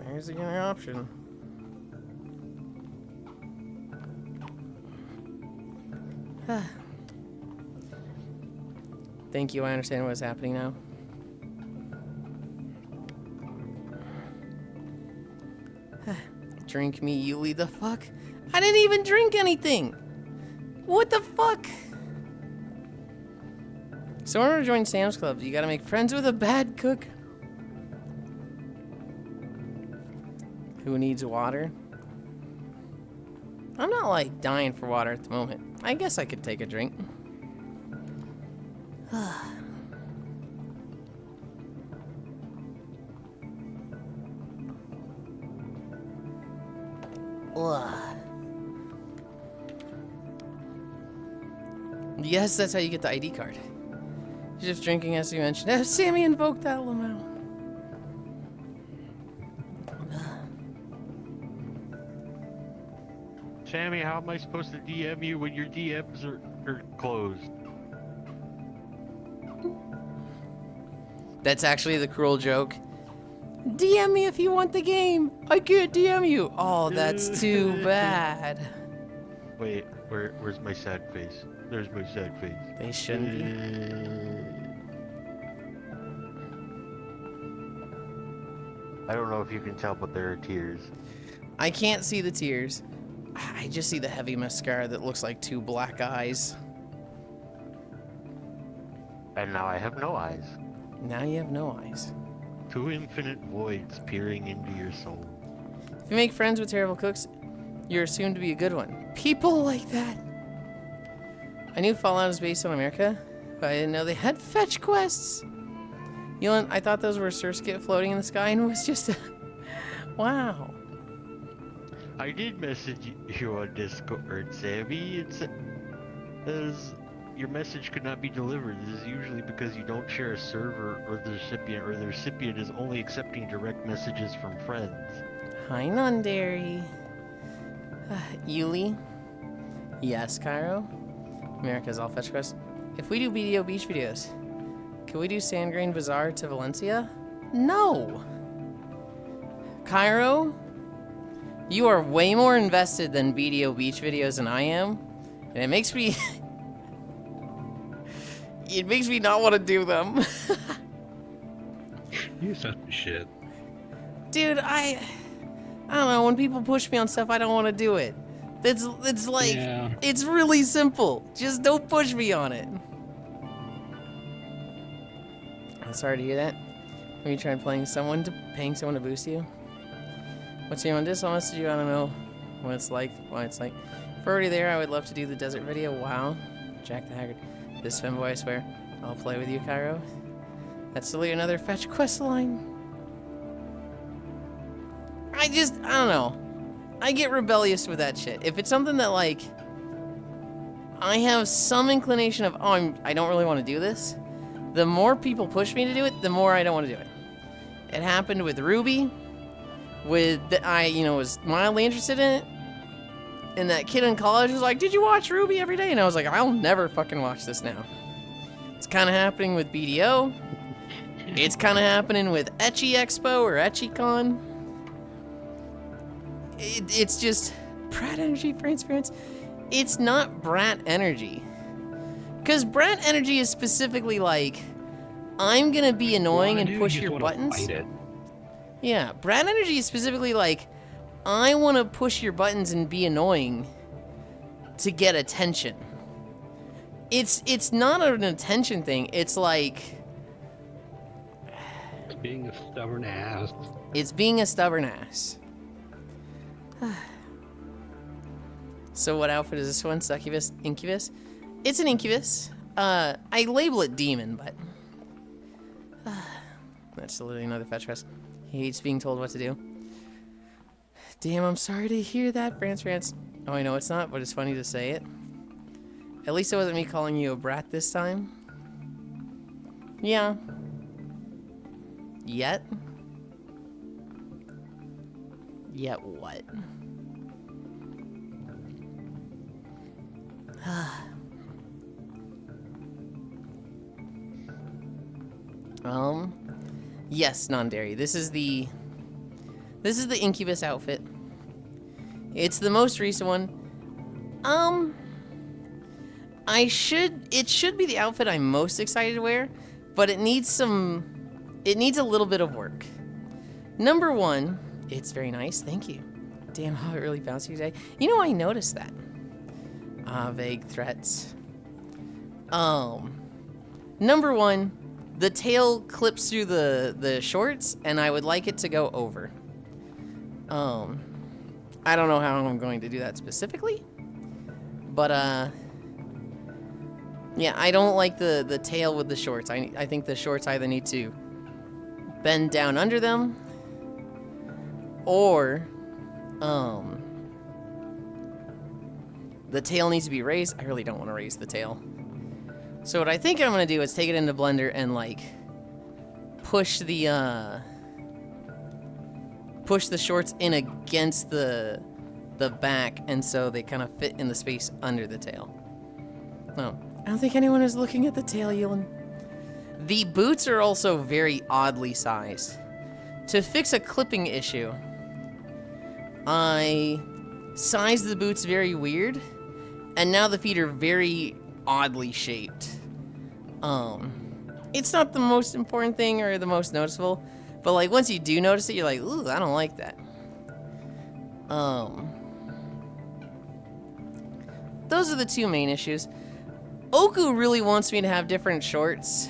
there's your option. Thank you, I understand what's happening now. Drink me, Yuli, the fuck? I didn't even drink anything! What the fuck? So in order to join Sam's Club, you gotta make friends with a bad cook. Who needs water? I'm not like dying for water at the moment. I guess I could take a drink. Yes, that's how you get the ID card. You're just drinking as you mentioned. Oh, Sammy invoked that Lamau. Sammy, how am I supposed to DM you when your DMs are closed? That's actually the cruel joke. DM me if you want the game. I can't DM you. Oh, that's too bad. Wait, where's my sad face? There's my sad face. They shouldn't be. I don't know if you can tell, but there are tears. I can't see the tears. I just see the heavy mascara that looks like 2 black eyes. And now I have no eyes. Now you have no eyes. 2 infinite voids peering into your soul. If you make friends with terrible cooks, you're assumed to be a good one. People like that. I knew Fallout is based on America, but I didn't know they had fetch quests. Yulind, I thought those were Surskit floating in the sky and it was just a... Wow. I did message you on Discord, Sammy. It says your message could not be delivered. This is usually because you don't share a server or the recipient is only accepting direct messages from friends. Hi, Nondary. Yuli. Yes, Cairo. America's all fetch quests. If we do BDO beach videos, can we do Sandgrain Bazaar to Valencia? No! Cairo, you are way more invested than BDO beach videos than I am. And it makes me... it makes me not want to do them. You're such a shit. Dude, I don't know, when people push me on stuff, I don't want to do it. It's like, Yeah. it's really simple. Just don't push me on it. I'm sorry to hear that. Have you tried paying someone to boost you? What's your on dishonest to you? I don't know what it's like, why it's like. If we're already there, I would love to do the desert video. Wow. Jack the Haggard. This femboy, I swear. I'll play with you, Cairo. That's silly, another fetch quest line. I don't know. I get rebellious with that shit. If it's something that, like, I have some inclination of, oh, I don't really want to do this, the more people push me to do it, the more I don't want to do it. It happened with Ruby, I was mildly interested in it, and that kid in college was like, did you watch Ruby every day? And I was like, I'll never fucking watch this now. It's kind of happening with BDO. It's kind of happening with Ecchi Expo or EchiCon. It's just brat energy for experience. It's not brat energy. Because brat energy is specifically like, I'm gonna be annoying and push your buttons. Yeah, brat energy is specifically like, I want to push your buttons and be annoying to get attention. It's not an attention thing. It's like, It's being a stubborn ass. it's being a stubborn ass. So what outfit is this one? Succubus? Incubus? It's an incubus. I label it demon, but... that's literally another fetch quest. He hates being told what to do. Damn, I'm sorry to hear that, France. Oh, I know it's not, but it's funny to say it. At least it wasn't me calling you a brat this time. Yeah. Yet? Yet what? Yes, non-dairy. This is the Incubus outfit. It's the most recent one. It should be the outfit I'm most excited to wear, but it needs a little bit of work. Number one, it's very nice, thank you. Damn, how it really bounced you today. You know, I noticed that. Vague threats. Number one, the tail clips through the shorts, and I would like it to go over. I don't know how I'm going to do that specifically, but, yeah, I don't like the tail with the shorts. I think the shorts either need to bend down under them, or, the tail needs to be raised. I really don't want to raise the tail. So what I think I'm going to do is take it into Blender and, like, push the shorts in against the back, and so they kind of fit in the space under the tail. No, I don't think anyone is looking at the tail, Yulind. The boots are also very oddly sized. To fix a clipping issue, I sized the boots very weird, and now the feet are very oddly shaped. It's not the most important thing or the most noticeable, but like once you do notice it, you're like, ooh, I don't like that. Those are the two main issues. Oku really wants me to have different shorts.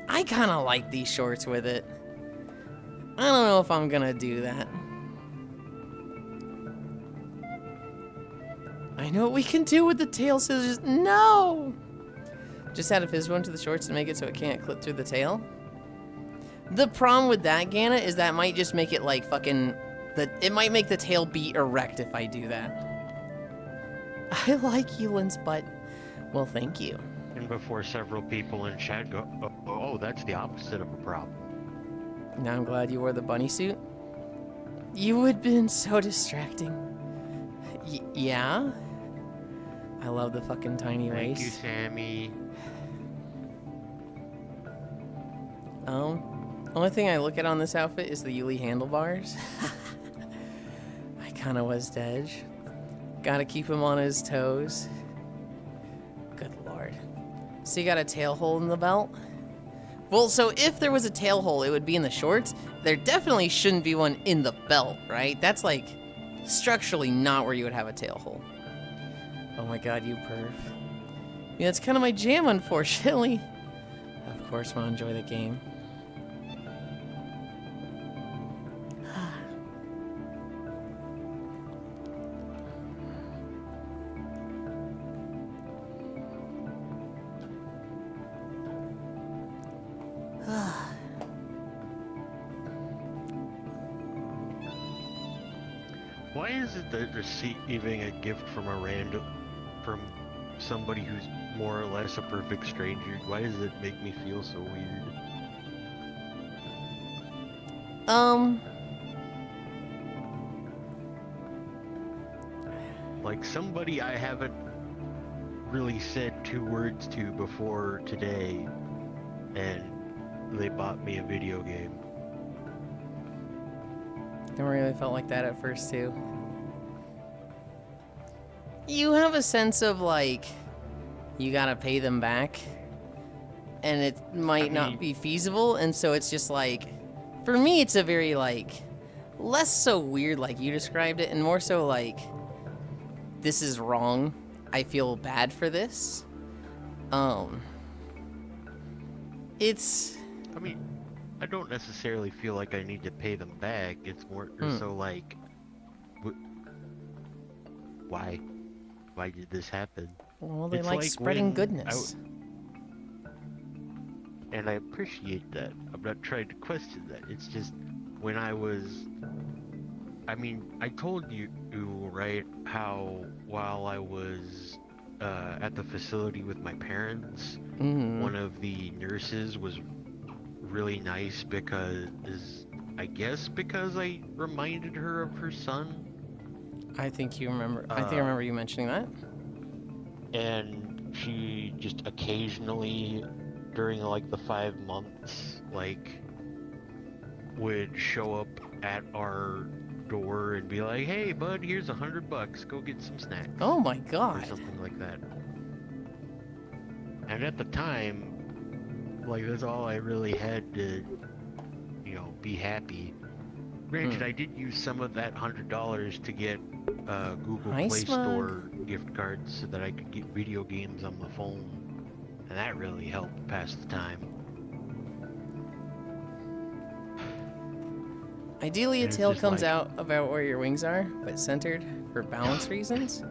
I kind of like these shorts with it. I don't know if I'm gonna do that. I know what we can do with the tail scissors. No! Just add a fizz one to the shorts to make it so it can't clip through the tail. The problem with that, Ganna, is that might just make it like fucking... It might make the tail be erect if I do that. I like Yulind's butt. Well, thank you. And before several people in chat go, oh, that's the opposite of a problem. Now I'm glad you wore the bunny suit. You would have been so distracting. Yeah? I love the fucking tiny waist. Thank you, Sammy. Only thing I look at on this outfit is the Yuli handlebars. I kind of was Dej. Gotta keep him on his toes. Good lord. So you got a tail hole in the belt? Well, so if there was a tail hole, it would be in the shorts. There definitely shouldn't be one in the belt, right? That's like structurally not where you would have a tail hole. Oh my god, you perv. Yeah, that's kind of my jam, unfortunately. Of course, I want to enjoy the game. Why is it that receiving a gift from from somebody who's more or less a perfect stranger, why does it make me feel so weird? Like somebody I haven't really said 2 words to before today, and they bought me a video game. I really felt like that at first too. You have a sense of like, you gotta pay them back, and it might not be feasible, and so it's just like, for me it's a very like, less so weird like you described it, and more so like, this is wrong. I feel bad for this. It's... I mean, I don't necessarily feel like I need to pay them back. It's more so like, why? Why did this happen? Well, they It's like spreading when goodness. And I appreciate that. I'm not trying to question that. It's just when I was... I mean, I told you, right, how while I was at the facility with my parents, one of the nurses was really nice because, I guess because I reminded her of her son. I think you remember. I think I remember you mentioning that. And she just occasionally, during like the 5 months, like, would show up at our door and be like, "Hey, bud, here's $100. Go get some snacks." Oh my Or god. something like that. And at the time, like, that's all I really had to, be happy. Granted, I did use some of that $100 to get Google Nice Play mug. Store gift cards so that I could get video games on the phone. And that really helped pass the time. Ideally, a It's tail just comes like- out about where your wings are, but centered for balance reasons.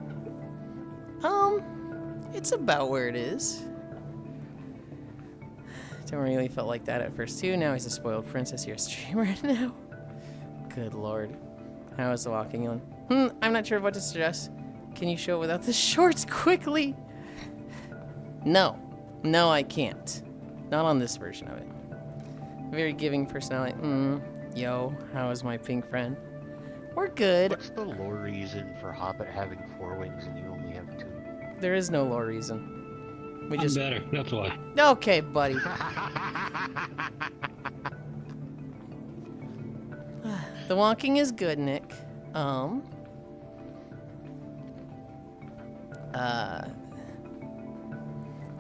It's about where it is. Don't really felt like that at first too. Now he's a spoiled princess. You're a streamer now. Good lord. How is the walking on? I'm not sure what to suggest. Can you show it without the shorts quickly? No. No, I can't. Not on this version of it. Very giving personality. Yo, how is my pink friend? We're good. What's the lore reason for Hobbit having 4 wings and you only have 2? There is no lore reason. We I'm just... better, that's why. Okay, buddy. The walking is good, Nick.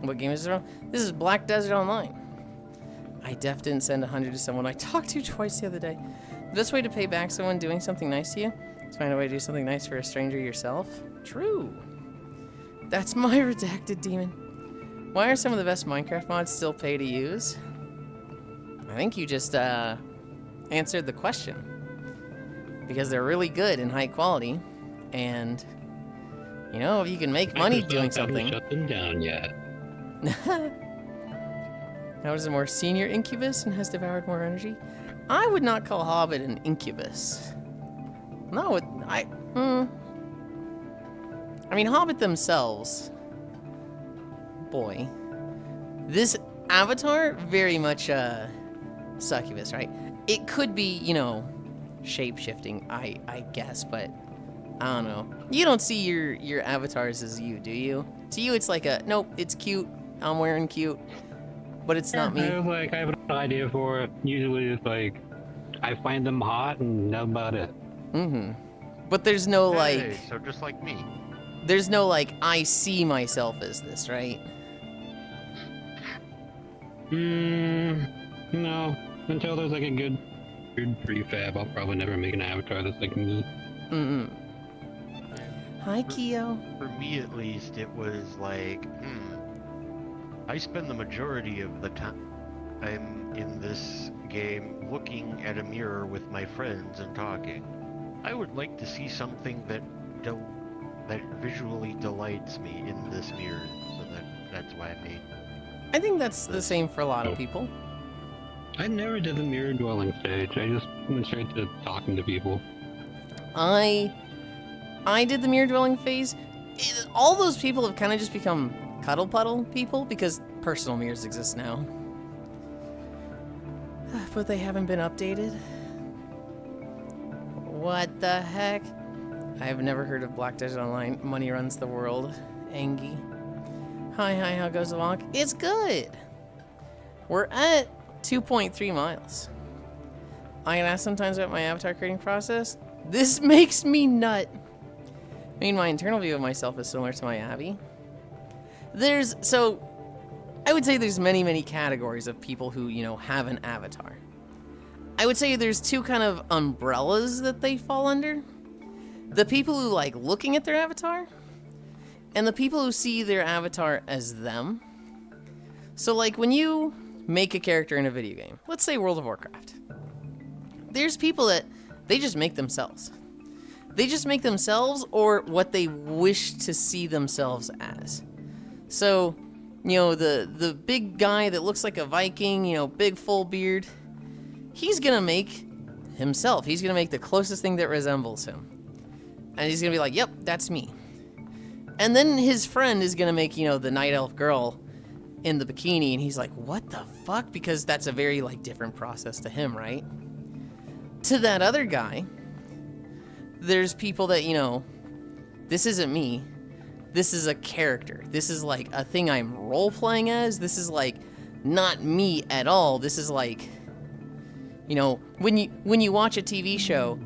What game is it on? This is Black Desert Online. I didn't send 100 to someone I talked to twice the other day. The best way to pay back someone doing something nice to you is find a way to do something nice for a stranger yourself. True. That's my redacted demon. Why are some of the best Minecraft mods still pay to use? I think you just answered the question. Because they're really good and high quality, and if you can make money doing something. Shut them down yet. Now is a more senior incubus and has devoured more energy. I would not call Hobbit an incubus. No, I mean, Hobbit themselves. Boy, this avatar very much succubus, right? It could be, shape-shifting, I guess, but I don't know. You don't see your avatars as you, do you? To you, it's like nope, it's cute. I'm wearing cute, but it's not me. I have an idea for it. Usually it's like, I find them hot and that's about it. But there's no Hey, like... so just like me. There's no, like, I see myself as this, right? No. Until there's like a good prefab, I'll probably never make an avatar that's like me. Hi, Keo. For me, at least, it was like, I spend the majority of the time I'm in this game looking at a mirror with my friends and talking. I would like to see something that visually delights me in this mirror, so that's why I made. I think that's the same for a lot of people. I never did the mirror dwelling stage. I just went straight to talking to people. I did the mirror dwelling phase. All those people have kind of just become cuddle puddle people because personal mirrors exist now. But they haven't been updated. What the heck? I have never heard of Black Desert Online. Money runs the world. Angie. Hi, how goes the walk? It's good. We're at 2.3 miles. I get asked sometimes about my avatar creating process. This makes me nut. I mean, my internal view of myself is similar to my Abby. I would say there's many categories of people who, have an avatar. I would say there's two kind of umbrellas that they fall under. The people who like looking at their avatar, and the people who see their avatar as them. So like when you make a character in a video game, let's say World of Warcraft, there's people that they just make themselves. They just make themselves or what they wish to see themselves as. So, the big guy that looks like a Viking, big full beard, he's gonna make himself. He's gonna make the closest thing that resembles him. And he's gonna be like, yep, that's me. And then his friend is gonna make, the night elf girl in the bikini, and he's like, what the fuck? Because that's a very, different process to him, right? To that other guy, there's people that, this isn't me. This is a character. This is, a thing I'm role-playing as. This is, not me at all. This is, when you watch a TV show,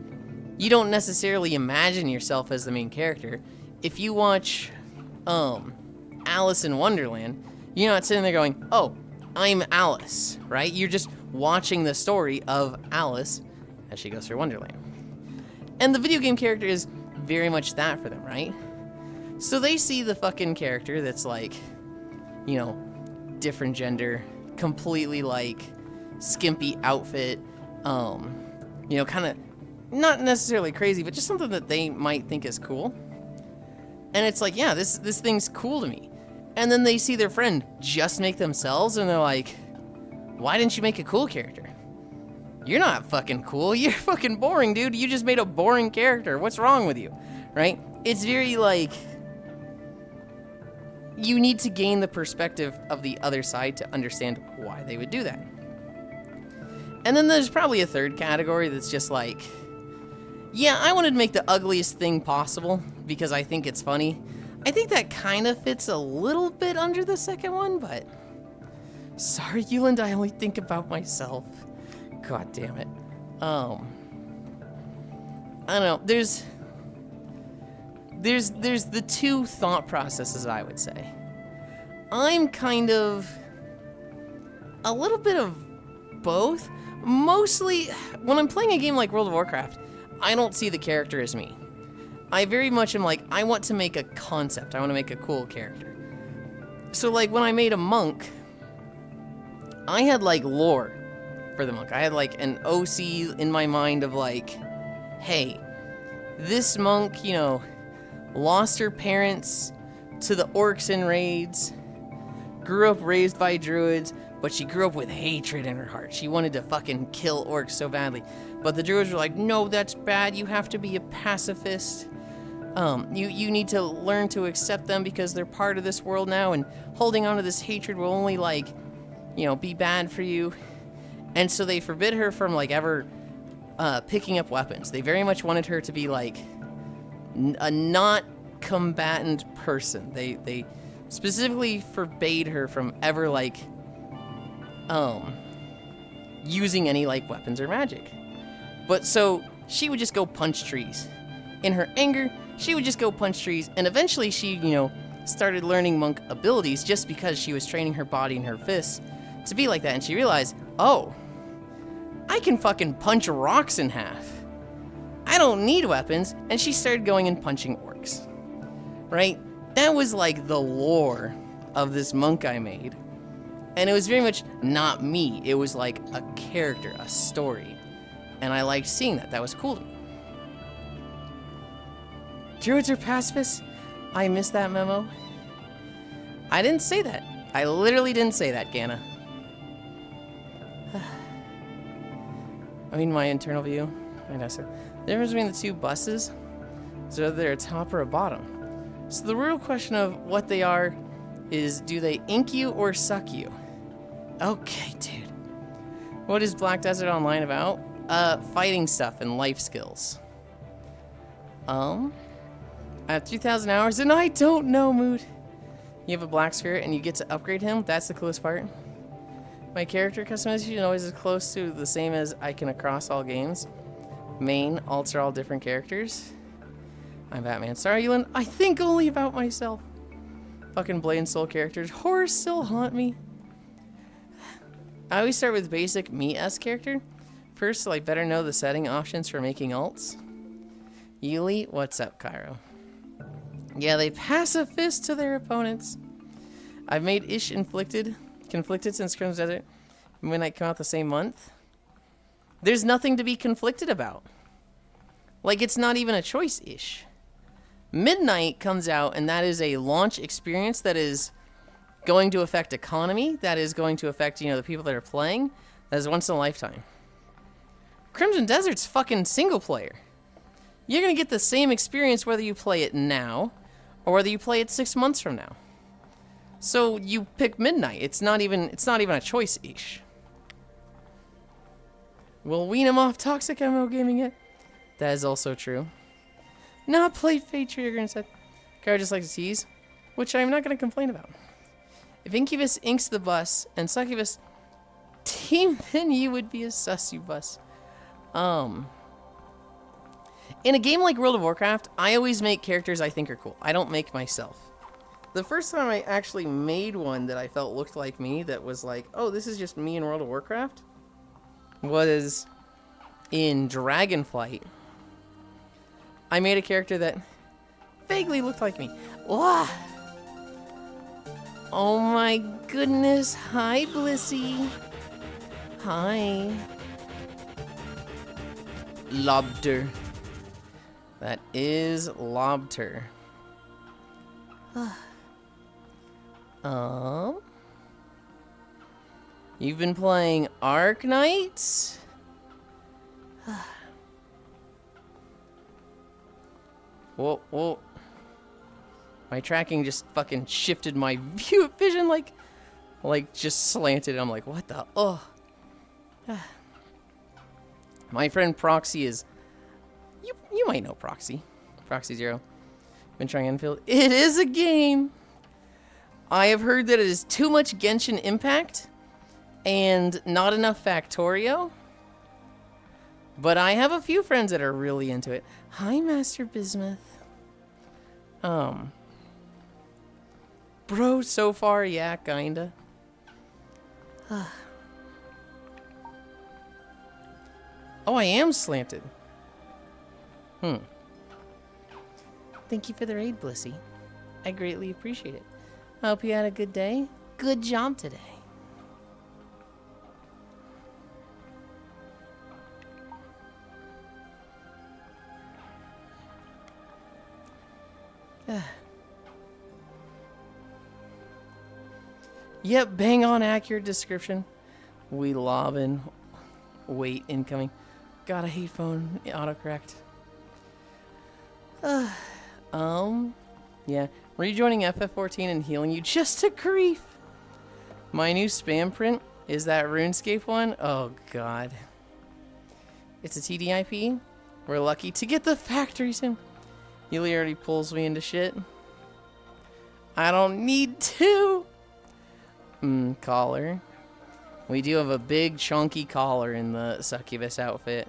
you don't necessarily imagine yourself as the main character. If you watch Alice in Wonderland, you're not sitting there going, oh, I'm Alice, right? You're just watching the story of Alice as she goes through Wonderland. And the video game character is very much that for them, right? So they see the fucking character that's different gender, completely skimpy outfit, kind of not necessarily crazy, but just something that they might think is cool. And it's like, yeah, this thing's cool to me. And then they see their friend just make themselves, and they're like, why didn't you make a cool character? You're not fucking cool. You're fucking boring, dude. You just made a boring character. What's wrong with you? Right? It's very you need to gain the perspective of the other side to understand why they would do that. And then there's probably a third category that's just yeah, I wanted to make the ugliest thing possible because I think it's funny. I think that kind of fits a little bit under the second one, but sorry, Yulind, I only think about myself. God damn it. I don't know. There's the two thought processes, I would say. I'm kind of a little bit of both. Mostly, when I'm playing a game like World of Warcraft, I don't see the character as me. I very much am I want to make a concept. I want to make a cool character. So, when I made a monk, I had, lore for the monk. I had, an OC in my mind of, hey, this monk, lost her parents to the orcs and raids, grew up raised by druids, but she grew up with hatred in her heart. She wanted to fucking kill orcs so badly. But the druids were like, no, that's bad. You have to be a pacifist. You need to learn to accept them because they're part of this world now, and holding on to this hatred will only, be bad for you. And so they forbid her from, ever picking up weapons. They very much wanted her to be, a not combatant person. They specifically forbade her from ever, using any, weapons or magic. But so she would just go punch trees In her anger, she would just go punch trees, and eventually she, started learning monk abilities just because she was training her body and her fists to be like that, and she realized, oh, I can fucking punch rocks in half. I don't need weapons, and she started going and punching orcs. Right? That was like the lore of this monk I made. And it was very much not me. It was like a character, a story. And I liked seeing that. That was cool to me. Druids are pacifists? I missed that memo. I didn't say that. I literally didn't say that, Ganna. I mean, my internal view. I know so. The difference between the two buses is whether they're a top or a bottom. So the real question of what they are is, do they ink you or suck you? Okay, dude. What is Black Desert Online about? Fighting stuff and life skills. I have 2,000 hours and I don't know, Mood. You have a black spirit and you get to upgrade him. That's the coolest part. My character customization always is close to the same as I can across all games. Main, alts are all different characters. I'm Batman. Sorry, Yulind. I think only about myself. Fucking Blade and Soul characters. Horrors still haunt me. I always start with basic me-s character. First, so I better know the setting options for making alts. Yuli, what's up, Cairo? Yeah, they pass a fist to their opponents. I've made Ish conflicted since Crimson Desert and Midnight come out the same month. There's nothing to be conflicted about. Like, it's not even a choice, Ish. Midnight comes out, and that is a launch experience that is going to affect economy, that is going to affect, the people that are playing. That is once in a lifetime. Crimson Desert's fucking single player. You're going to get the same experience whether you play it now or whether you play it 6 months from now. So you pick Midnight. It's not even a choice, Ish. We'll wean him off toxic MMO gaming yet? That is also true. Not play Fate Trigger instead. Guy just likes to tease, which I'm not going to complain about. If Incubus inks the bus and Succubus team, then you would be a succubus. In a game like World of Warcraft, I always make characters I think are cool. I don't make myself. The first time I actually made one that I felt looked like me, that was like, oh, this is just me in World of Warcraft, was in Dragonflight. I made a character that vaguely looked like me. Wah! Oh my goodness. Hi, Blissy. Hi. Lobter. That is Lobter. You've been playing Arc Knights? Whoa. My tracking just fucking shifted my vision like just slanted. I'm like, what the? Oh. My friend Proxy is... You might know Proxy. Proxy Zero. Been trying Enfield. It is a game! I have heard that it is too much Genshin Impact and not enough Factorio. But I have a few friends that are really into it. Hi, Master Bismuth. Bro, so far, yeah, kinda. Oh, I am slanted. Thank you for the raid, Blissy. I greatly appreciate it. I hope you had a good day. Good job today. Yep, bang on accurate description. We lobbing. Wait, incoming. God, I hate phone autocorrect. Yeah. Rejoining FF14 and healing you just to grief. My new spam print is that RuneScape one. Oh, God. It's a TDIP. We're lucky to get the factory sim. Yuli already pulls me into shit. I don't need to. Collar. We do have a big chunky collar in the Succubus outfit.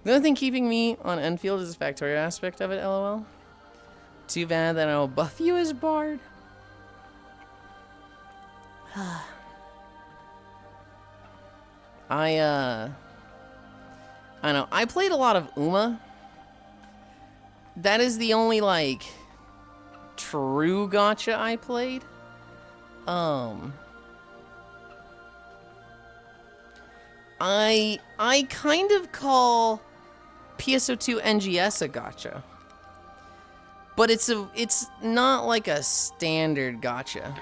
The only thing keeping me on Enfield is the Factorio aspect of it, lol. Too bad that I'll buff you as Bard. I know. I played a lot of Uma. That is the only, like, true gacha I played. I kind of call PSO2 NGS a gacha. But it's not like a standard gacha.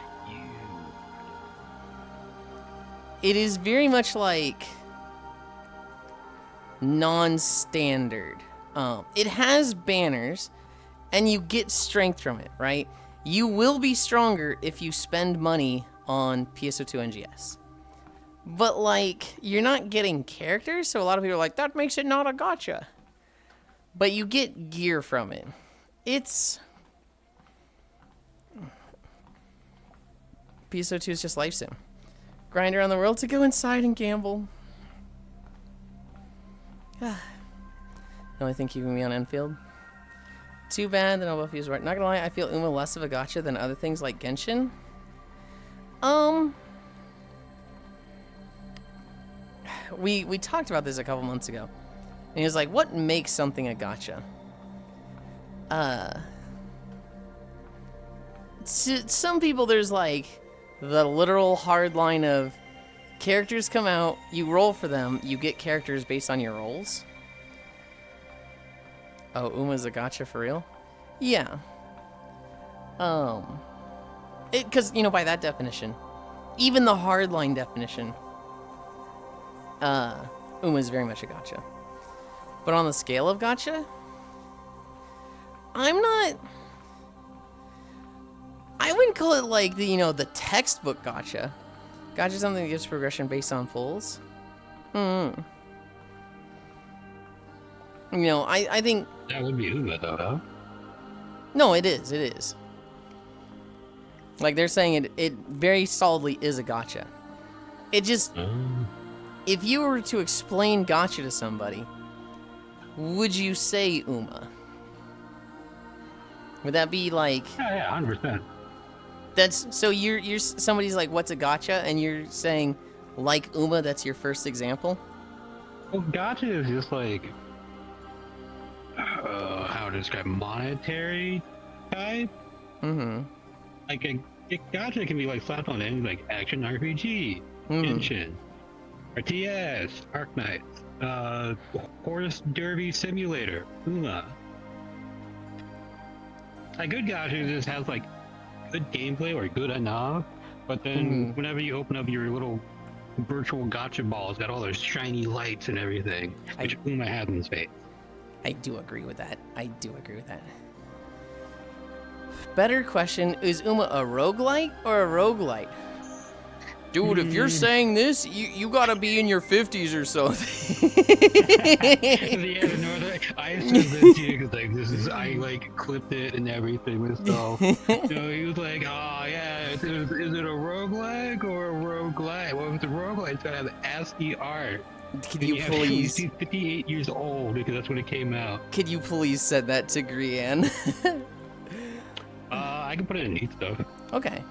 It is very much like non-standard. It has banners, and you get strength from it, right? You will be stronger if you spend money on PSO2 NGS. But, like, you're not getting characters, so a lot of people are like, that makes it not a gacha. But you get gear from it. It's... PSO2 is just life sim. Grind around the world to go inside and gamble. The only thing keeping me on Enfield. Too bad that no buff is right. Not gonna lie, I feel Uma less of a gacha than other things like Genshin. We talked about this a couple months ago. And he was like, what makes something a gacha? To some people there's like the literal hard line of characters come out, you roll for them, you get characters based on your rolls. Oh, Uma's a gacha for real? Yeah. Because, you know, by that definition, even the hardline definition, Uma's very much a gacha. But on the scale of gacha, I wouldn't call it like the, you know, the textbook gacha. Gacha is something that gives progression based on pulls. You know, I think... That would be Uma, though, huh? No, it is. Like, they're saying it very solidly is a gacha. It just... If you were to explain gacha to somebody, would you say Uma? Would that be like... Yeah, 100%. That's... So you're somebody's like, what's a gacha? And you're saying, like Uma, that's your first example? Well, gacha is just like... how to describe monetary type? Like a gacha can be like slapped on any like action RPG, Genshin, RTS, Arknight, Horse Derby Simulator, Uma. A good gacha just has like good gameplay or good enough, but then whenever you open up your little virtual gacha ball, it's got all those shiny lights and everything, which Uma has in space. I do agree with that. Better question, is Uma a roguelite or a roguelite? Dude, if you're saying this, you gotta be in your 50s or something. Yeah, no, I said this to you because like I like clipped it and everything myself. He was like, oh yeah, is it a roguelike or a roguelite? Well, if it's a roguelite, it's gonna have ASCII art. Could you please? He's 58 years old because that's when it came out. Could you please send that to Grianne? I can put it in neat stuff. Okay.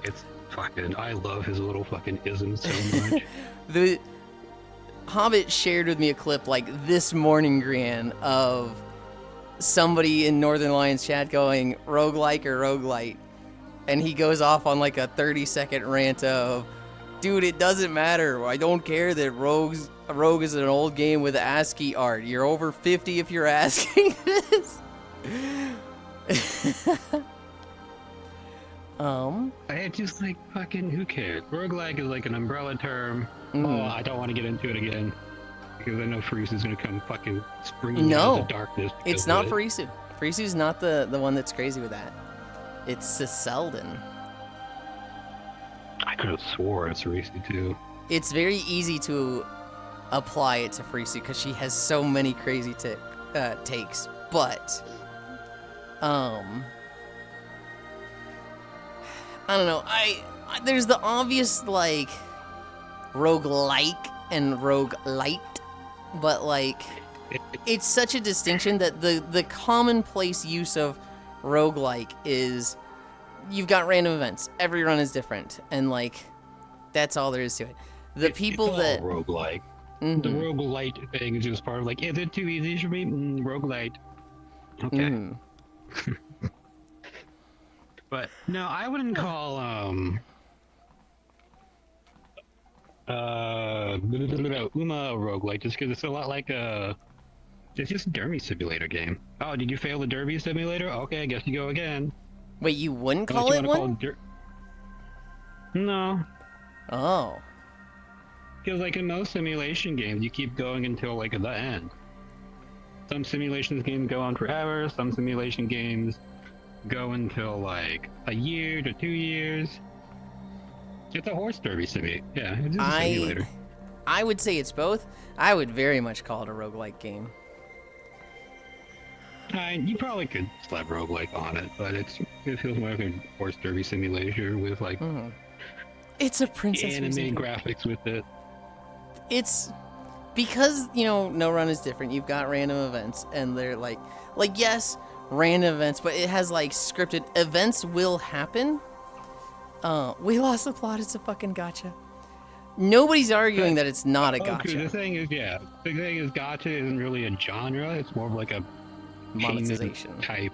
It's fucking... I love his little fucking isms so much. The Hobbit shared with me a clip like this morning, Grianne, of somebody in Northern Lions chat going, roguelike or roguelite. And he goes off on like a 30-second rant of, dude, it doesn't matter. I don't care that Rogue is an old game with ASCII art. You're over 50 if you're asking this. It's just like, fucking, who cares? Roguelike is like an umbrella term. Oh, I don't want to get into it again. Because I know Farisu is going to come fucking springing out of the darkness. It's not Farisu. Farisu's not the one that's crazy with that. It's Selden. I could have swore it's Farisu too. It's very easy to apply it to Farisu because she has so many crazy takes. But, I don't know. There's the obvious, like, roguelike and roguelite, but like it's such a distinction that the commonplace use of roguelike is you've got random events. Every run is different, and like that's all there is to it. The people it's all that roguelike. Mhm. The roguelite thing is just part of like, is it too easy for me? Roguelite. Okay. Mhm. But no, I wouldn't call Uma a roguelike just because it's a lot like it's just a derby simulator game. Oh, did you fail the derby simulator? Okay, I guess you go again. Wait, you wouldn't Unless call you it wanna one? No. Oh. Because like in most simulation games, you keep going until like the end. Some simulation games go on forever. Some simulation games go until like a year to 2 years. It's a horse derby simulator. Yeah, it's just a simulator. I would say it's both. I would very much call it a roguelike game. You probably could slap roguelike on it, but it feels more like a horse derby simulator with like It's a princess animated graphics with it. It's because, you know, no run is different. You've got random events, and they're like yes, random events, but it has like scripted events will happen. We lost the plot. It's a fucking gotcha. Nobody's arguing that it's not a gotcha. Okay, the thing is gotcha isn't really a genre. It's more of like a Monetization type.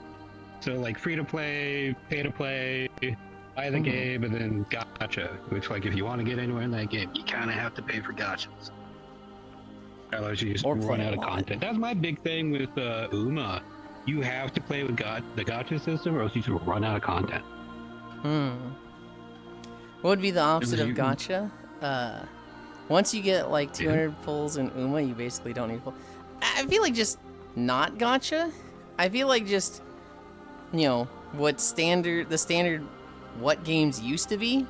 So like free to play, pay to play, buy the game, and then gotcha. Which like if you want to get anywhere in that game, you kind of have to pay for gotchas. Otherwise you just run out of content. That's my big thing with Uma. You have to play with the gotcha system, or else you just run out of content. What would be the opposite of gotcha? Once you get like 200 pulls in Uma, you basically don't need pull. I feel like just not gotcha. I feel like just, you know, the standard what games used to be,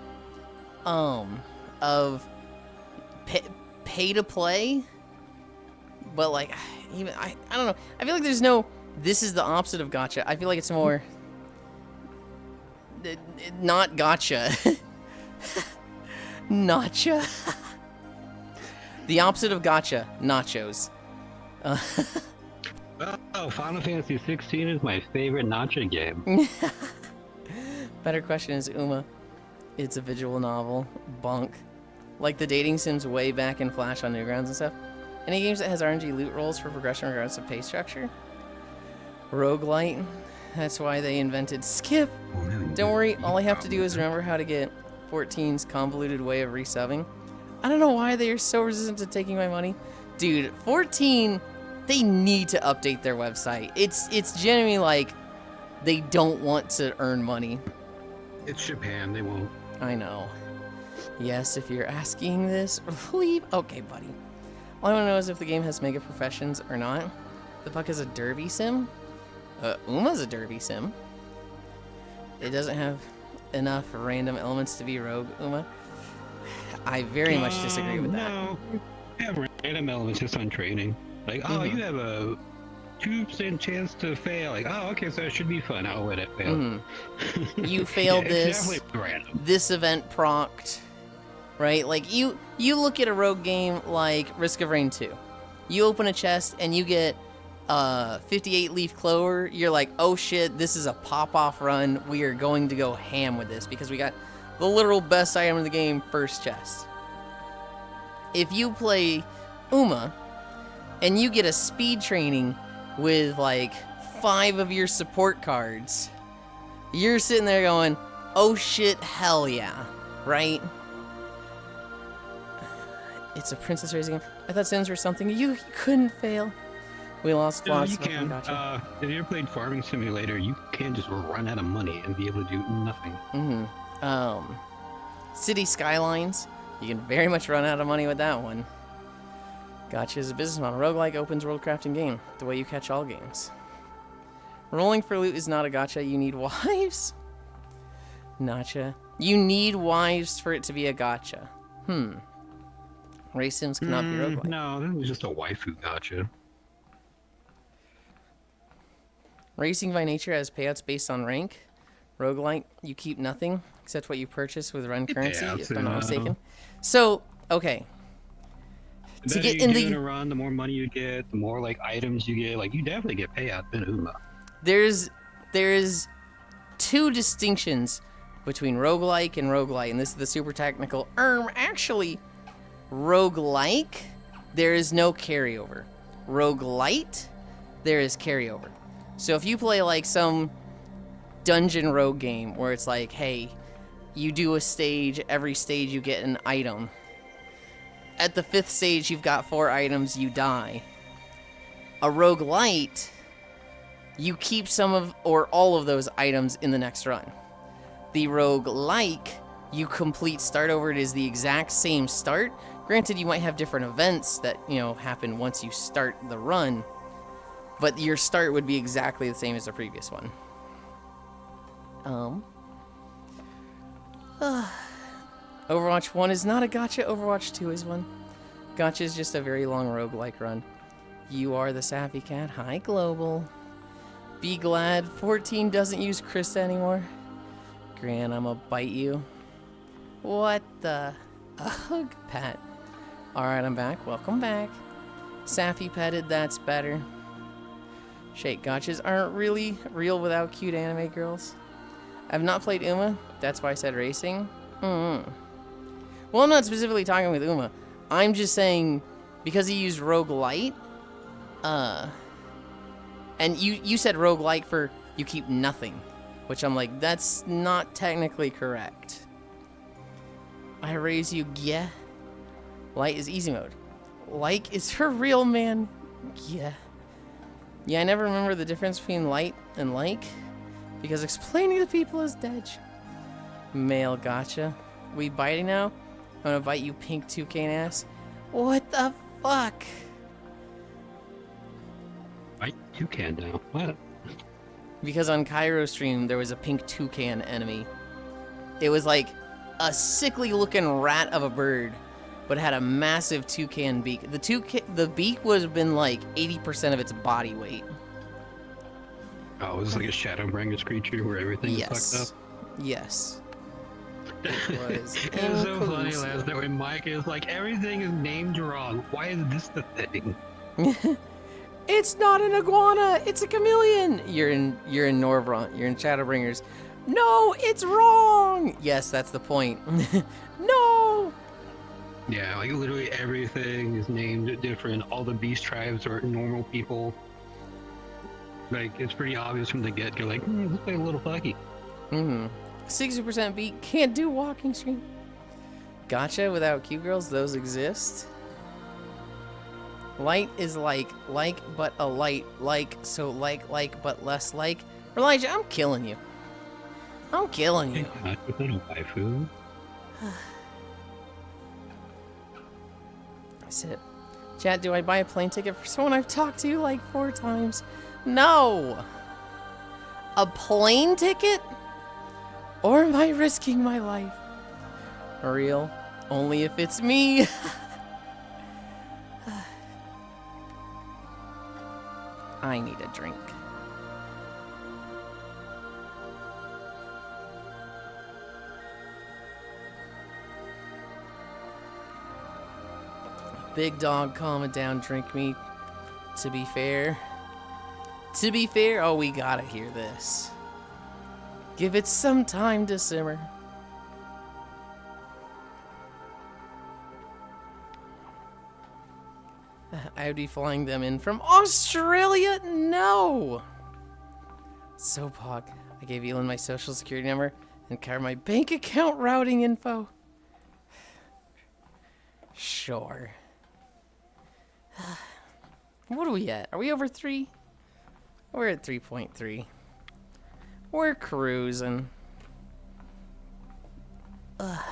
of pay to play, but like even I don't know. I feel like there's no. This is the opposite of gotcha. I feel like it's more not gotcha. Nacha. The opposite of gotcha, nachos. Oh, Final Fantasy 16 is my favorite nacho game. Better question is Uma. It's a visual novel. Bonk. Like the dating sims way back in Flash on Newgrounds and stuff. Any games that has RNG loot rolls for progression regardless of pay structure? Roguelite. That's why they invented skip. Don't worry, all I have to do is remember how to get 14's convoluted way of resubbing. I don't know why they are so resistant to taking my money. Dude, 14, they need to update their website. It's genuinely like they don't want to earn money. It's Japan, they won't. I know. Yes, if you're asking this, leave. Okay, buddy. All I want to know is if the game has mega professions or not. The fuck is a derby sim? Uma's a derby sim. It doesn't have enough random elements to be rogue, Uma. I very much disagree with that. No, you have random elements just on training. Like, oh, you have a 2% chance to fail. Like, oh, okay, so it should be fun. I'll let it fail. You failed yeah, this. It's definitely random. This event procced. Right? Like, you look at a rogue game like Risk of Rain 2. You open a chest and you get 58 leaf clover. You're like, oh shit, this is a pop-off run. We are going to go ham with this because we got the literal best item in the game, first chest. If you play Uma and you get a speed training with like 5 of your support cards, you're sitting there going, oh shit, hell yeah, right? It's a princess racing game. I thought Sims were something you couldn't fail. We lost No, lots. you can. Gotcha. If you ever played Farming Simulator, you can just run out of money and be able to do nothing. City Skylines. You can very much run out of money with that one. Gotcha is a business model. Roguelike opens world crafting game. The way you catch all games. Rolling for loot is not a gotcha. You need wives. Nacha. You need wives for it to be a gotcha. Race sims cannot be roguelike. No, this is just a waifu gotcha. Racing by nature has payouts based on rank. Roguelike, you keep nothing except what you purchase with run currency, if I'm not mistaken. So, okay. The to better get you in do in the a run, the more money you get, the more like items you get. Like you definitely get payout in Uma. there's two distinctions between roguelike and roguelite, and this is the super technical actually roguelike there is no carryover. Roguelite there is carryover. So if you play like some dungeon rogue game where it's like, hey, you do a stage, every stage you get an item. At the 5th stage you've got 4 items, you die. A roguelite, you keep some of or all of those items in the next run. The roguelike, you complete start over. It is the exact same start. Granted, you might have different events that, happen once you start the run, but your start would be exactly the same as the previous one. Overwatch 1 is not a gacha, Overwatch 2 is one. Gacha is just a very long roguelike run. You are the Sappy Cat. Hi, Global. Be glad 14 doesn't use Krista anymore. Gran, I'ma bite you. What the? Ugh, Pat. Alright, I'm back. Welcome back. Sappy petted, that's better. Shake, gachas aren't really real without cute anime girls. I've not played Uma. That's why I said racing. Well, I'm not specifically talking with Uma. I'm just saying, because he used roguelite, and you said roguelike for you keep nothing, which I'm like, that's not technically correct. I raise you, yeah. Light is easy mode. Like is for real, man. Yeah. Yeah, I never remember the difference between light and like, because explaining to people is dead. Male gotcha. We biting now? I'm gonna bite you, pink toucan ass. What the fuck? You can now. What? Because on Cairo stream there was a pink toucan enemy. It was like a sickly looking rat of a bird, but had a massive toucan beak. The beak would have been like 80% of its body weight. Oh, it was like a Shadowbringers creature where everything is fucked up. Yes. It was It was so funny inclusive. last night when Mike is like, everything is named wrong. Why is this the thing? It's not an iguana. It's a chameleon. You're in Norvront. You're in Shadowbringers. No, it's wrong. Yes, that's the point. No. Yeah, like literally everything is named different. All the beast tribes are normal people. Like, it's pretty obvious from the get-go, like, this guy's a little fucky. 60% beat, can't do walking stream. Gotcha, without cute girls, those exist. Light is like, but a light, so like, but less like. Elijah, I'm killing you. I'm killing you. I don't buy food. Sit. Chat, do I buy a plane ticket for someone I've talked to like 4 times? No! A plane ticket? Or am I risking my life? Real? Only if it's me. I need a drink. Big dog, calm it down, drink me. To be fair, oh, we gotta hear this. Give it some time to simmer. I would be flying them in from Australia? No! So, Pog, I gave Yulind my social security number and covered my bank account routing info. Sure. What are we at? Are we over 3? We're at 3.3. We're cruising. How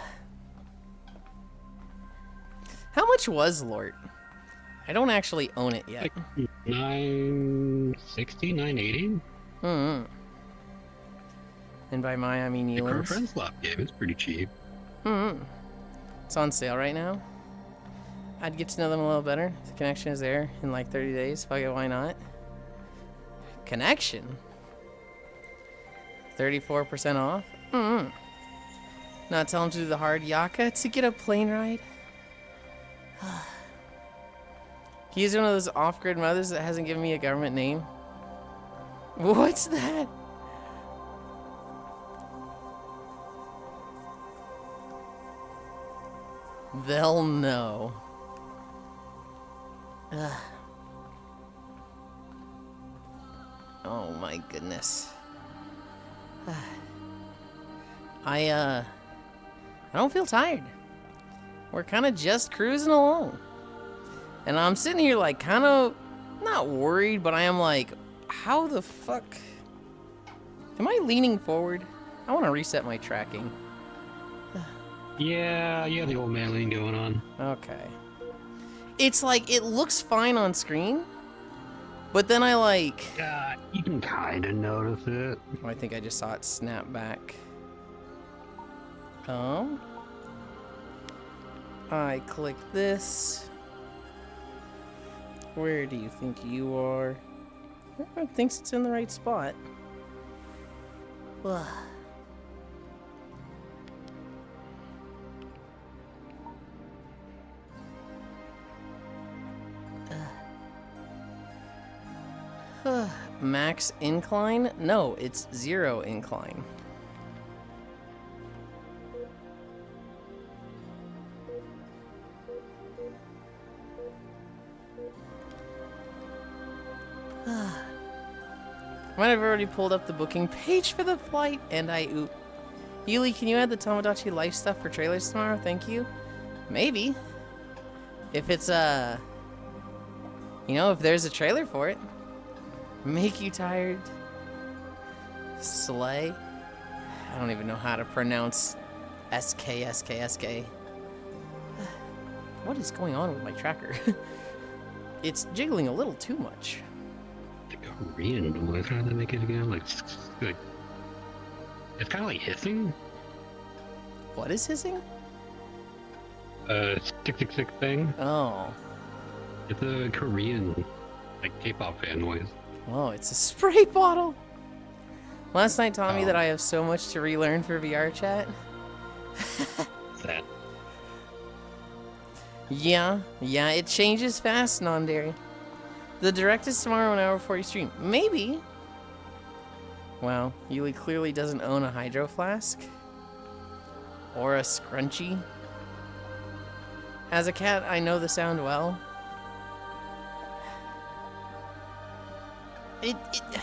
much was Lort? I don't actually own it yet. Like 960, 980? And by my, I mean For a Yulind. friend swap game, it's pretty cheap. It's on sale right now. I'd get to know them a little better. The connection is there in like 30 days. Fuck it, why not? Connection? 34% off? Not tell them to do the hard yaka to get a plane ride? He's one of those off-grid mothers that hasn't given me a government name. What's that? They'll know. Ugh. Oh my goodness. I don't feel tired. We're kind of just cruising along. And I'm sitting here like kind of not worried, but I am like, how the fuck? Am I leaning forward? I want to reset my tracking. Yeah, you have the old man lean going on. Okay. It's like, it looks fine on screen, but then I like... You can kind of notice it. Oh, I think I just saw it snap back. I click this. Where do you think you are? It thinks it's in the right spot. Ugh. Max incline? No, it's 0 incline. Might have already pulled up the booking page for the flight, and I oop. Yuli, can you add the Tamagotchi life stuff for trailers tomorrow? Thank you. Maybe. If it's, you know, if there's a trailer for it. Make you tired. Slay. I don't even know how to pronounce SK. What is going on with my tracker? It's jiggling a little too much. The Korean noise, how did they make it again? Like it's kind of like hissing. What is hissing? Tick tick tick thing. Oh. It's a Korean, like K-pop fan noise. Oh, it's a spray bottle. Last night taught me Oh. that I have so much to relearn for VR chat. That. Yeah, it changes fast, non-dairy. The direct is tomorrow an hour before you stream. Maybe. Wow, Yuli clearly doesn't own a hydro flask. Or a scrunchie. As a cat, I know the sound well. Okay.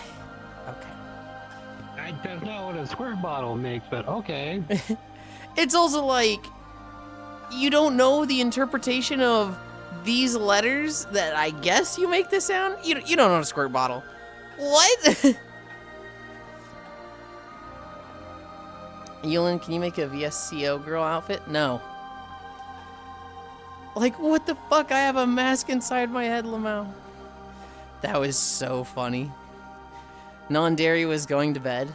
I don't know what a squirt bottle makes, but okay. It's also like, you don't know the interpretation of these letters that I guess you make this sound? You don't know a squirt bottle. What? Yulind, can you make a VSCO girl outfit? No. Like, what the fuck? I have a mask inside my head, Lamau. That was so funny. Non-dairy was going to bed.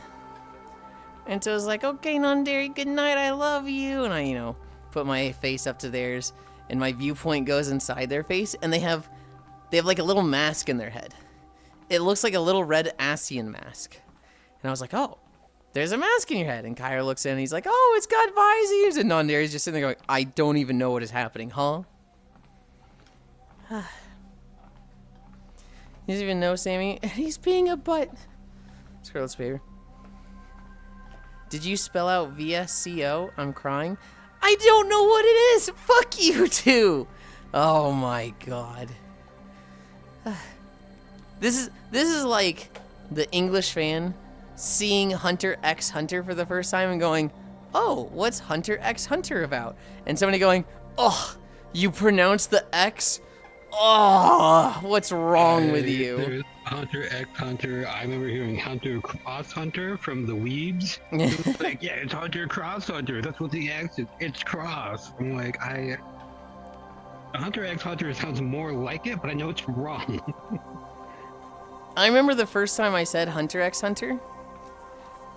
And so I was like, okay, non-dairy, good night, I love you. And I, you know, put my face up to theirs, and my viewpoint goes inside their face, and they have like a little mask in their head. It looks like a little red Asian mask. And I was like, oh, there's a mask in your head. And Kyra looks in, and he's like, oh, it's got visors. And non-dairy's just sitting there going, I don't even know what is happening, huh? He doesn't even know Sammy, and he's being a butt. Scarlet's favor. Did you spell out VSCO? I'm crying. I don't know what it is. Fuck you two. Oh my god. This is like the English fan seeing Hunter x Hunter for the first time and going, oh, what's Hunter x Hunter about? And somebody going, oh, you pronounce the X? Oh, what's wrong with you? There's Hunter x Hunter. I remember hearing Hunter Cross Hunter from the Weebs. It was like, yeah, it's Hunter Cross Hunter. That's what the X is. It's Cross. I'm like, Hunter x Hunter sounds more like it, but I know it's wrong. I remember the first time I said Hunter x Hunter,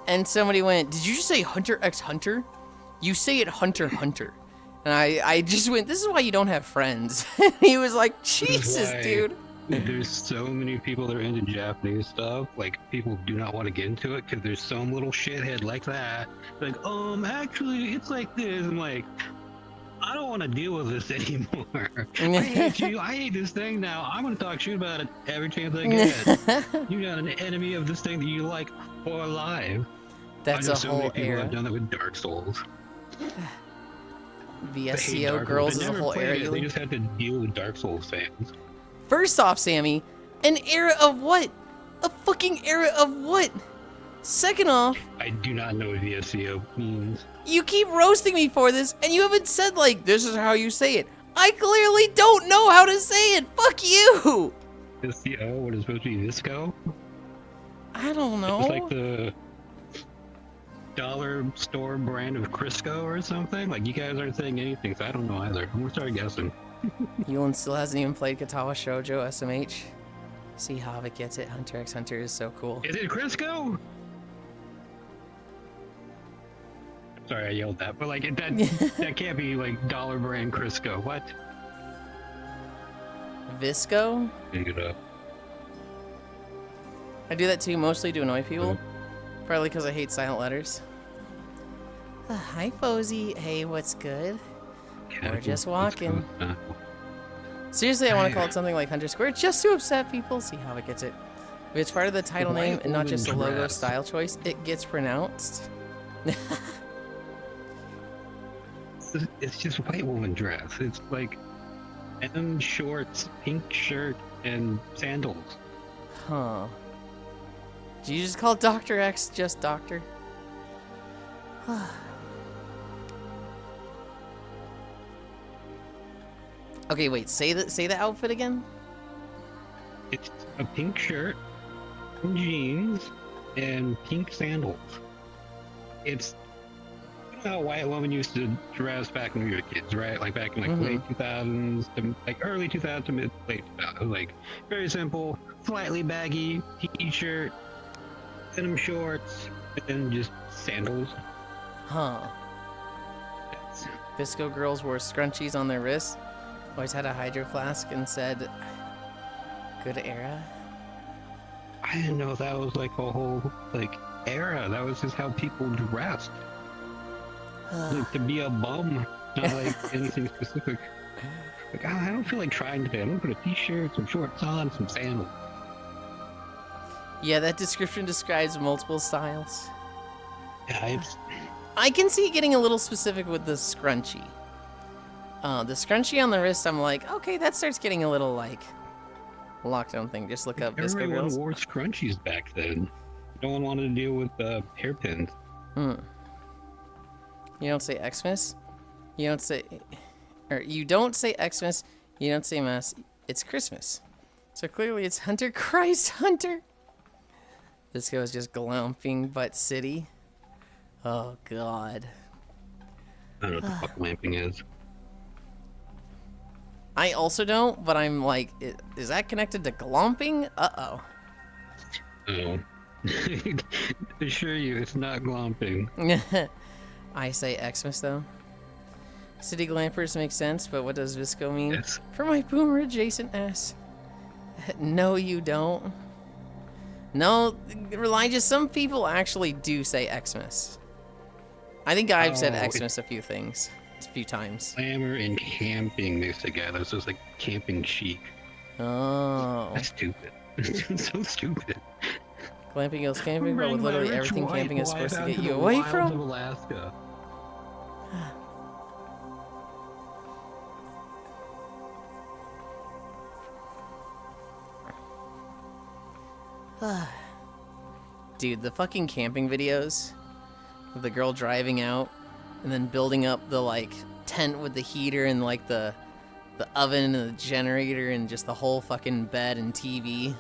and somebody went, did you just say Hunter x Hunter? You say it Hunter Hunter. And I just went, this is why you don't have friends. He was like, Jesus, dude. There's so many people that are into Japanese stuff. Like, people do not want to get into it because there's some little shithead like that. Like, actually, it's like this. I'm like, I don't want to deal with this anymore. I hate you. I hate this thing now. I'm gonna talk shit about it every chance I get. You got an enemy of this thing that you like for life. That's I know a so whole many people era. have done that with Dark Souls. The They hate SEO Dark girls Souls. is They a never whole played era. it. They Yulind. just had to deal with Dark Souls fans. First off, Sammy, an era of what? A fucking era of what? Second off, I do not know what the SEO means. you keep roasting me for this, and you haven't said, like, this is how you say it. I clearly don't know how to say it. Fuck you. SEO? What is supposed to be Visco? I don't know. It's like the dollar store brand of Crisco or something. Like, you guys aren't saying anything, so I don't know either. I'm gonna start guessing. Yulind still hasn't even played Katawa Shoujo SMH. See, Havik gets it. Hunter x Hunter is so cool. Is it Crisco? Sorry, I yelled that, but like that can't be like dollar brand Crisco. What? Visco? Pick it up. I do that too, mostly to annoy people. Probably because I hate silent letters. Hi, Fozy. Hey, what's good? We're just walking. Seriously, I want to call it something like Hunter Square just to upset people. See how it gets it. If it's part of the title name and not just a logo style choice, it gets pronounced. It's just white woman dress. It's like M shorts, pink shirt, and sandals. Huh. Did you just call Dr. X just Doctor? Okay, wait. Say the outfit again. It's a pink shirt, jeans, and pink sandals. It's how white women used to dress back when we were kids, right? Like back in like late 2000s to like early 2000s to mid late 2000s. Like very simple, slightly baggy t-shirt, denim shorts, and just sandals. Huh. Visco girls wore scrunchies on their wrists, always had a hydro flask, and said, "Good era." I didn't know that was like a whole like era. That was just how people dressed. Like to be a bum, not like anything specific. Like I don't feel like trying today. I'm gonna put a t-shirt, some shorts on, some sandals. Yeah, that description describes multiple styles. Yeah, I can see it getting a little specific with the scrunchie. The scrunchie on the wrist, I'm like, okay, that starts getting a little like lockdown thing. Just look up Visco everyone girls. wore scrunchies back then. No one wanted to deal with hairpins. You don't say Xmas. You don't say, or you don't say Xmas. You don't say Mass. It's Christmas. So clearly it's Hunter Christ Hunter. Visco is just glamping butt city. Oh God. I don't know what the fuck lamping is. I also don't, but I'm like, is that connected to glomping? Uh-oh. Oh. Assure you, it's not glomping. I say Xmas though. City glampers make sense, but what does Visco mean? Yes. For my boomer adjacent ass. No, you don't. No, Elijah, some people actually do say Xmas. I think I've said Xmas a few times. Glamour and camping mixed together, so it's like camping chic. Oh. That's stupid. It's so stupid. Glamping is camping, but with Bring my literally rich everything white camping is wife supposed to out get to you the away wilds from. of Alaska. Dude, the fucking camping videos of the girl driving out and then building up the like tent with the heater and like the oven and the generator and just the whole fucking bed and TV.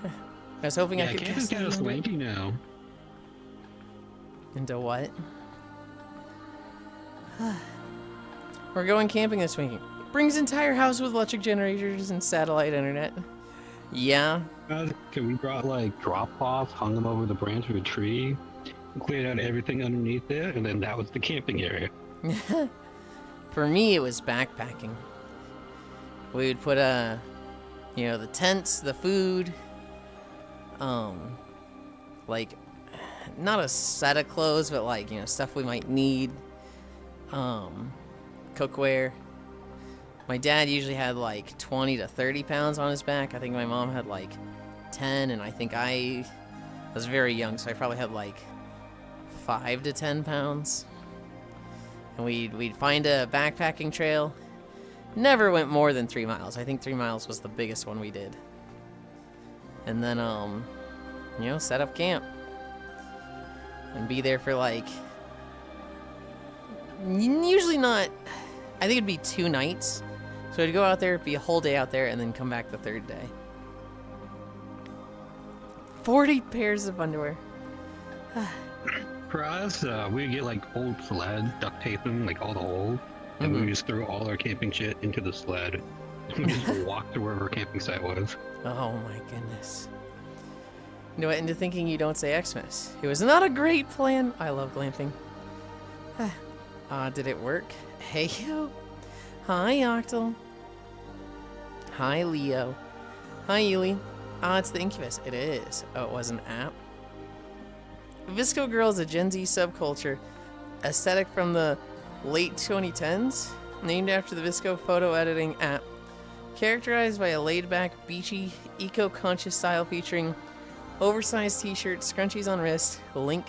I was hoping I could guess camping's kind of that swanky now. into what? We're going camping this weekend. Brings entire house with electric generators and satellite internet. Yeah. We brought like drop-offs, hung them over the branch of a tree, cleared out everything underneath it, and then that was the camping area. For me, it was backpacking. We would put the tents, the food, like, not a set of clothes, but like, stuff we might need. cookware. My dad usually had like 20 to 30 pounds on his back. I think my mom had like 10, and I think I was very young, so I probably had like 5 to 10 pounds. And we'd find a backpacking trail. Never went more than 3 miles. I think 3 miles was the biggest one we did. And then, you know, set up camp. And be there for like, usually not, I think it'd be 2 nights. So I'd go out there, be a whole day out there, and then come back the 3rd day. 40 pairs of underwear. For us, we'd get like old sleds, duct tape them, like all the holes, and we just throw all our camping shit into the sled. We just walk to wherever our camping site was. Oh my goodness. You know what, into thinking you don't say Xmas. It was not a great plan. I love glamping. Did it work? Hey yo. Hi Octal. Hi Leo. Hi Yulind. It's the Incubus. It is. Oh, it was an app. Visco Girl is a Gen Z subculture aesthetic from the late 2010s, named after the Visco photo editing app. Characterized by a laid-back, beachy, eco-conscious style featuring oversized t-shirts, scrunchies on wrist, Link,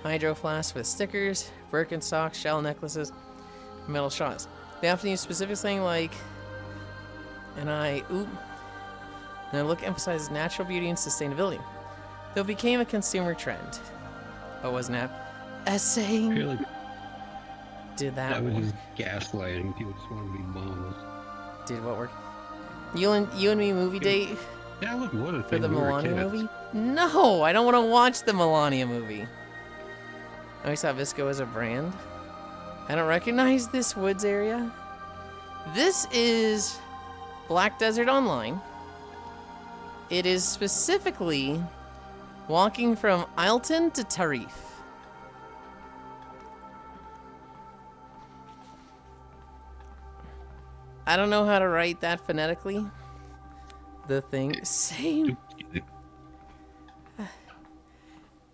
hydro flasks with stickers, Birkenstocks, shell necklaces, metal shots. They often use specific slang like, and their look emphasizes natural beauty and sustainability. Though it became a consumer trend. Oh, wasn't that? I Essaying. feel like Did that that was work? just gaslighting. People just want to be bums. Did what work? You and me movie date Yeah, look, what a for thing. the We were Melania kids. movie? No, I don't want to watch the Melania movie. I always thought Visco was a brand. I don't recognize this woods area. This is Black Desert Online. It is specifically walking from Isleton to Tarif. I don't know how to write that phonetically. The thing. Same.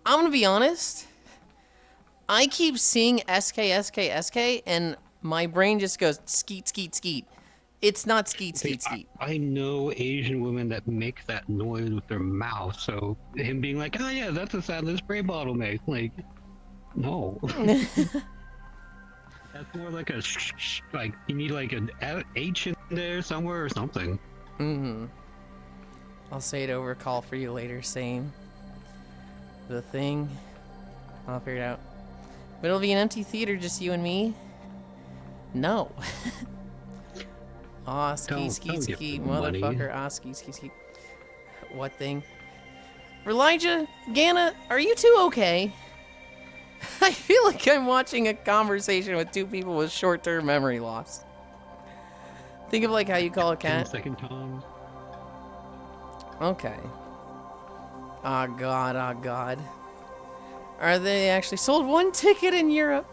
I'm gonna be honest. I keep seeing SK, and my brain just goes skeet, skeet, skeet. It's not skeet, skeet, skeet. I know Asian women that make that noise with their mouth, so him being like, oh yeah, that's the sound this spray bottle makes. Like, no. That's more like a like, you need like an H in there somewhere or something. Mm-hmm. I'll say it over call for you later, same. The thing. I'll figure it out. But it'll be an empty theater, just you and me? No. Aw, ski, Don't ski, give ski, them money. motherfucker. Ah, ski, ski, ski. What thing? Elijah, Ganna, are you two okay? I feel like I'm watching a conversation with two people with short-term memory loss. Think of like how you call a 10 cat. second Tom. Okay. Oh god, oh god. Are they actually sold 1 ticket in Europe?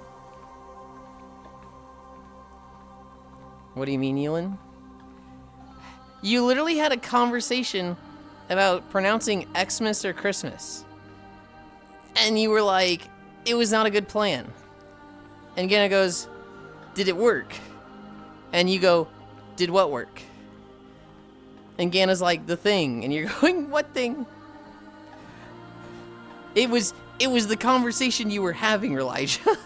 What do you mean, Yulind? You literally had a conversation about pronouncing Xmas or Christmas. And you were like, it was not a good plan. And Ganna goes, did it work? And you go, did what work? And Ganna's like, the thing. And you're going, what thing? It was the conversation you were having, Elijah.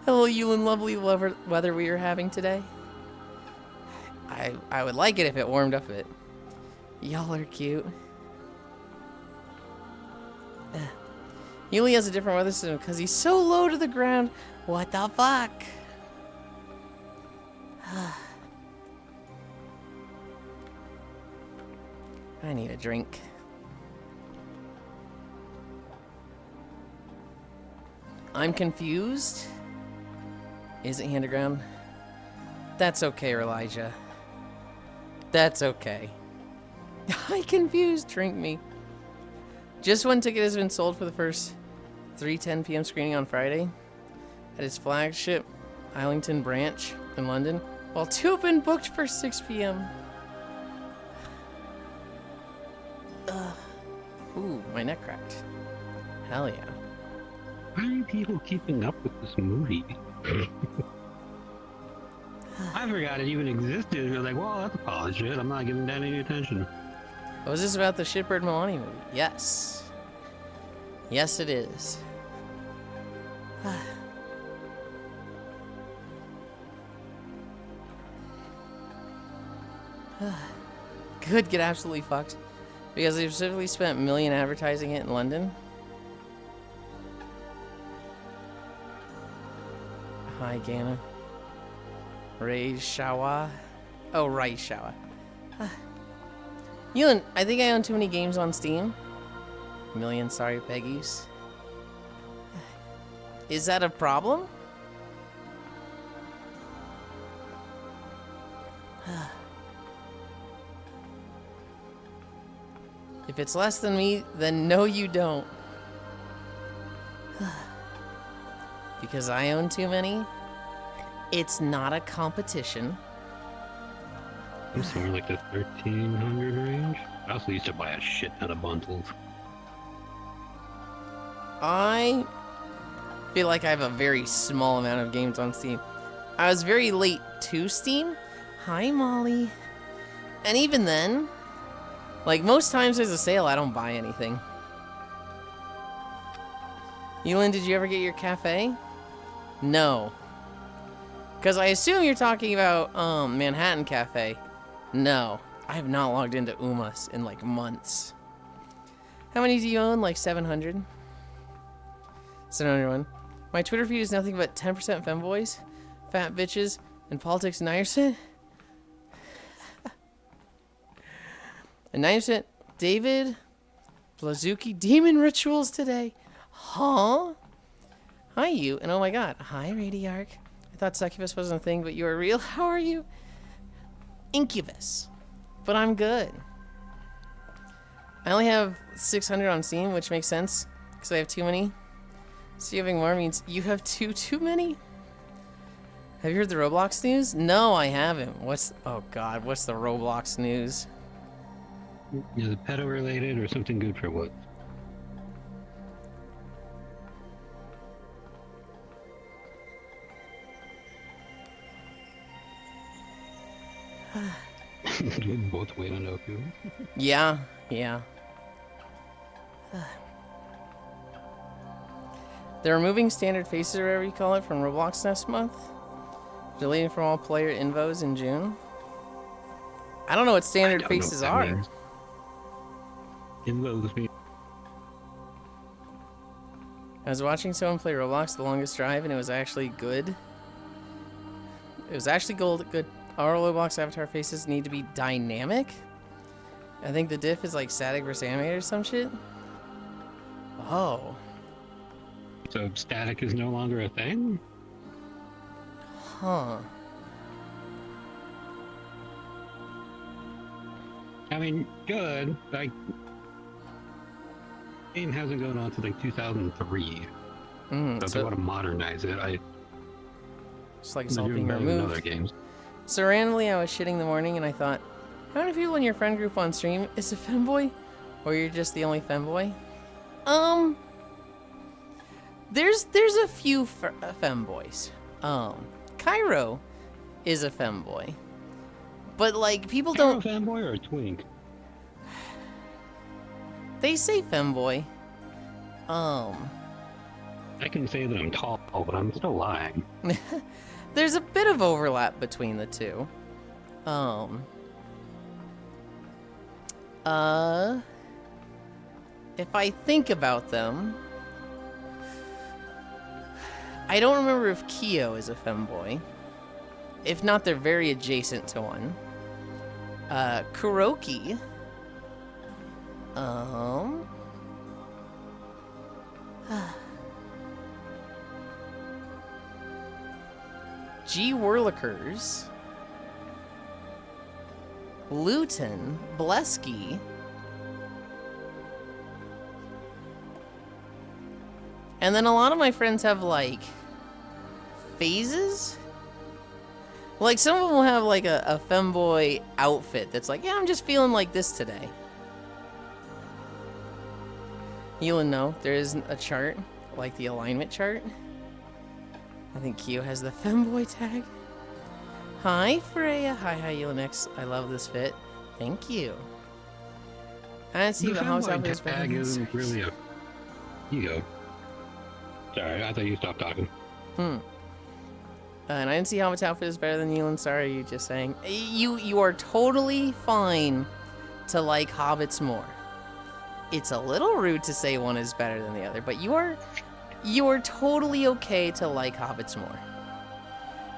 Hello, Yulind, lovely weather we are having today. I would like it if it warmed up a bit. Y'all are cute. Yuli has a different weather system because he's so low to the ground. What the fuck? I need a drink. I'm confused. Is it underground? That's okay, Elijah. That's okay. I confused. Drink me. Just one ticket has been sold for the first 3:10 p.m. screening on Friday at its flagship Islington branch in London, while 2 have been booked for 6 p.m. Ooh, my neck cracked. Hell yeah. Why are people keeping up with this movie? I forgot it even existed. You're like, well, that's a pile of shit. I'm not giving that any attention. Was this about the Shitbird Milani movie? Yes. Yes, it is. Could get absolutely fucked because they specifically spent $1 million advertising it in London. Hi, Gana. Ray Shawa. Oh, Ray Shawa. Yulind, I think I own too many games on Steam. $1 million sorry Peggies. Is that a problem? If it's less than me, then no, you don't. Because I own too many. It's not a competition. I'm somewhere like the 1,300 range. I also used to buy a shit ton of bundles. I feel like I have a very small amount of games on Steam. I was very late to Steam. Hi, Molly. And even then, like most times there's a sale, I don't buy anything. Yulind, did you ever get your cafe? No. Because I assume you're talking about Manhattan Cafe. No. I have not logged into Uma's in like months. How many do you own? Like 700? 701. My Twitter feed is nothing but 10% femboys, fat bitches, and politics 9%. And 9% David Blazuki Demon Rituals today. Huh? Hi, you. And oh my god. Hi, Radiarch. I thought succubus wasn't a thing, but you are real. How are you? Incubus. But I'm good. I only have 600 on Steam, which makes sense, because I have too many. So you having more means you have too many? Have you heard the Roblox news? No, I haven't. Oh god, what's the Roblox news? Is it pedo related or something good for what? We both wait on Oku. Yeah. They're removing standard faces, or whatever you call it, from Roblox next month. Deleting from all player invos in June. I don't know what standard faces are. Invos mean. I was watching someone play Roblox The Longest Drive, and it was actually good. It was actually good. Our Roblox avatar faces need to be dynamic. I think the diff is like static versus animated or some shit. Oh. So static is no longer a thing? Huh. I mean, good. Like, game hasn't gone on since like 2003. So if they want to modernize it, just like it's all being better than removed. other games. So randomly, I was shitting the morning, and I thought, how many people in your friend group on stream is a femboy, or you're just the only femboy? There's a few femboys. Cairo is a femboy, but like people Cairo don't. Fanboy or a twink? They say femboy. I can say that I'm tall, but I'm still lying. There's a bit of overlap between the two. If I think about them, I don't remember if Kyo is a femboy. If not, they're very adjacent to one. Kuroki. G. Whirlikers, Luton, Blesky, and then a lot of my friends have like phases. Like some of them will have like a femboy outfit that's like, yeah, I'm just feeling like this today. You'll know there isn't a chart. like the alignment chart. I think Kyo has the femboy tag. Hi, Freya. Hi, Yulind. I love this fit. Thank you. I didn't see The how how's femboy outfit tag isn't really a... You go. Sorry, I thought you stopped talking. And I didn't see how much outfit is better than Yulind. Sorry, you just saying. You are totally fine to like hobbits more. It's a little rude to say one is better than the other, but you are totally okay to like hobbits more.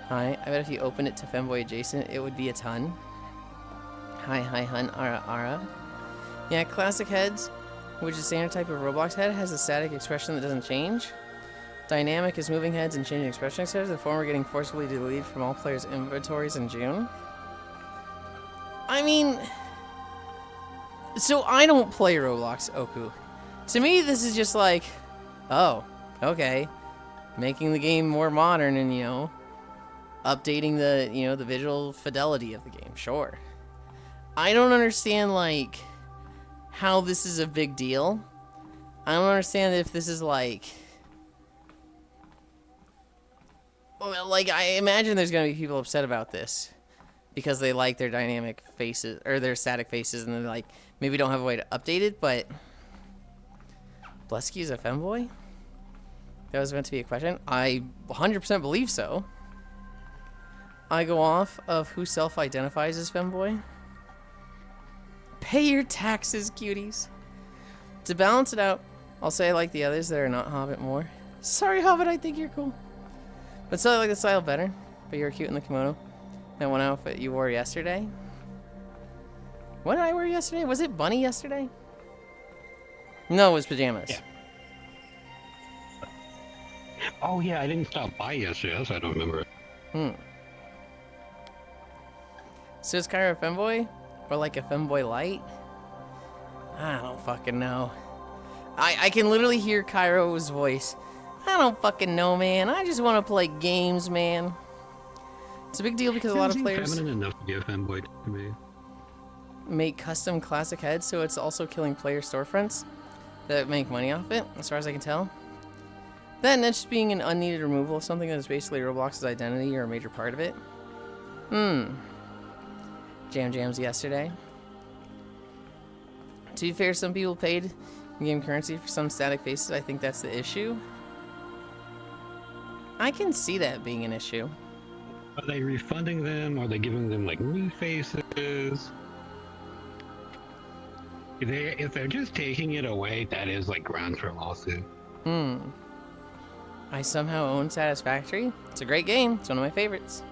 Hi, I bet if you open it to femboy adjacent, it would be a ton. Hi, hun, Ara. Yeah, classic heads, which is standard type of Roblox head, has a static expression that doesn't change. Dynamic is moving heads and changing expression extras, the former getting forcibly deleted from all players' inventories in June. I mean, so I don't play Roblox, Oku. To me, this is just like, oh, okay, making the game more modern and, you know, updating the, you know, the visual fidelity of the game, sure. I don't understand, like, how this is a big deal. I don't understand if this is like, well, like, I imagine there's gonna be people upset about this because they like their dynamic faces or their static faces, and they're like, maybe don't have a way to update it. But Blesky's a femboy? That was meant to be a question. I 100% believe so. I go off of who self-identifies as femboy. Pay your taxes, cuties. To balance it out, I'll say I like the others that are not Hobbit more. Sorry, Hobbit, I think you're cool. But still, I like the style better. But you're cute in the kimono. That one outfit you wore yesterday. What did I wear yesterday? Was it bunny yesterday? No, it was pajamas. Yeah. Oh yeah, I didn't stop by yesterday, that's why I don't remember it. So is Kyra a femboy? Or like a femboy light? I don't fucking know. I can literally hear Kairo's voice. I don't fucking know, man. I just want to play games, man. It's a big deal because a lot of players feminine enough to be a femboy to me. make custom classic heads, so it's also killing player storefronts that make money off it, as far as I can tell. That and that's just being an unneeded removal of something that is basically Roblox's identity or a major part of it. Jams yesterday. To be fair, some people paid in-game currency for some static faces. I think that's the issue. I can see that being an issue. Are they refunding them? Are they giving them like new faces? If they're just taking it away, that is like grounds for a lawsuit. I somehow own Satisfactory. It's a great game. It's one of my favorites.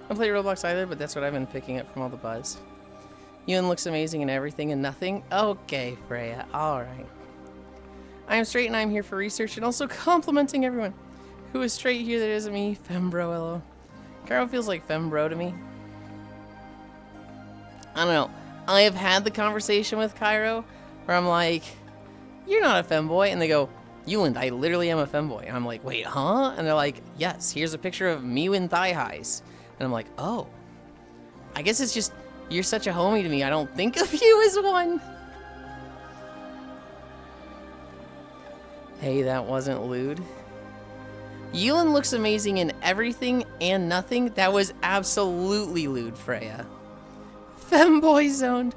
I don't play Roblox either, but that's what I've been picking up from all the buzz. Yulind looks amazing in everything and nothing. Okay, Freya. Alright. I am straight and I'm here for research and also complimenting everyone. Who is straight here that isn't me? Fembro, hello. Cairo feels like Fembro to me. I don't know. I have had the conversation with Cairo where I'm like, you're not a femboy. And they go, Yulind, I literally am a femboy. And I'm like, wait, huh? And they're like, yes, here's a picture of me in thigh highs. And I'm like, oh. I guess it's just, you're such a homie to me. I don't think of you as one. Hey, that wasn't lewd. Yulind looks amazing in everything and nothing. That was absolutely lewd, Freya. Femboy zoned.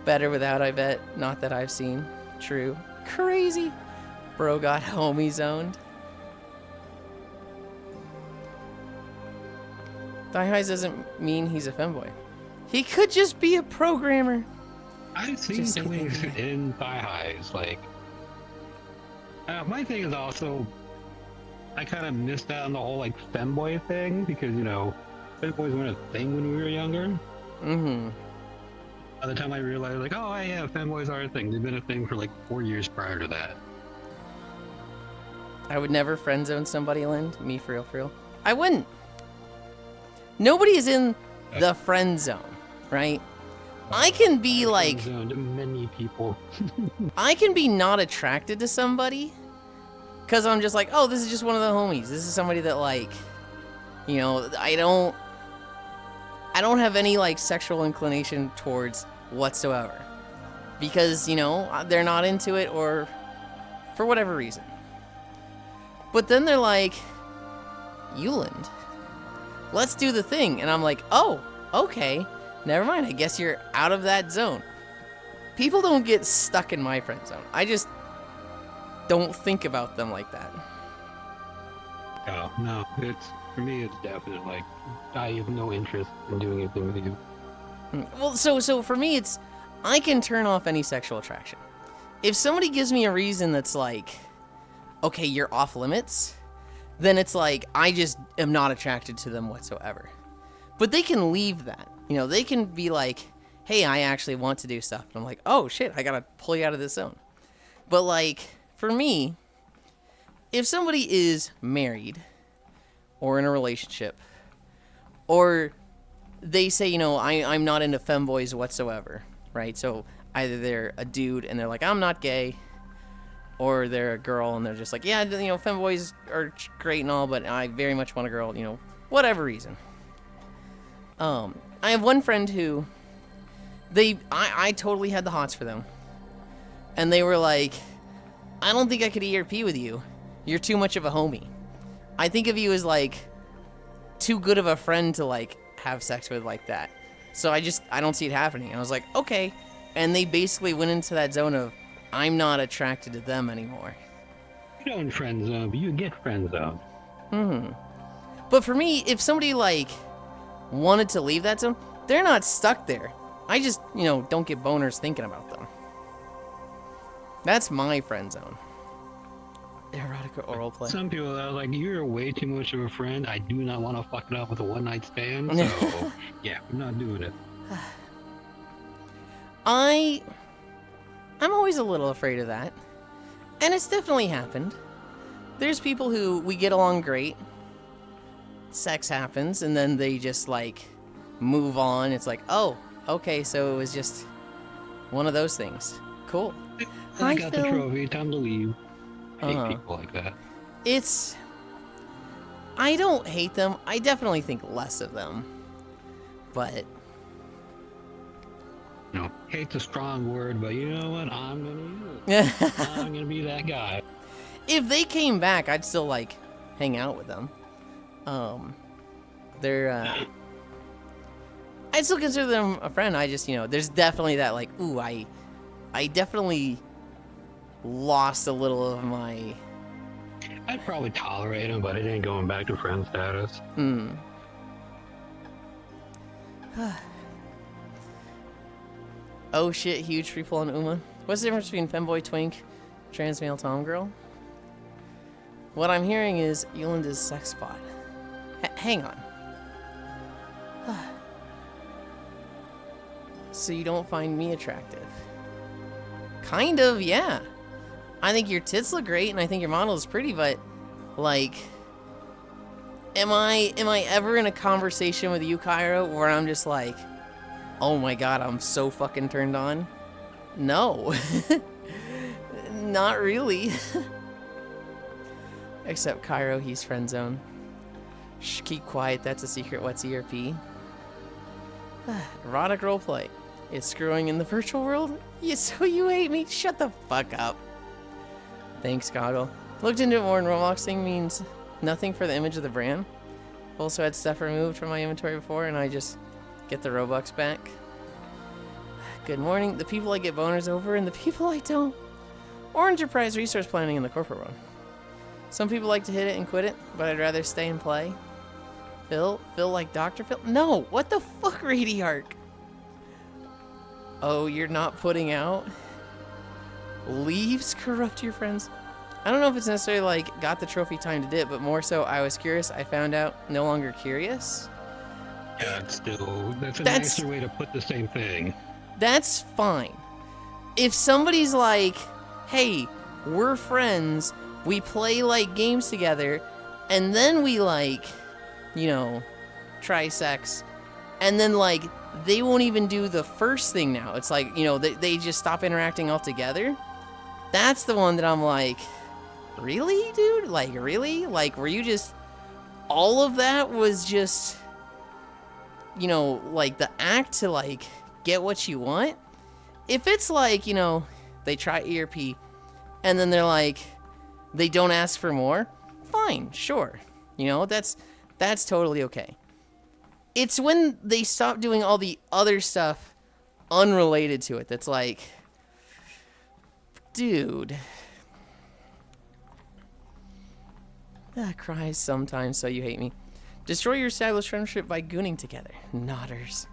Better without, I bet. Not that I've seen. True. Crazy. Bro got homie zoned. Thigh highs doesn't mean he's a femboy. He could just be a programmer. I've seen twinks in thigh highs. Like, my thing is also, I kind of missed out on the whole like femboy thing because, you know, femboys weren't a thing when we were younger. By the time I realized, like, oh yeah, femboys are a thing. They've been a thing for like 4 years prior to that. I would never friend zone somebody, Lind. Me, for real. I wouldn't. Nobody is in the friend zone, right? I can be like, many people. I can be not attracted to somebody because I'm just like, oh, this is just one of the homies. This is somebody that, like, you know, I don't have any like sexual inclination towards whatsoever because, you know, they're not into it or for whatever reason. But then they're like, Yulind, let's do the thing. And I'm like, oh, okay. Never mind. I guess you're out of that zone. People don't get stuck in my friend zone. I just don't think about them like that. Oh, no. For me, it's definite. Like, I have no interest in doing anything with you. Well, so for me, it's, I can turn off any sexual attraction. If somebody gives me a reason that's like, okay, you're off limits, then it's like, I just am not attracted to them whatsoever. But they can leave that. You know, they can be like, hey, I actually want to do stuff. And I'm like, oh shit, I gotta pull you out of this zone. But like, for me, if somebody is married or in a relationship, or they say, you know, I'm not into femboys whatsoever, right? So either they're a dude and they're like, I'm not gay, or they're a girl and they're just like, yeah, you know, femboys are great and all, but I very much want a girl, you know, whatever reason. I have one friend who, I totally had the hots for them. And they were like, I don't think I could ERP with you. You're too much of a homie. I think of you as like, too good of a friend to like, have sex with like that. So I don't see it happening. And I was like, okay. And they basically went into that zone of, I'm not attracted to them anymore. You don't friend zone, but you get friend zone. But for me, if somebody like wanted to leave that zone, they're not stuck there. I just, you know, don't get boners thinking about them. That's my friend zone. Erotica oral play. Some people are like, you're way too much of a friend. I do not want to fuck it up with a one-night stand. So, yeah, I'm not doing it. I'm always a little afraid of that. And it's definitely happened. There's people who we get along great. Sex happens, and then they just, like, move on. It's like, oh, okay, so it was just one of those things. Cool. I got the trophy. Time to leave. I hate people like that. I don't hate them. I definitely think less of them. But... No, hate's a strong word, but you know what? I'm gonna use it. I'm gonna be that guy. If they came back, I'd still, like, hang out with them. I'd still consider them a friend. I just, you know, there's definitely that, like, ooh, I definitely lost a little of my... I'd probably tolerate him, but it ain't going back to friend status. Oh shit, huge free pull on Uma. What's the difference between femboy, twink, trans male, tom girl? What I'm hearing is Yulind is sex spot. Hang on. So you don't find me attractive? Kind of, yeah. I think your tits look great, and I think your model is pretty, but, like, am I ever in a conversation with you, Cairo, where I'm just like, oh my god, I'm so fucking turned on? No. Not really. Except Cairo, he's friend zone. Shh, keep quiet, that's a secret. What's ERP? Erotic roleplay. It's screwing in the virtual world? Yeah, so you hate me? Shut the fuck up. Thanks, Goggle. Looked into it more, and Roblox thing means nothing for the image of the brand. Also had stuff removed from my inventory before, and I just get the Robux back. Good morning. The people I get boners over, and the people I don't. Or enterprise resource planning in the corporate world. Some people like to hit it and quit it, but I'd rather stay and play. Phil like Dr. Phil? No, what the fuck, Radiarch? Oh, you're not putting out? Leaves corrupt your friends? I don't know if it's necessarily like got the trophy time to dip, but more so I was curious. I found out no longer curious. Yeah, that's a nicer way to put the same thing. That's fine. If somebody's like, hey, we're friends, we play like games together, and then we like, you know, try sex, and then like they won't even do the first thing now. It's like, you know, they just stop interacting altogether. That's the one that I'm like, really, dude? Like, really? Like, were you just, all of that was just, you know, like the act to like get what you want? If it's like, you know, they try ERP and then they're like, they don't ask for more, fine, sure. You know, that's totally okay. It's when they stop doing all the other stuff unrelated to it that's like, dude. That cries sometimes, so you hate me. Destroy your established friendship by gooning together. Nodders.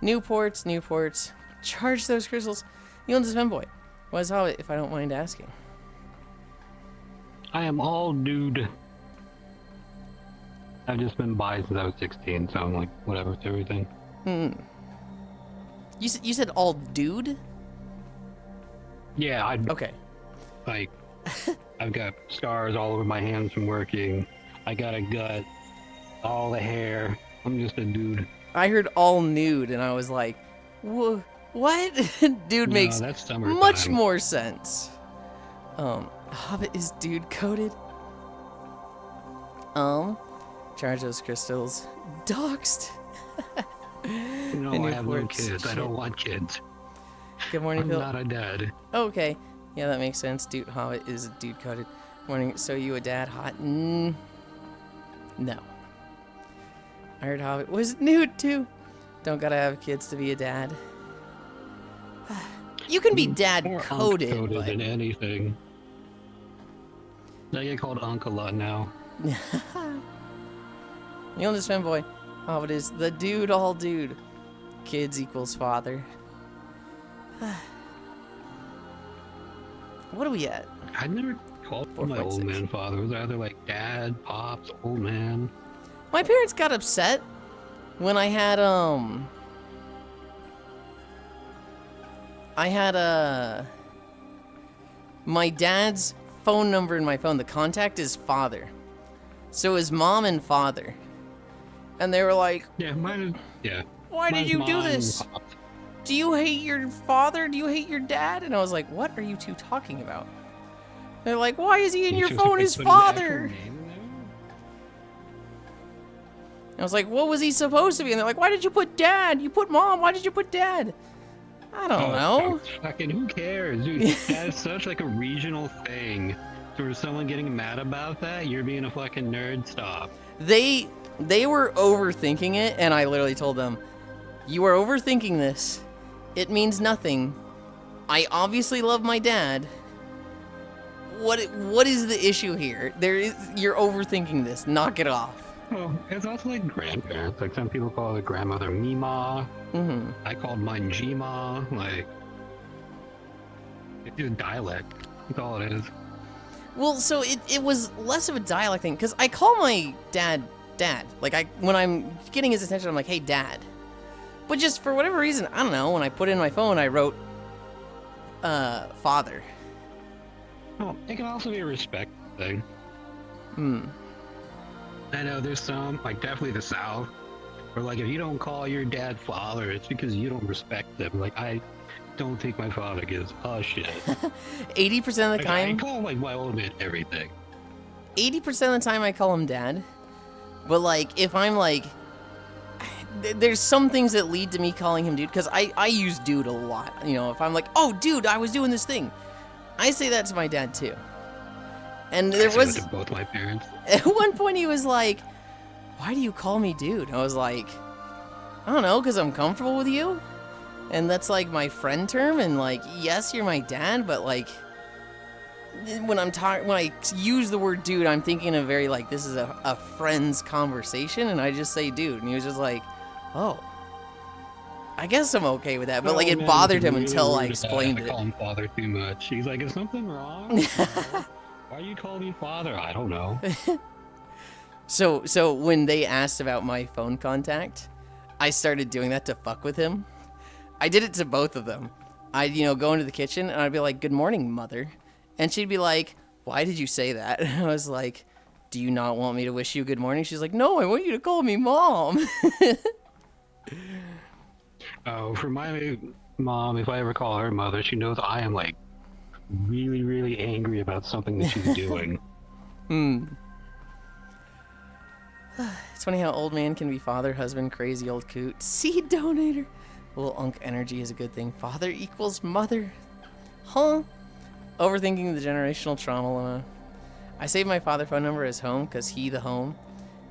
Newports. Charge those crystals. Yulind is femboy. What is Hobbit, if I don't mind asking? I am all dude. I've just been bi since I was 16, so I'm like, whatever to everything. You said all dude? Yeah, Okay. like, I've got scars all over my hands from working. I got a gut, all the hair. I'm just a dude. I heard all nude, and I was like, what? Dude makes that's summertime. much more sense. Hobbit is dude coded. Charge those crystals. Doxed. No, And I your have no word kids. I shit. don't want kids. Good morning, I'm Bill. not a dad. Okay. Yeah, that makes sense. Dude, Hobbit is dude coded. Morning. So you a dad? Hot? No. I heard Hobbit was nude too. Don't gotta have kids to be a dad. You can be dad More coded, unk-coded but than anything. I get called Unc a lot now. Yulind is femboy. Hobbit is the dude, all dude. Kids equals father. What are we at? I never called my old 4.6. man father. It was either like dad, pops, old man. My parents got upset when I had my dad's phone number in my phone. The contact is father. So his mom and father. And they were like, Yeah, mine is. Yeah. why did mine's you do mom and this? pops. Do you hate your father? Do you hate your dad? And I was like, what are you two talking about? They're like, why is he in your She was phone like, his put an actual father? name in there? I was like, what was he supposed to be? And they're like, why did you put dad? You put mom. Why did you put dad? I don't know. Fucking who cares, dude? That is such like a regional thing. For someone getting mad about that, you're being a fucking nerd. Stop. They were overthinking it, and I literally told them, you are overthinking this. It means nothing. I obviously love my dad. What is the issue here? You're overthinking this. Knock it off. Well, it's also like grandparents. Like some people call their grandmother Mima. Mm-hmm. I called mine Gma. Like, it's just dialect. That's all it is. Well, so it was less of a dialect thing, because I call my dad. Like, when I'm getting his attention, I'm like, hey, dad. But just for whatever reason, I don't know, when I put it in my phone, I wrote, father. Well, it can also be a respect thing. I know there's some, like definitely the South, where like if you don't call your dad father, it's because you don't respect them. Like I don't think my father gives a shit. 80% of the Like, I time, call like my old man everything. 80% of the time I call him dad. But like, if I'm like, there's some things that lead to me calling him dude, because I use dude a lot. You know, if I'm like, oh, dude, I was doing this thing. I say that to my dad too. And there I say was, that to both my parents. at one point he was like, why do you call me dude? I was like, I don't know, because I'm comfortable with you. And that's like my friend term. And like, yes, you're my dad, but like, when I use the word dude, I'm thinking of very like, this is a friend's conversation. And I just say dude. And he was just like, oh, I guess I'm okay with that. But like, it Man, bothered it's him really until I weird explained if I it. call him father too much. He's like, is something wrong? Why you call me father? I don't know. So when they asked about my phone contact, I started doing that to fuck with him. I did it to both of them. I'd, go into the kitchen and I'd be like, good morning, mother. And she'd be like, why did you say that? And I was like, do you not want me to wish you good morning? She's like, no, I want you to call me mom. Oh, for my mom, if I ever call her mother, she knows I am like really, really angry about something that she's doing. It's funny how old man can be father, husband, crazy old coot, seed donator. Little unk energy is a good thing. Father equals mother. Huh? Overthinking the generational trauma. I saved my father phone number as home because he the home.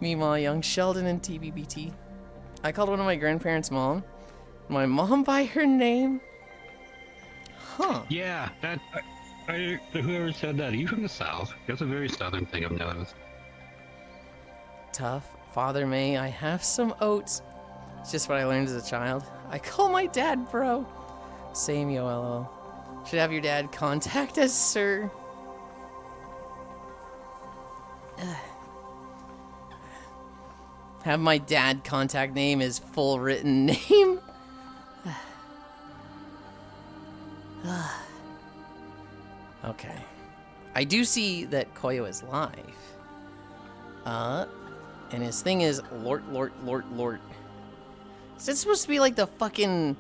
Meanwhile, young Sheldon and TBBT. I called one of my grandparents' mom. My mom by her name? Huh. Yeah, that. Whoever said that, are you from the South? That's a very Southern thing I've noticed. Tough. Father, may I have some oats? It's just what I learned as a child. I call my dad bro. Same, yo, LOL. Should have your dad contact us, sir. Have my dad contact name his full written name? Okay. I do see that Koyo is live. And his thing is Lort. Is this supposed to be like the fucking...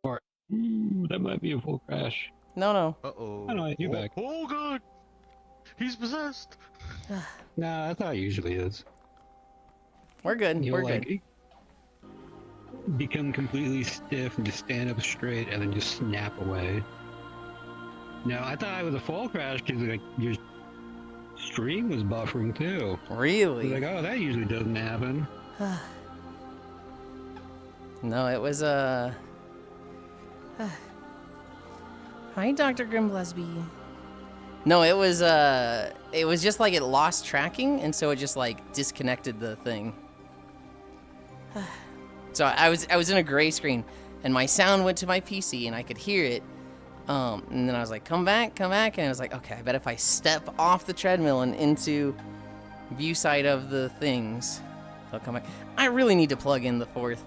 Or, ooh, that might be a full crash. No. Uh-oh. Oh, no, you're back. Oh, God! He's possessed! No, that's how it usually is. We're good. You'll We're like good. become completely stiff and just stand up straight and then just snap away. No, I thought it was a full crash because like your stream was buffering too. I was Really? like, oh, that usually doesn't happen. No, it was Hi, Dr. Grimblesby. No, it was just like it lost tracking, and so it just like disconnected the thing. So I was in a gray screen, and my sound went to my PC, and I could hear it. And then I was like, come back, and I was like, okay, I bet if I step off the treadmill and into view side of the things, they'll come back. I really need to plug in the fourth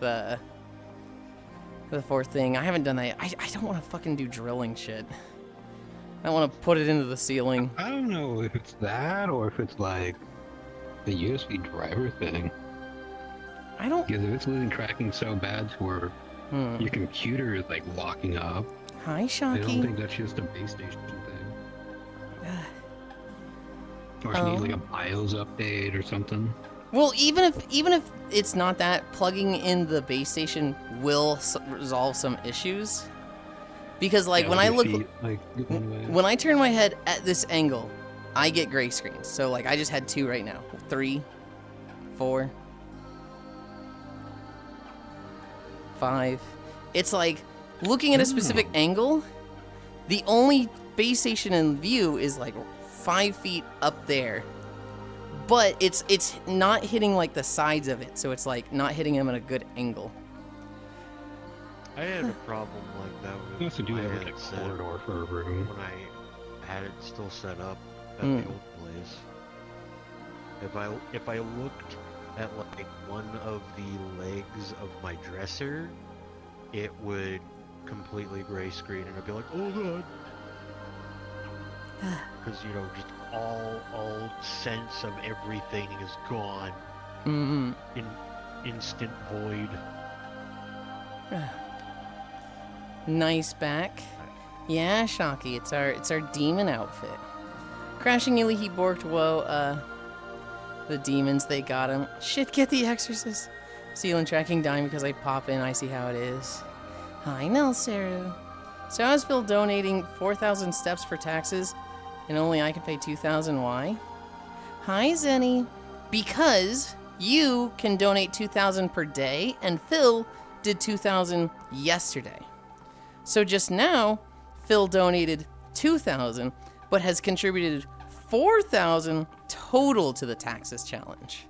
thing. I haven't done that yet. I don't want to fucking do drilling shit. I want to put it into the ceiling. I don't know if it's that or if it's like the USB driver thing. I don't... Because if it's losing tracking so bad to where your computer is like locking up, Hi, I Shocky. don't think that's just a base station thing. Or if you need like a BIOS update or something. Well, even if it's not that, plugging in the base station will resolve some issues. Because like Yeah, when with I your look, feet, like, going away. when I turn my head at this angle, I get gray screens. So like I just had 2 right now. 3, 4, 5. It's like looking at a specific angle. The only base station in view is like 5 feet up there. But it's not hitting like the sides of it, so it's like not hitting them at a good angle. I had a problem like that with You also do my have like a headset corridor for a room. when I had it still set up at the old place. If I looked at like one of the legs of my dresser, it would completely gray screen, and I'd be like, oh god, because you know, just all sense of everything is gone. In instant void. Nice back. Yeah, Shocky, it's our demon outfit. Crashing Illy, he borked, whoa, the demons, they got him. Shit, get the exorcist. Ceiling tracking dying because I pop in, I see how it is. Hi, Nelsaru. So I was still donating 4,000 steps for taxes, and only I can pay 2,000, why? Hi, Zenny. Because you can donate 2,000 per day, and Phil did 2,000 yesterday. So just now, Phil donated 2,000, but has contributed 4,000 total to the taxes challenge.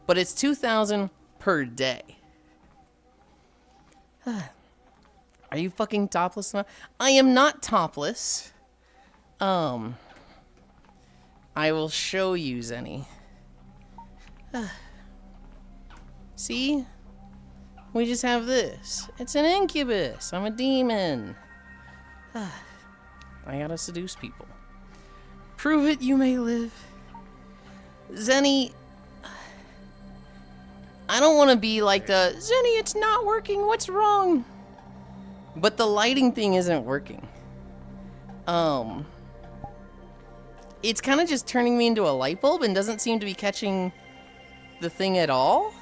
But it's 2,000 per day. Are you fucking topless now? I am not topless. I will show you, Zenny. See? We just have this. It's an incubus. I'm a demon. I gotta seduce people. Prove it, you may live. Zenny, I don't want to be like the, Zenny, it's not working, what's wrong? But the lighting thing isn't working. it's kind of just turning me into a light bulb and doesn't seem to be catching the thing at all.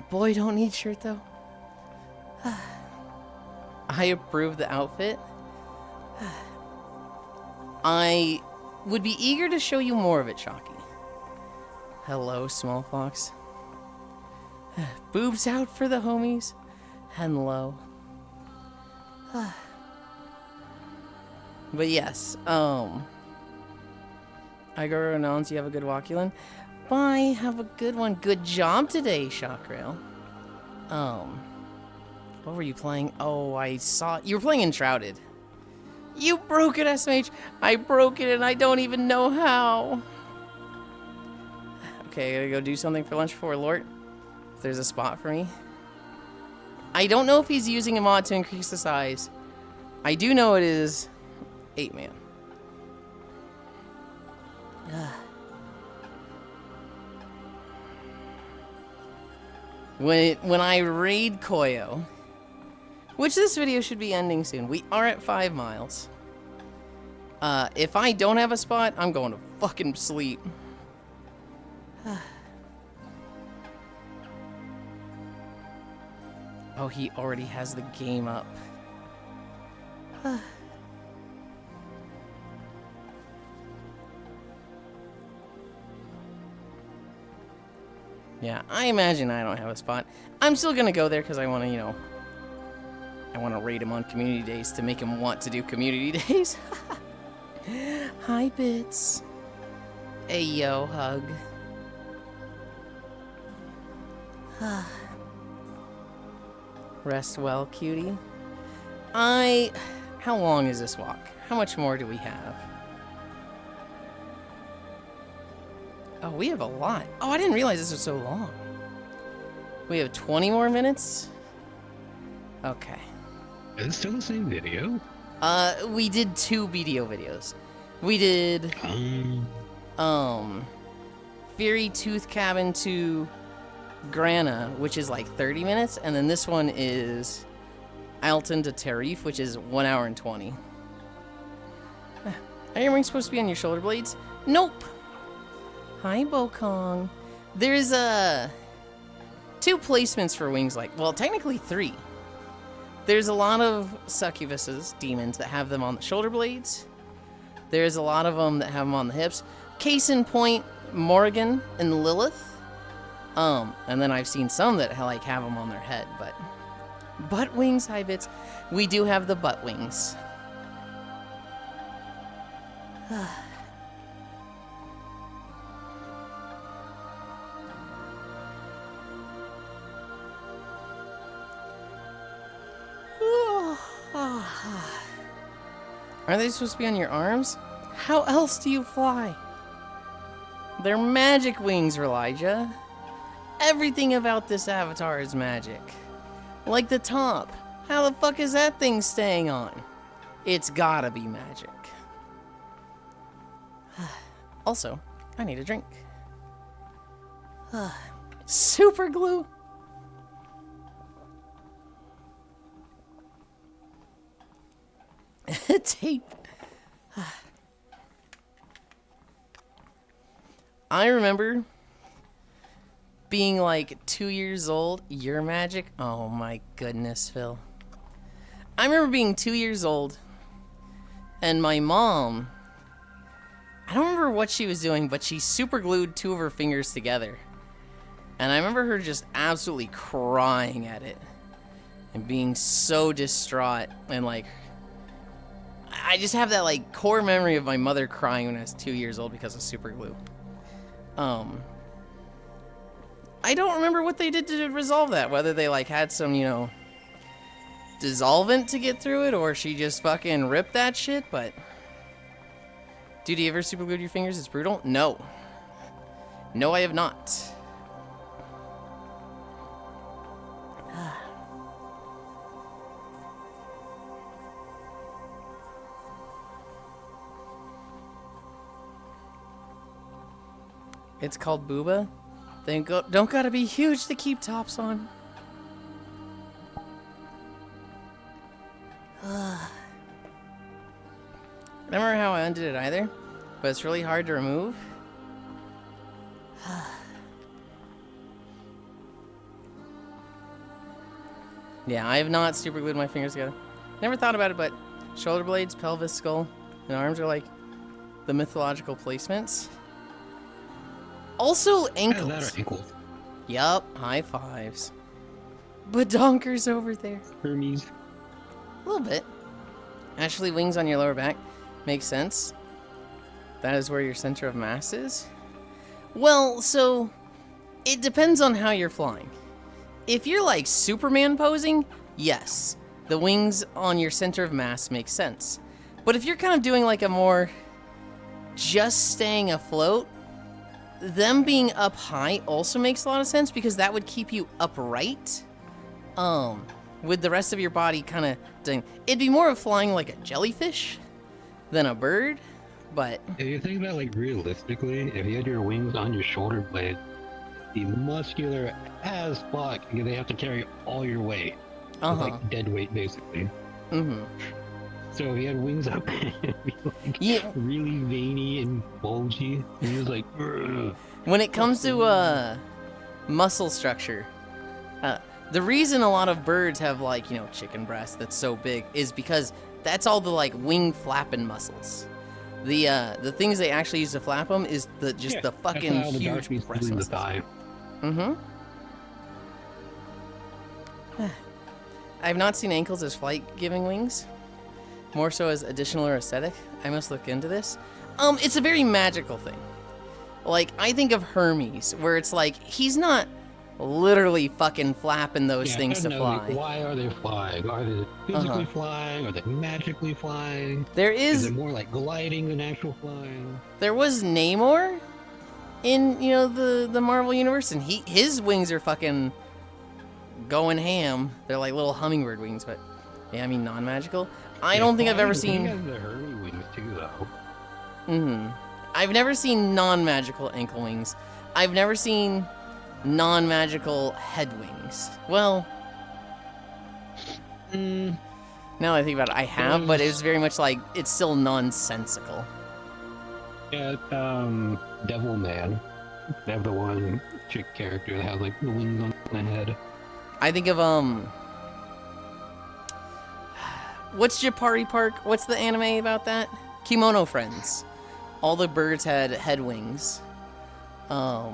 Boy, don't need shirt though. I approve the outfit. I would be eager to show you more of it, Shocky. Hello, small fox. Boobs out for the homies. Hello. But yes, I go announce you have a good walk, Yulind. Bye, have a good one. Good job today, Shockrail. What were you playing? Oh, I saw you were playing Enshrouded. You broke it, SMH. I broke it and I don't even know how. Okay, I gotta go do something for lunch before Lort. If there's a spot for me. I don't know if he's using a mod to increase the size. I do know it is 8-man. When I raid Koyo, which this video should be ending soon. We are at 5 miles. If I don't have a spot, I'm going to fucking sleep. Oh, he already has the game up. Yeah, I imagine I don't have a spot. I'm still gonna go there because I want to, you know, I want to raid him on community days to make him want to do community days. Hi, Bits. Hey, yo, hug. Rest well, cutie. How long is this walk? How much more do we have? Oh, we have a lot. Oh, I didn't realize this was so long. We have 20 more minutes? Okay. Is it still the same video? We did 2 video videos. We did, Fairy Tooth Cabin to Grana, which is like 30 minutes, and then this one is Alton to Tarif, which is 1 hour and 20. Are your wings supposed to be on your shoulder blades? Nope. Hi, Bokong. There's 2 placements for wings, like, well, technically 3. There's a lot of succubuses, demons, that have them on the shoulder blades. There's a lot of them that have them on the hips. Case in point, Morrigan and Lilith. And then I've seen some that like have them on their head, but butt wings, hi Bits. We do have the butt wings. Are they supposed to be on your arms? How else do you fly? They're magic wings, Elijah. Everything about this avatar is magic. Like the top. How the fuck is that thing staying on? It's gotta be magic. Also, I need a drink. Super glue. Tape. I remember being like 2 years old. Your magic? Oh my goodness, Phil. I remember being 2 years old and my mom, I don't remember what she was doing, but she super glued 2 of her fingers together. And I remember her just absolutely crying at it and being so distraught, and like I just have that like core memory of my mother crying when I was 2 years old because of super glue. I don't remember what they did to resolve that, whether they like had some, you know, dissolvent to get through it, or she just fucking ripped that shit. But dude, you ever super glued your fingers? It's brutal. No, I have not. It's called Booba. They don't gotta be huge to keep tops on. I don't remember how I undid it either, but it's really hard to remove. Yeah, I have not super glued my fingers together. Never thought about it, but shoulder blades, pelvis, skull, and arms are like the mythological placements. Also, ankles. Yeah, that are ankles. Yup, high fives. Badonker's over there. Hermes. A little bit. Actually, wings on your lower back makes sense. That is where your center of mass is. Well, so it depends on how you're flying. If you're like Superman posing, yes, the wings on your center of mass make sense. But if you're kind of doing like a more just staying afloat, them being up high also makes a lot of sense because that would keep you upright. With the rest of your body kind of doing, it'd be more of flying like a jellyfish than a bird, but If you think about like realistically, if you had your wings on your shoulder blade, the muscular as fuck because they have to carry all your weight. It's like dead weight basically. So if you had wings up, it'd be like really veiny and bulgy. And he was like, "Ugh." When it comes to muscle structure, the reason a lot of birds have like, chicken breast that's so big is because that's all the like wing flapping muscles. The things they actually use to flap them is the fucking that's how the huge dark beast breast is in the muscles. thigh. I've not seen ankles as flight-giving wings, more so as additional or aesthetic. I must look into this. It's a very magical thing. Like, I think of Hermes, where it's like, he's not literally fucking flapping those things to fly. Like, why are they flying? Are they physically flying? Are they magically flying? Is it more like gliding than actual flying? There was Namor in, the Marvel Universe, and his wings are fucking going ham. They're like little hummingbird wings, but yeah, I mean non-magical. I don't think I've ever seen. He has the Hermes wings too, though. I've never seen non-magical ankle wings. I've never seen non-magical head wings. Well, now that I think about it, I have, but it's very much like it's still nonsensical. Yeah, Devil Man. They have the one chick character that has like the wings on the head. I think of what's Japari Park? What's the anime about that? Kimono Friends. All the birds had head wings. I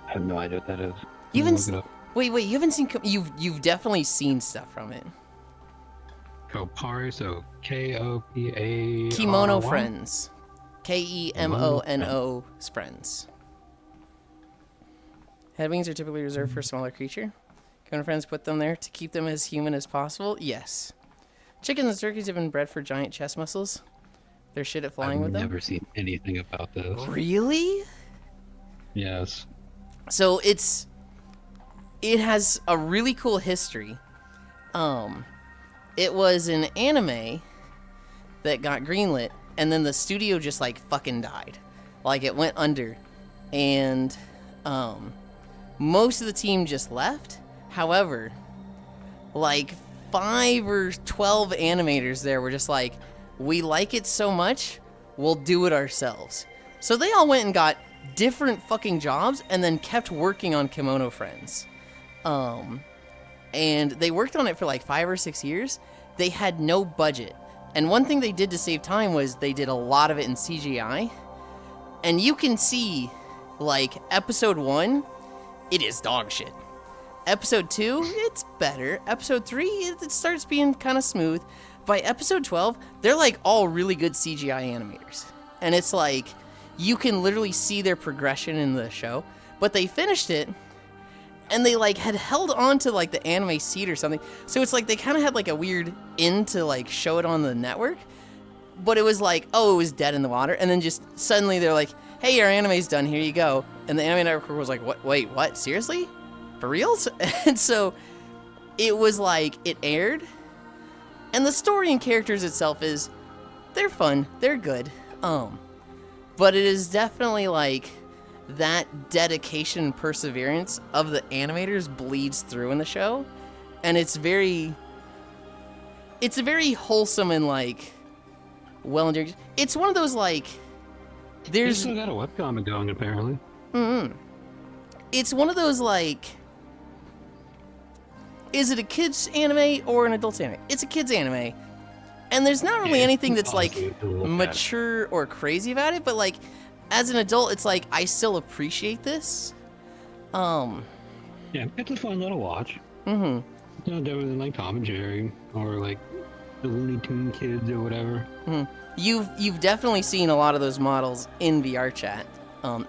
have no idea what that is. You haven't wait, you haven't seen you've definitely seen stuff from it. Kopari, so K-O-P-A. Kimono Friends. Kemono Friends. Head wings are typically reserved for a smaller creature. Kimono Friends put them there to keep them as human as possible. Yes. Chickens and turkeys have been bred for giant chest muscles. They're shit at flying with them. I've never seen anything about this. Really? Yes. So it has a really cool history. It was an anime that got greenlit, and then the studio just like fucking died. Like it went under, and most of the team just left. However, like 5 or 12 animators there were just like, we like it so much, we'll do it ourselves. So they all went and got different fucking jobs and then kept working on Kimono Friends. And they worked on it for like 5 or 6 years. They had no budget. And one thing they did to save time was they did a lot of it in CGI. And you can see, like, episode 1, it is dog shit. Episode 2, it's better. Episode 3, it starts being kind of smooth. By episode 12, they're like all really good CGI animators. And it's like, you can literally see their progression in the show. But they finished it, and they like had held on to like the anime seed or something. So it's like they kind of had like a weird in to like show it on the network. But it was like, oh, it was dead in the water. And then just suddenly they're like, hey, your anime's done, here you go. And the anime network was like, what? Wait, what? Seriously? For reals? And so it was like, it aired. And the story and characters itself is, they're fun, they're good. But it is definitely like that dedication and perseverance of the animators bleeds through in the show. And it's very, it's a very wholesome and like well endearing. It's one of those like They still got a webcomic going apparently. It's one of those like, is it a kids anime or an adult anime? It's a kids anime, and there's not really anything that's like mature or crazy about it. But like, as an adult, it's like I still appreciate this. Yeah, it's a fun little watch. Mm-hmm. It's no different than like Tom and Jerry or like the Looney Tune kids or whatever. Mm-hmm. You've definitely seen a lot of those models in VR chat,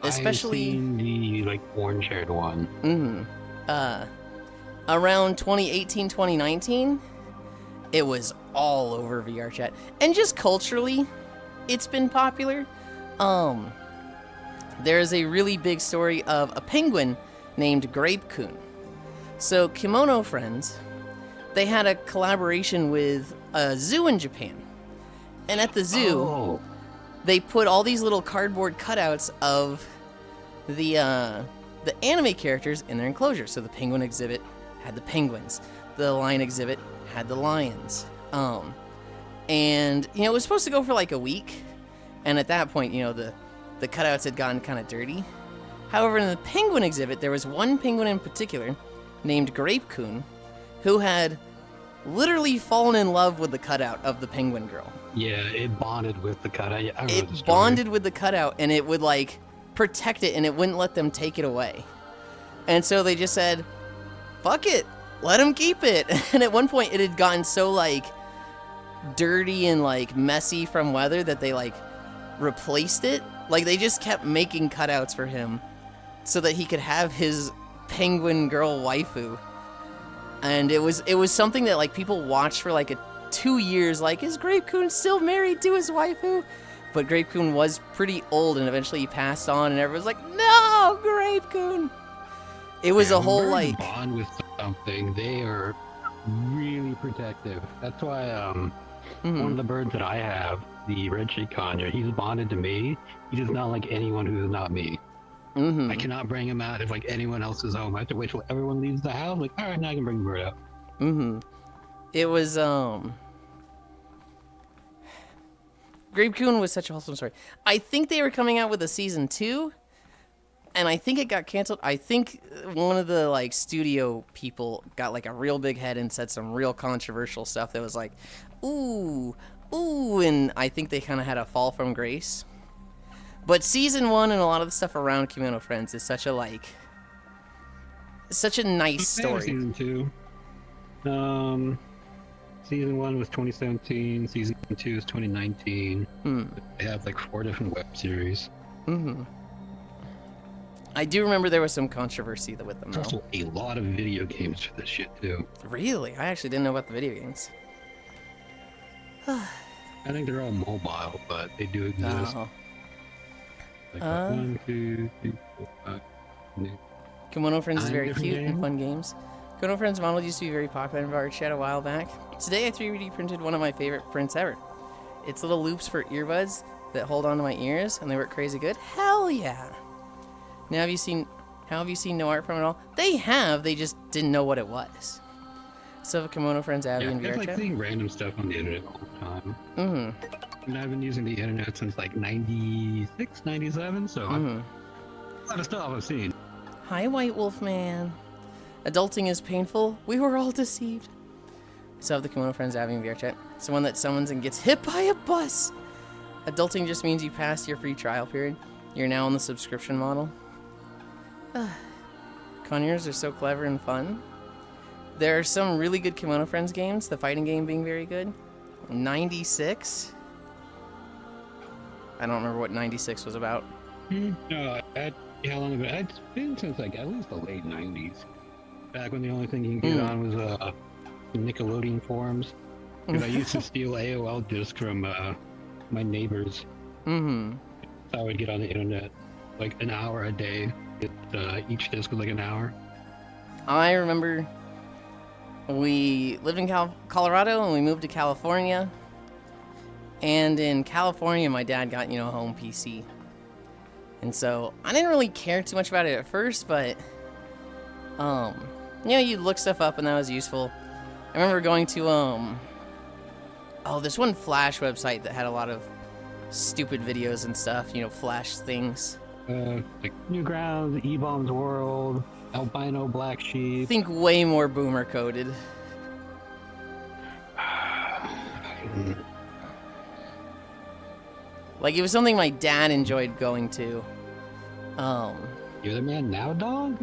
especially I've seen the like orange-haired one. Mm-hmm. Around 2018, 2019, it was all over VR chat, and just culturally, it's been popular. There's a really big story of a penguin named Grape-kun. So Kimono Friends, they had a collaboration with a zoo in Japan. And at the zoo, they put all these little cardboard cutouts of the anime characters in their enclosure. So the penguin exhibit had the penguins. The lion exhibit had the lions. And, you know, it was supposed to go for like a week. And at that point, you know, the cutouts had gotten kind of dirty. However, in the penguin exhibit, there was one penguin in particular named Grape-kun who had literally fallen in love with the cutout of the penguin girl. Yeah, it bonded with the cutout. Yeah, It bonded with the cutout, and it would like protect it, and it wouldn't let them take it away. And so they just said, fuck it, let them keep it. And at one point, it had gotten so like dirty and like messy from weather that they like replaced it. Like they just kept making cutouts for him so that he could have his penguin girl waifu. And it was something that like people watched for like 2 years, like, is Grape-kun still married to his waifu? But Grape-kun was pretty old, and eventually he passed on, and everyone's like, no, Grape-kun! It was a whole like bond with something. They are really protective. That's why one of the birds that I have, the red-cheeked conure, he's bonded to me. He does not like anyone who is not me. I cannot bring him out if like anyone else is home. I have to wait till everyone leaves the house. Like, all right, now I can bring the bird out. It was Grape-kun was such a wholesome story. I think they were coming out with a season 2, and I think it got canceled. I think one of the like studio people got like a real big head and said some real controversial stuff that was like, ooh, and I think they kind of had a fall from grace. But season 1 and a lot of the stuff around Kimono Friends is such a like, such a nice story. Season 2. Season 1 was 2017. Season 2 is 2019. They have like 4 different web series. I do remember there was some controversy with them. There's also a lot of video games for this shit too. Really? I actually didn't know about the video games. I think they're all mobile, but they do exist. Like 1, 2, 3, 4, 5. Kimono Friends is very different cute and games. fun games. Kimono Friends model used to be very popular in our chat a while back. Today I 3D printed one of my favorite prints ever. It's little loops for earbuds that hold onto my ears, and they work crazy good. Hell yeah! Now have you seen no art from it all? They have, they just didn't know what it was. So Kimono Friends Abby in it's VR like chat. seeing random stuff on the internet all the time. And I've been using the internet since like 96, 97, so a lot of stuff I've seen. Hi, White Wolf Man. Adulting is painful. We were all deceived. So have the Kimono Friends having VR chat. Someone that summons and gets hit by a bus. Adulting just means you passed your free trial period. You're now on the subscription model. Conures are so clever and fun. There are some really good Kimono Friends games, the fighting game being very good. 96? I don't remember what 96 was about. No, how long have it? It's been since like at least the late 90s. Back when the only thing you can get on was Nickelodeon forums. Because I used to steal AOL discs from my neighbors. So I would get on the internet like an hour a day. Each disc was like an hour. I remember we lived in Colorado and we moved to California. And in California, my dad got, a home PC. And so I didn't really care too much about it at first, but, you'd look stuff up and that was useful. I remember going to, Oh, there's one Flash website that had a lot of stupid videos and stuff, you know, Flash things. Like Newgrounds, E-Bombs World, Albino Black Sheep. Think way more boomer coded. Like, it was something my dad enjoyed going to. You're the Man Now Dog?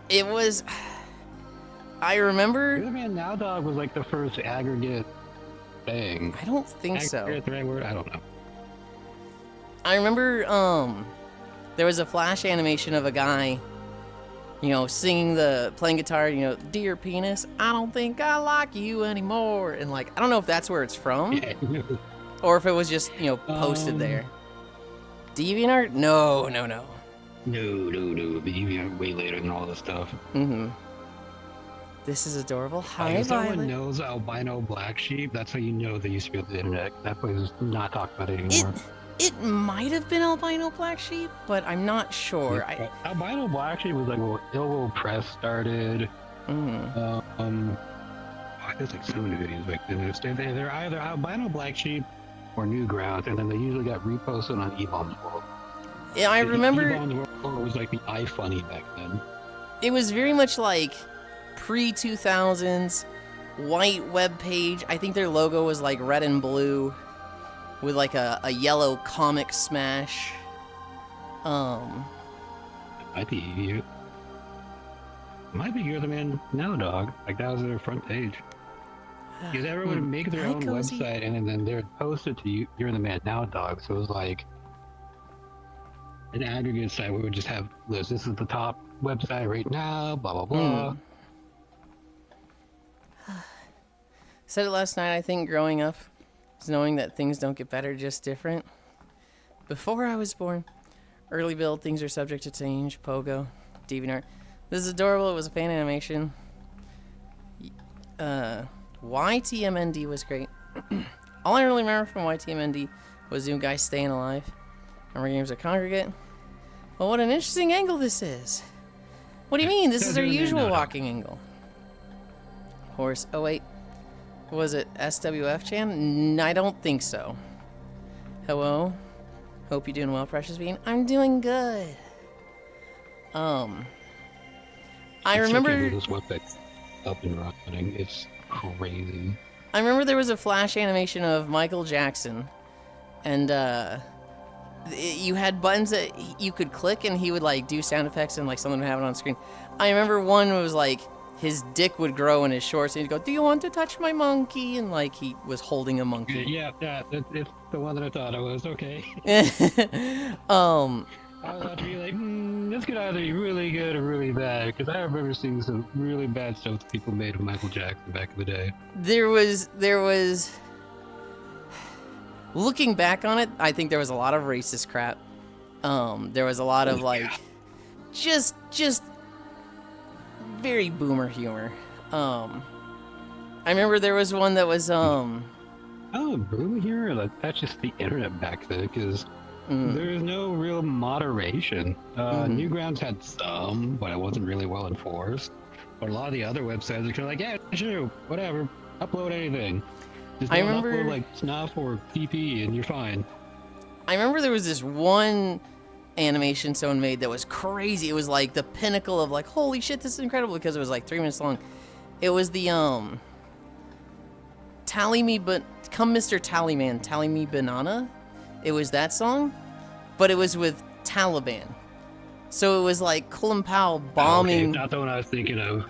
It was... I remember... You're the Man Now Dog was like the first aggregate thing. I don't think so. Aggregate, the right word? I don't know. I remember, there was a Flash animation of a guy, you know, playing guitar, you know, "Dear penis, I don't think I like you anymore." And, like, I don't know if that's where it's from, Yeah. or if it was just, you know, posted there. DeviantArt? No. No. But you know, way later than all this stuff. Mm-hmm. This is adorable. Hi, If someone Violet. knows Albino Black Sheep, that's how you know they used to be on the internet. That place is not talked about anymore. It might have been Albino Black Sheep, but I'm not sure. Albino Black Sheep was like when Ilgo Press started. Mm. There's like so many videos back then. They're either Albino Black Sheep or Newgrounds, and then they usually got reposted on E-Bombs World. Yeah, I remember E-Bombs World was like the iFunny back then. it was very much like pre-2000s white web page. I think their logo was like red and blue with like a yellow comic smash. Might be you. Might be You're the Man Now Dog. Like that was their front page. Because everyone would make their Hi, own Cozy. website and then they would post it to you. You're the Man Now Dog. So it was like an aggregate site where we would just have lists. This is the top website right now. Blah blah blah. Said it last night, I think growing up is knowing that things don't get better, just different. Before I was born, early build, things are subject to change, Pogo, DeviantArt. This is adorable, it was a fan animation. YTMND was great. All I really remember from YTMND was you guys staying alive. Remember games are congregate. Well, what an interesting angle this is. What do you mean? This is our usual walking angle. Horse. Oh, wait. Was it SWF Chan? I don't think so. Hello. Hope you're doing well, Precious Bean. I'm doing good. I remember This website's up and running. It's crazy. I remember there was a Flash animation of Michael Jackson, and you had buttons that you could click, and he would like do sound effects, and like something would happen on screen. I remember one was like his dick would grow in his shorts, and he'd go, "Do you want to touch my monkey?" And like he was holding a monkey. Yeah, it's the one that I thought it was. Okay. I was about to be like, this could either be really good or really bad, because I remember seeing some really bad stuff that people made of Michael Jackson back in the day. There was looking back on it, I think there was a lot of racist crap. There was a lot of like just very boomer humor. I remember there was one that was Oh, boomer humor? Like, that's just the internet back then, because there was no real moderation. Newgrounds had some, but it wasn't really well enforced. But a lot of the other websites are kind of like, yeah, sure, whatever, upload anything. Just I don't remember- upload like snuff or PP, and you're fine. I remember there was this one animation someone made that was crazy. It was like the pinnacle of like, holy shit, this is incredible, because it was like 3 minutes long. It was the Tally Me But Come Mr. Tallyman, Tally Me Banana. It was that song, but it was with Taliban. So it was like Colin Powell bombing Okay, not the one I was thinking of.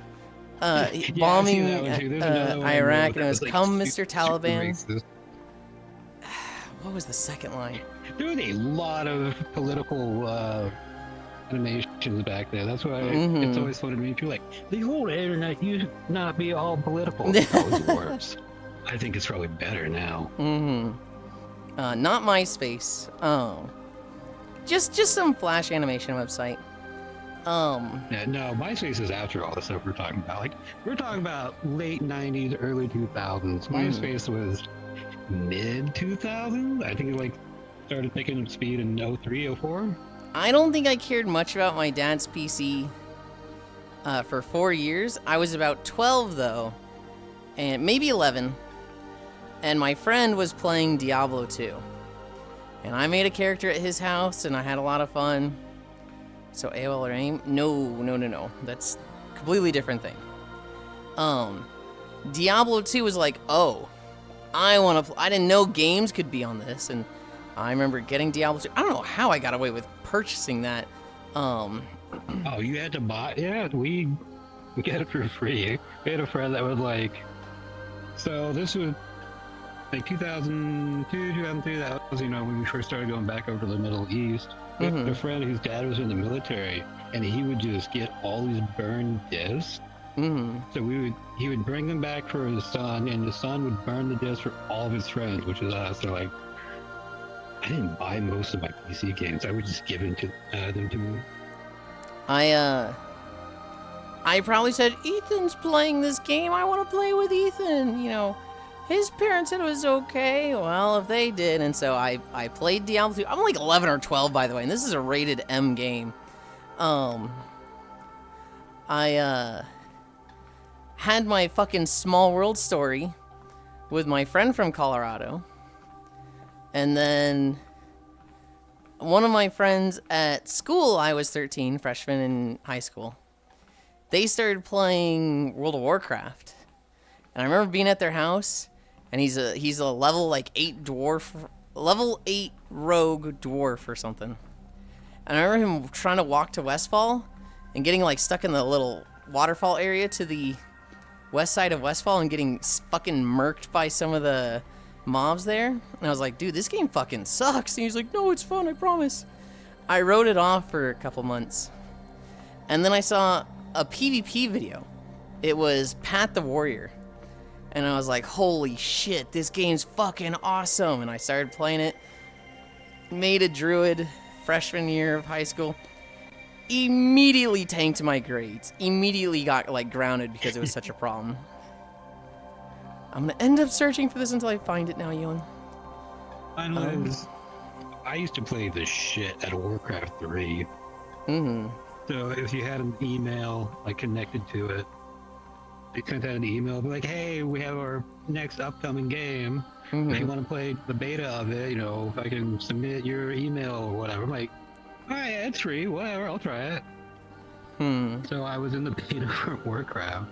bombing I've seen that one too. There's another one Iraq, that and it was like, "Come, super Mr. Taliban." racist. What was the second line? There was a lot of political animations back there. That's why it's always funny to me. People like, the whole internet used to not be all political. It's always worse. I think it's probably better now. Not MySpace. Oh, just some Flash animation website. Yeah, no, MySpace is after all the stuff we're talking about. Like, we're talking about late 90s, early 2000s. MySpace was mid 2000s. I think it like started picking up speed in 03, 04. I don't think I cared much about my dad's PC for 4 years. I was about 12 though, and maybe 11. and my friend was playing Diablo 2. And I made a character at his house, and I had a lot of fun. So AOL or AIM? No. That's a completely different thing. Diablo 2 was like, oh, I didn't know games could be on this, and I remember getting Diablo 2. I don't know how I got away with purchasing that. Oh, you had to buy? Yeah, we get it for free. We had a friend that was like, so this was like 2002, 2003. That was, when we first started going back over to the Middle East. We had a friend whose dad was in the military, and he would just get all these burned discs. So he would bring them back for his son, and his son would burn the discs for all of his friends, which is us. So like, I didn't buy most of my PC games. I would just give them to me. I probably said, Ethan's playing this game. I want to play with Ethan. His parents said it was okay. Well, if they did, and so I played Diablo 2. I'm like 11 or 12, by the way, and this is a rated M game. I had my fucking Small World story with my friend from Colorado. And then one of my friends at school, I was 13, freshman in high school. They started playing World of Warcraft. And I remember being at their house, and he's a level 8 rogue dwarf or something. And I remember him trying to walk to Westfall and getting stuck in the little waterfall area to the west side of Westfall and getting fucking murked by some of the mobs there. And I was like, dude, this game fucking sucks. And he's like, no, it's fun, I promise. I wrote it off for a couple months. And then I saw a PvP video. It was Pat the Warrior. And I was like, holy shit, this game's fucking awesome. And I started playing it. Made a druid freshman year of high school. Immediately tanked my grades. Immediately got grounded because it was such a problem. I'm gonna end up searching for this until I find it now, Yulind. I used to play the shit out of Warcraft 3. So if you had an email connected to it, they sent out an email like, hey, we have our next upcoming game. If you want to play the beta of it, if I can submit your email or whatever. I'm like, all right, it's free, whatever, I'll try it. So I was in the beta for Warcraft.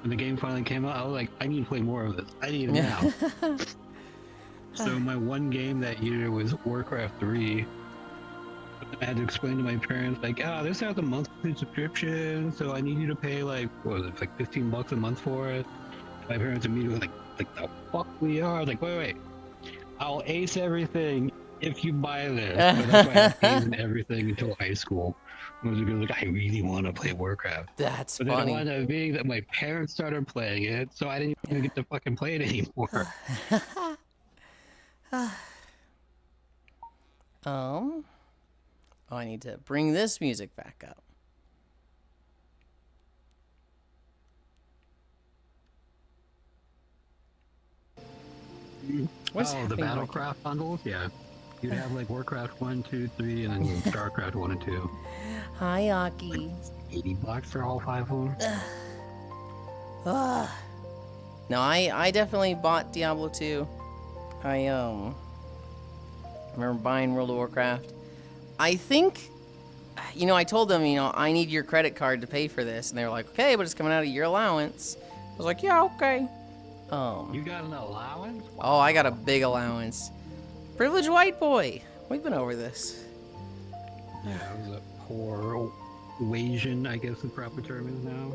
When the game finally came out, I was like, I need to play more of this. I need it now. So my one game that year was Warcraft 3. I had to explain to my parents, this has a monthly subscription, so I need you to pay $15 a month for it. My parents immediately were like, the fuck we are? I was like, wait. I'll ace everything if you buy this. But that's why I was acing everything until high school. I was I really want to play Warcraft. That's but funny. But then it wound up being that my parents started playing it, so I didn't even get to fucking play it anymore. Oh, I need to bring this music back up. What's the happening, Battlecraft bundles? Yeah. You'd have Warcraft 1, 2, 3, and then StarCraft 1 and 2. Hi, Aki. $80 for all 5 of them. No, I definitely bought Diablo 2. I remember buying World of Warcraft. I think, I told them, I need your credit card to pay for this, and they were like, okay, but it's coming out of your allowance. I was like, yeah, okay. You got an allowance? Wow. Oh, I got a big allowance. Privileged white boy. We've been over this. Yeah, I was a poor Asian, I guess the proper term is now.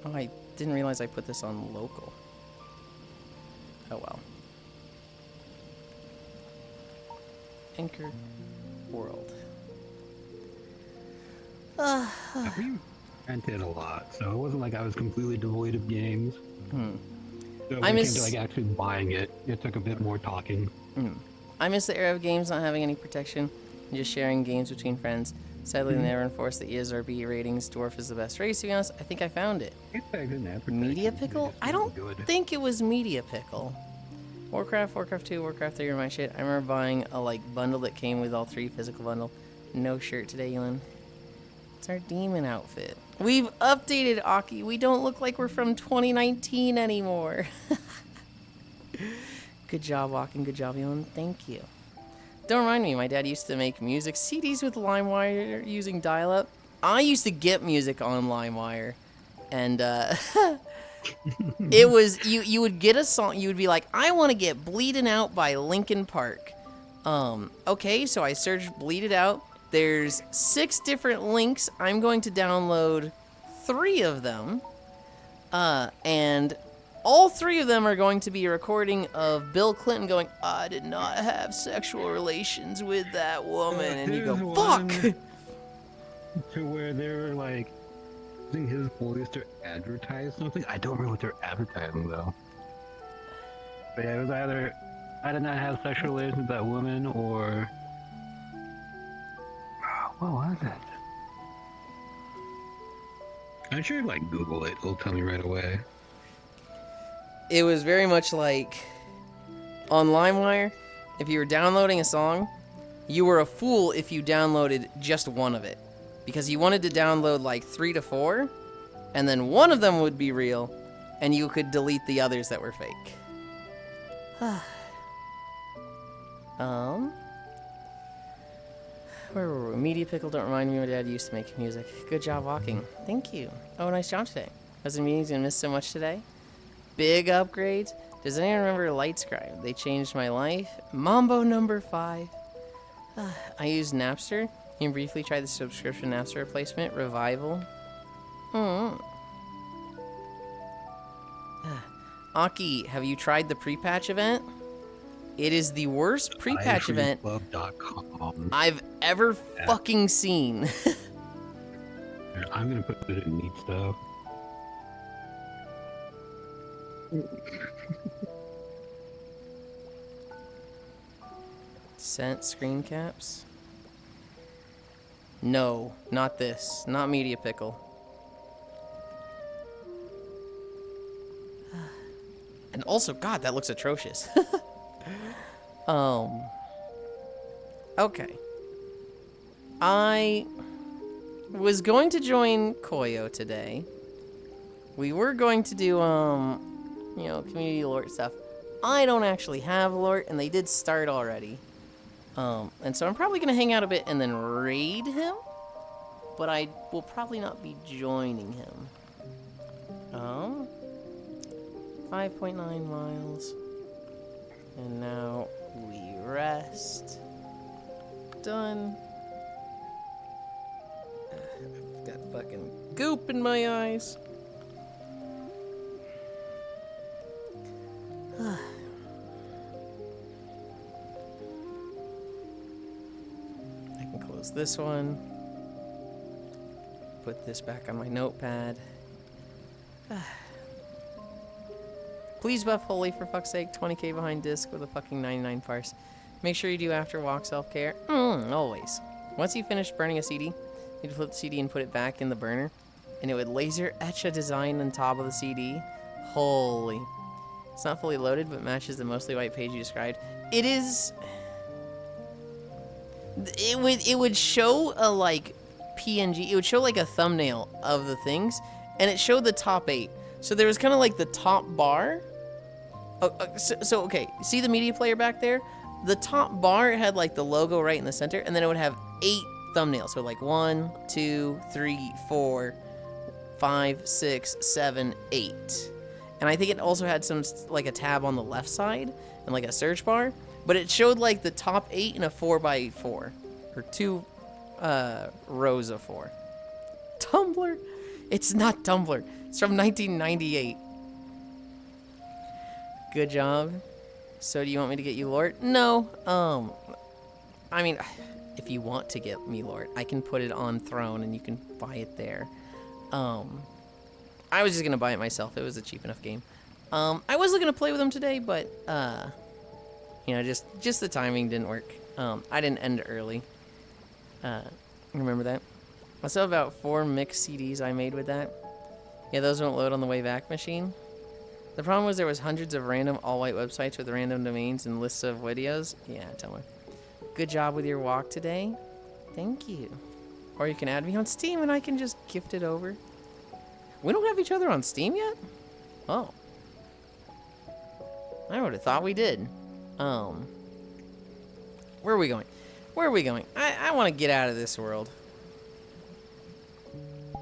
Oh, I didn't realize I put this on local. Oh well. Anchor World. We rented a lot, so it wasn't like I was completely devoid of games. So when it came to actually buying it, it took a bit more talking. I miss the era of games not having any protection and just sharing games between friends. Sadly, they never enforced the ESRB ratings. Dwarf is the best race, to be honest. I think I found it. Media Pickle? I don't think it was Media Pickle. Warcraft, Warcraft 2, Warcraft 3 are my shit. I remember buying a bundle that came with all 3 physical bundle. No shirt today, Yulind. It's our demon outfit. We've updated, Aki. We don't look like we're from 2019 anymore. Good job walking, good job, Yulind. Thank you. Don't remind me, my dad used to make music CDs with LimeWire using dial-up. I used to get music on LimeWire, and it was you would get a song, you would be like, I want to get Bleedin' Out by Linkin Park. Okay, so I searched Bleed It Out. There's 6 different links. I'm going to download 3 of them, and all 3 of them are going to be a recording of Bill Clinton going, I did not have sexual relations with that woman. And you go, fuck! To where they were like using his voice to advertise something. I don't remember what they're advertising though. But yeah, it was either I did not have sexual relations with that woman or what was it? I should like Google it. It'll tell me right away. It was very much like on LimeWire, if you were downloading a song, you were a fool if you downloaded just one of it. Because you wanted to download like 3 to 4, and then one of them would be real, and you could delete the others that were fake. Where were we? Media Pickle, don't remind me, my dad used to make music. Good job walking. Thank you. Oh, nice job today. Was in meetings and missed so much today. Big upgrades. Does anyone remember Lightscribe? They changed my life. Mambo number 5. I use Napster. You can briefly try the subscription Napster replacement. Revival. Aki, have you tried the pre-patch event? It is the worst pre-patch event I've ever fucking seen. I'm gonna put it in neat stuff. Sent screen caps? No, not this. Not Media Pickle. And also, God, that looks atrocious. Okay. I was going to join Koyo today. We were going to do, community lore stuff. I don't actually have lore, and they did start already. And so I'm probably going to hang out a bit and then raid him. But I will probably not be joining him. 5.9 miles. And now we rest. Done. I've got fucking goop in my eyes. I can close this one. Put this back on my notepad. Please buff Holy for fuck's sake. 20k behind disc with a fucking 99 parse. Make sure you do after walk self-care. Always. Once you finish burning a CD, you'd flip the CD and put it back in the burner, and it would laser etch a design on top of the CD. Holy. It's not fully loaded, but matches the mostly white page you described. It is... It would show a, like, PNG. It would show, like, a thumbnail of the things, and it showed the top 8. So there was kind of, like, the top bar. So, okay, see the media player back there? The top bar had, like, the logo right in the center, and then it would have 8 thumbnails. So, like, 1, 2, 3, 4, 5, 6, 7, 8. And I think it also had some, like, a tab on the left side and, like, a search bar. But it showed, like, the top 8 in a 4x4. Or 2 rows of 4. Tumblr? It's not Tumblr. It's from 1998. Good job. So do you want me to get you Lord? No. I mean, if you want to get me Lord, I can put it on Throne and you can buy it there. I was just gonna buy it myself. It was a cheap enough game. I was looking to play with him today, but just the timing didn't work. I didn't end early. Remember that? I still have about 4 mixed CDs I made with that. Yeah, those won't load on the way back machine. The problem was there was hundreds of random all-white websites with random domains and lists of videos. Yeah, tell me. Good job with your walk today. Thank you. Or you can add me on Steam and I can just gift it over. We don't have each other on Steam yet? Oh. I would have thought we did. Where are we going? Where are we going? I want to get out of this world.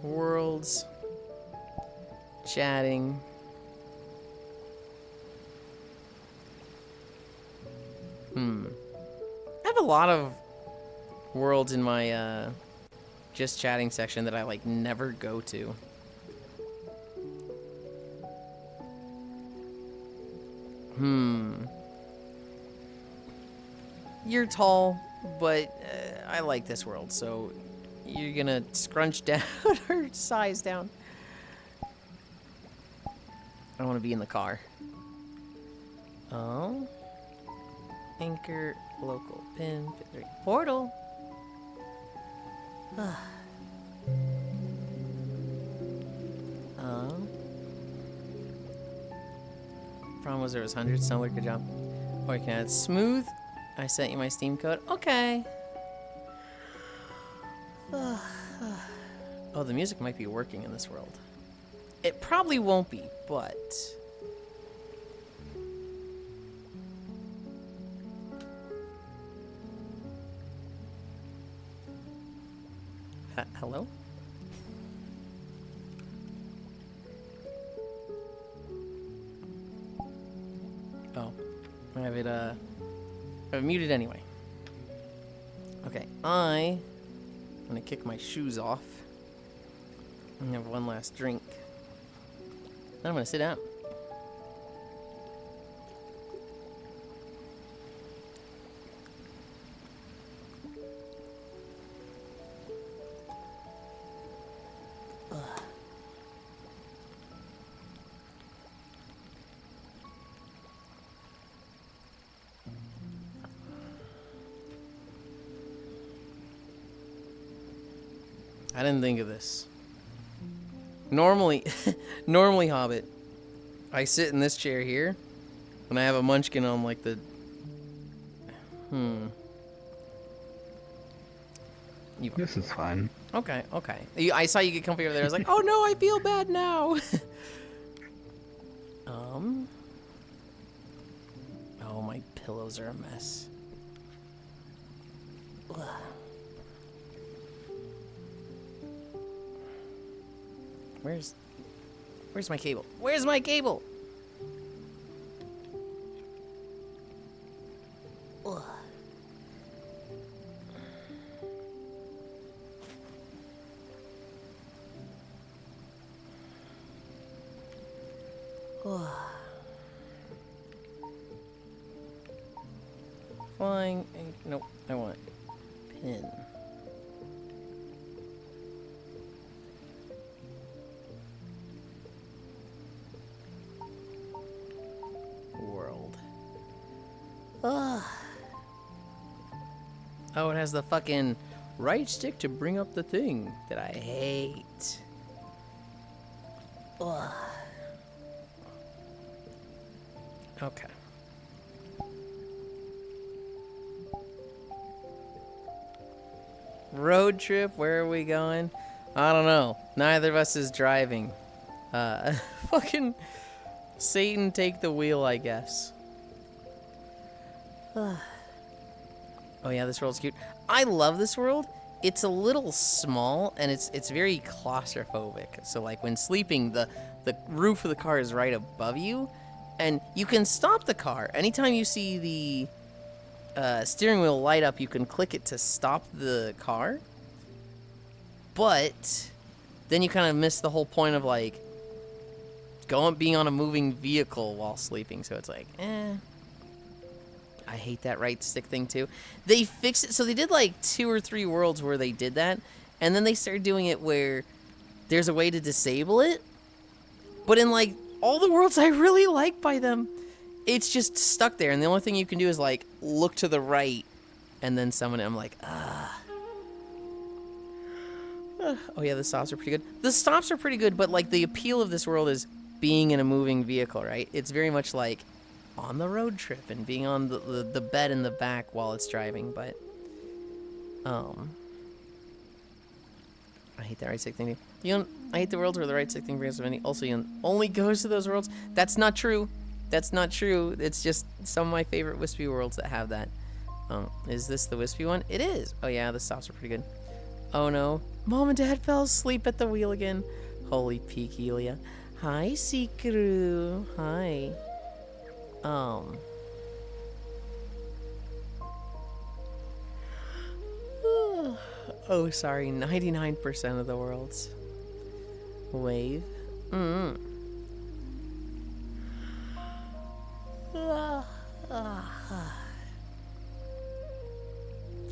Worlds. Chatting. I have a lot of worlds in my just chatting section that I like never go to. You're tall, but I like this world, so you're gonna scrunch down or size down. I want to be in the car. Oh. Anchor, local, pin, 3. Portal. Problem was there was hundreds. Sound good job. Or you can add smooth. I sent you my Steam code. Okay. Oh, the music might be working in this world. It probably won't be, but... Hello? Oh. I have it muted anyway. Okay, I'm gonna kick my shoes off and have one last drink. Then I'm gonna sit down. I didn't think of this. Normally, Hobbit, I sit in this chair here, and I have a munchkin on like the... This is fun. Okay. I saw you get comfy over there. I was like, oh no, I feel bad now. Oh, my pillows are a mess. Ugh. Where's my cable? Where's my cable? Ugh. Flying. Nope. I want pin. World. Oh, it has the fucking right stick to bring up the thing that I hate. Ugh. Okay. Road trip, where are we going? I don't know. Neither of us is driving. Fucking Satan take the wheel, I guess. Oh yeah, this world's cute. I love this world. It's a little small and it's very claustrophobic. So like when sleeping, the roof of the car is right above you, and you can stop the car. Anytime you see the steering wheel light up, you can click it to stop the car. But then you kind of miss the whole point of like being on a moving vehicle while sleeping. So it's like, I hate that right stick thing too. They fixed it. So they did like 2 or 3 worlds where they did that. And then they started doing it where there's a way to disable it. But in like all the worlds I really like by them, it's just stuck there. And the only thing you can do is like look to the right and then summon it. I'm like, oh yeah, the stops are pretty good. The stops are pretty good, but like the appeal of this world is being in a moving vehicle, right? It's very much like on the road trip and being on the bed in the back while it's driving, but I hate that right stick thing. I hate the worlds where the right stick thing brings up any. Also, only goes to those worlds. That's not true. That's not true. It's just some of my favorite wispy worlds that have that. Is this the wispy one? It is. Oh yeah, the stops are pretty good. Oh no. Mom and Dad fell asleep at the wheel again. Holy pekelia. Hi, Seekru. Hi. Oh, sorry. 99% of the worlds. Wave.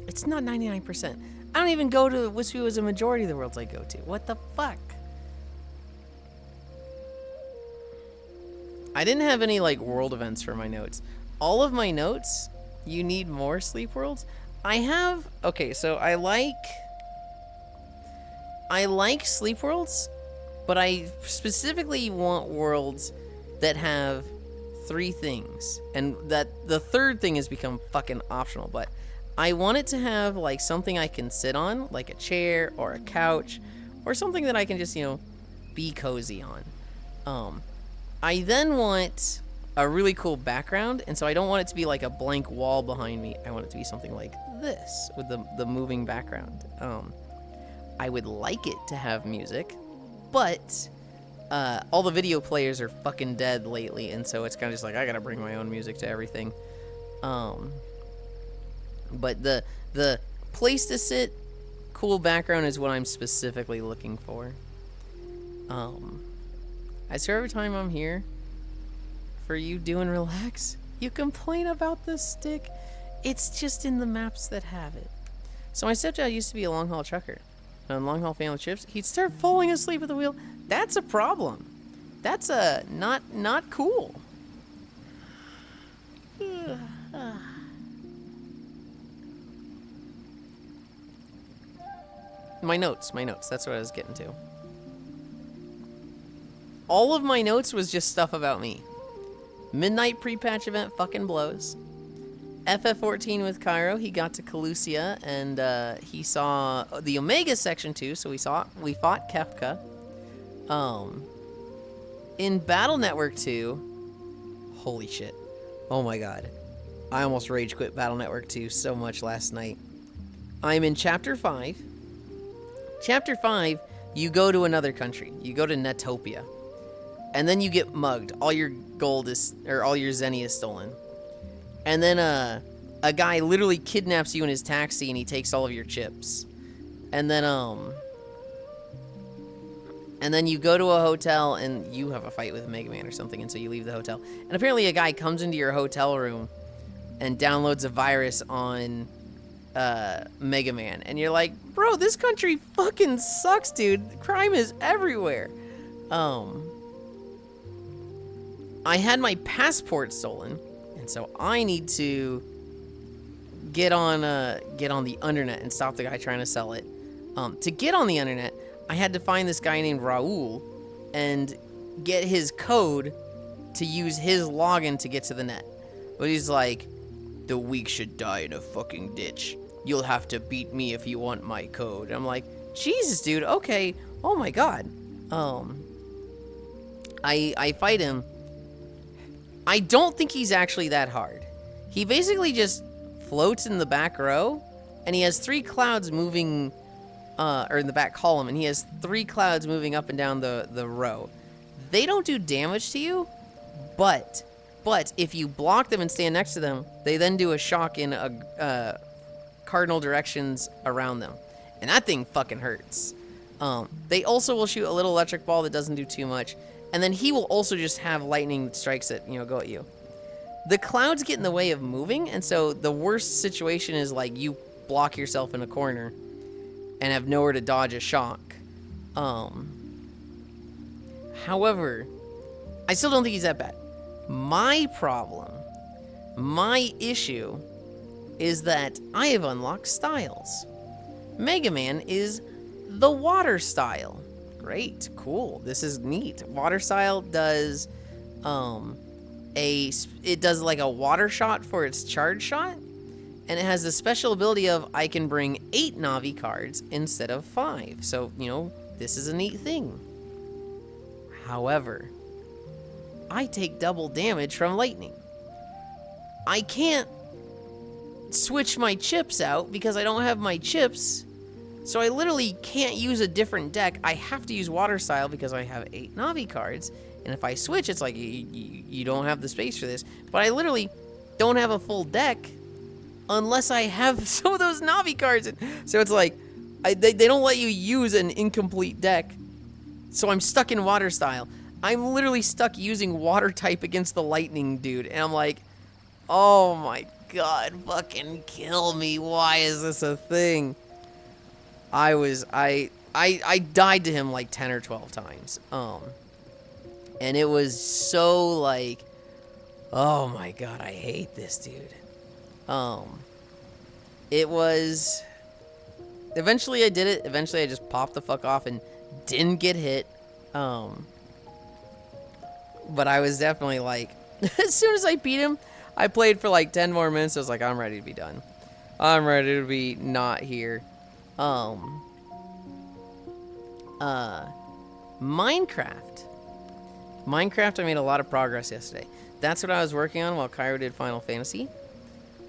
It's not 99%. I don't even go to Wispy as a majority of the worlds I go to. What the fuck? I didn't have any like world events for my notes. All of my notes, you need more sleep worlds. I have, okay, so I like sleep worlds, but I specifically want worlds that have 3 things, and that the third thing has become fucking optional, but I want it to have like something I can sit on, like a chair or a couch, or something that I can just, you know, be cozy on. I then want a really cool background, and so I don't want it to be like a blank wall behind me. I want it to be something like this with the moving background. I would like it to have music, but all the video players are fucking dead lately, and so it's kind of just like I gotta bring my own music to everything. But the place to sit, cool background is what I'm specifically looking for. I swear every time I'm here for you doing relax, you complain about the stick. It's just in the maps that have it. So my stepdad used to be a long haul trucker. On long haul family trips, he'd start falling asleep at the wheel. That's a problem. That's not cool. My notes. That's what I was getting to. All of my notes was just stuff about me. Midnight pre-patch event fucking blows. FF14 with Cairo, he got to Calusia, and he saw the Omega section too, so we fought Kefka. In Battle Network 2, holy shit. Oh my god. I almost rage quit Battle Network 2 so much last night. I'm in Chapter 5. Chapter 5, you go to another country. You go to Netopia. And then you get mugged. All your gold is, or all your Zenny is stolen. And then a guy literally kidnaps you in his taxi and he takes all of your chips. And then you go to a hotel and you have a fight with Mega Man or something, and so you leave the hotel. And apparently a guy comes into your hotel room and downloads a virus on Mega Man. And you're like, bro, this country fucking sucks, dude. Crime is everywhere. I had my passport stolen, and so I need to get on the internet and stop the guy trying to sell it. To get on the internet, I had to find this guy named Raul and get his code to use his login to get to the net. But he's like, the weak should die in a fucking ditch. You'll have to beat me if you want my code. And I'm like, Jesus, dude, okay. Oh my god. I fight him. I don't think he's actually that hard. He basically just floats in the back row, and he has 3 clouds moving, or in the back column, and he has 3 clouds moving up and down the row. They don't do damage to you, but if you block them and stand next to them, they then do a shock in cardinal directions around them. And that thing fucking hurts. They also will shoot a little electric ball that doesn't do too much. And then he will also just have lightning strikes that, you know, go at you. The clouds get in the way of moving, and so the worst situation is like you block yourself in a corner and have nowhere to dodge a shock. However, I still don't think he's that bad. My problem, my issue, is that I have unlocked styles. Mega Man is the water style. Great, cool, this is neat. Water style does it does like a water shot for its charge shot, and it has the special ability of I can bring 8 Navi cards instead of 5. So, you know, this is a neat thing. However, I take double damage from lightning. I can't switch my chips out because I don't have my chips. So I literally can't use a different deck. I have to use Water Style because I have 8 Navi cards. And if I switch, it's like, you don't have the space for this. But I literally don't have a full deck unless I have some of those Navi cards. So it's like, they don't let you use an incomplete deck. So I'm stuck in Water Style. I'm literally stuck using Water type against the Lightning dude. And I'm like, oh my god, fucking kill me. Why is this a thing? I died to him like 10 or 12 times. And it was so like, oh my god, I hate this dude. It was, eventually I did it. Eventually I just popped the fuck off and didn't get hit. But I was definitely like, as soon as I beat him, I played for like 10 more minutes. I was like, I'm ready to be done. I'm ready to be not here. Minecraft, I made a lot of progress yesterday. That's what I was working on while Cairo did Final Fantasy.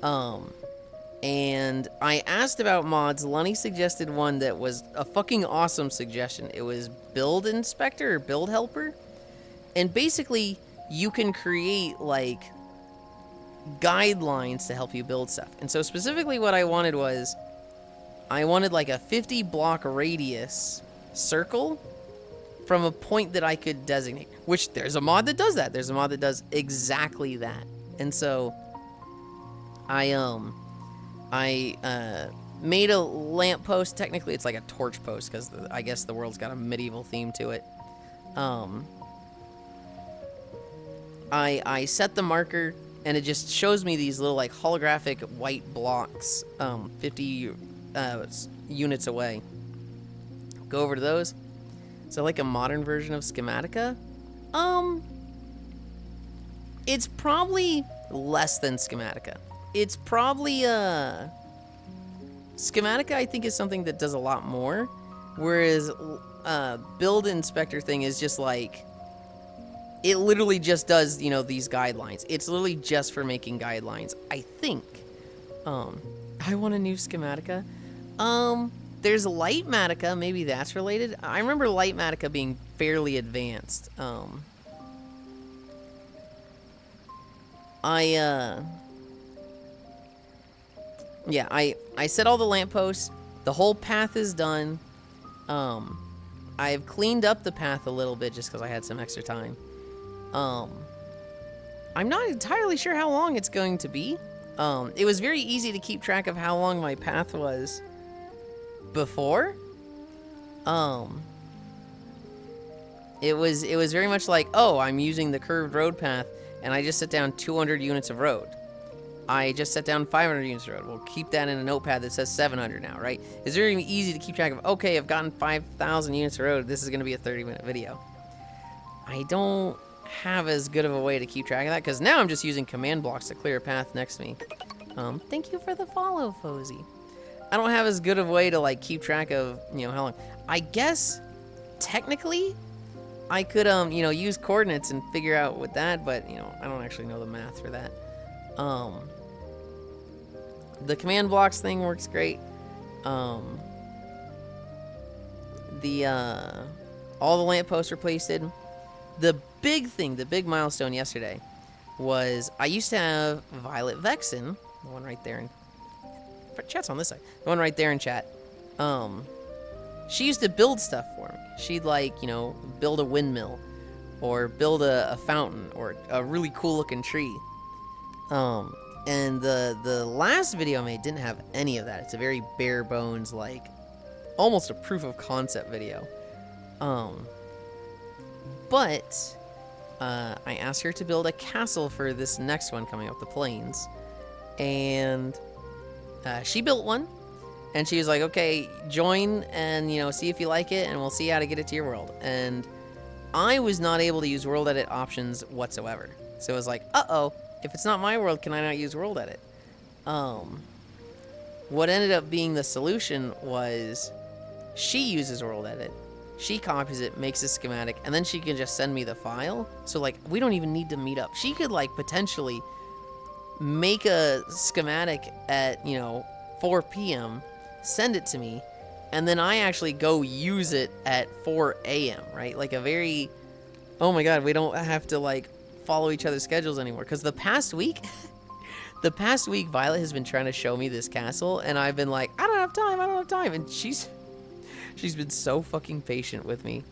And I asked about mods. Lunny suggested one that was a fucking awesome suggestion. It was Build Inspector or Build Helper. And basically, you can create, like, guidelines to help you build stuff. And so specifically what I wanted was, I wanted like a 50 block radius circle from a point that I could designate. Which, there's a mod that does that. There's a mod that does exactly that. And so, I made a lamppost. Technically, it's like a torch post, because I guess the world's got a medieval theme to it. I set the marker, and it just shows me these little, like, holographic white blocks, 50 units away. Go over to those. So, like a modern version of Schematica? It's probably less than Schematica. It's probably, Schematica, I think, is something that does a lot more, whereas, Build Inspector thing is just, like, it literally just does, you know, these guidelines. It's literally just for making guidelines, I think. I want a new Schematica. There's Lightmatica, maybe that's related. I remember Lightmatica being fairly advanced. Yeah, I set all the lampposts. The whole path is done. I've cleaned up the path a little bit just because I had some extra time. I'm not entirely sure how long it's going to be. It was very easy to keep track of how long my path was before. It was very much like, oh, I'm using the curved road path, and I just set down 200 units of road. I just set down 500 units of road. We'll keep that in a notepad that says 700 now, right? It's very easy to keep track of, okay, I've gotten 5,000 units of road. This is going to be a 30-minute video. I don't have as good of a way to keep track of that, because now I'm just using command blocks to clear a path next to me. Thank you for the follow, Fozy. I don't have as good of a way to, like, keep track of, you know, how long. I guess, technically, I could, you know, use coordinates and figure out with that, but, you know, I don't actually know the math for that. The command blocks thing works great. All the lampposts are pasted. The big thing, the big milestone yesterday was I used to have Violet Vexen, the one right there in chat's on this side, the one right there in chat. She used to build stuff for me. She'd, like, you know, build a windmill or build a fountain or a really cool looking tree. And the last video I made didn't have any of that. It's a very bare bones, like, almost a proof of concept video. But I asked her to build a castle for this next one coming up, the Plains. And she built one. And she was like, okay, join and, you know, see if you like it, and we'll see how to get it to your world. And I was not able to use world edit options whatsoever. So it was like, uh-oh, if it's not my world, can I not use world edit? What ended up being the solution was she uses world edit, She copies it, makes a schematic, and then she can just send me the file. So, like, we don't even need to meet up. She could, like, potentially make a schematic at, 4 p.m., send it to me, and then I actually go use it at 4 a.m., right? Like a very, oh my god, we don't have to, like, follow each other's schedules anymore. Because the past week, Violet has been trying to show me this castle, and I've been like, I don't have time, and she's been so fucking patient with me.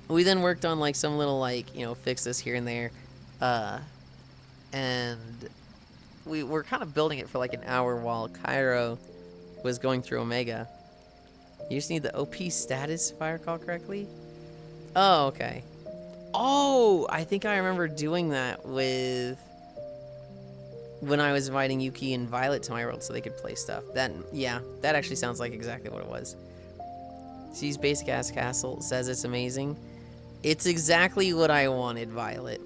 We then worked on, like, some little, like, fixes here and there, and we were kind of building it for, like, an hour while Cairo was going through Omega. You just need the OP status, if I recall correctly. Oh, okay. Oh, I think I remember doing that when I was inviting Yuki and Violet to my world so they could play stuff. That actually sounds like exactly what it was. Sees basic ass castle, says it's amazing. It's exactly what I wanted, Violet.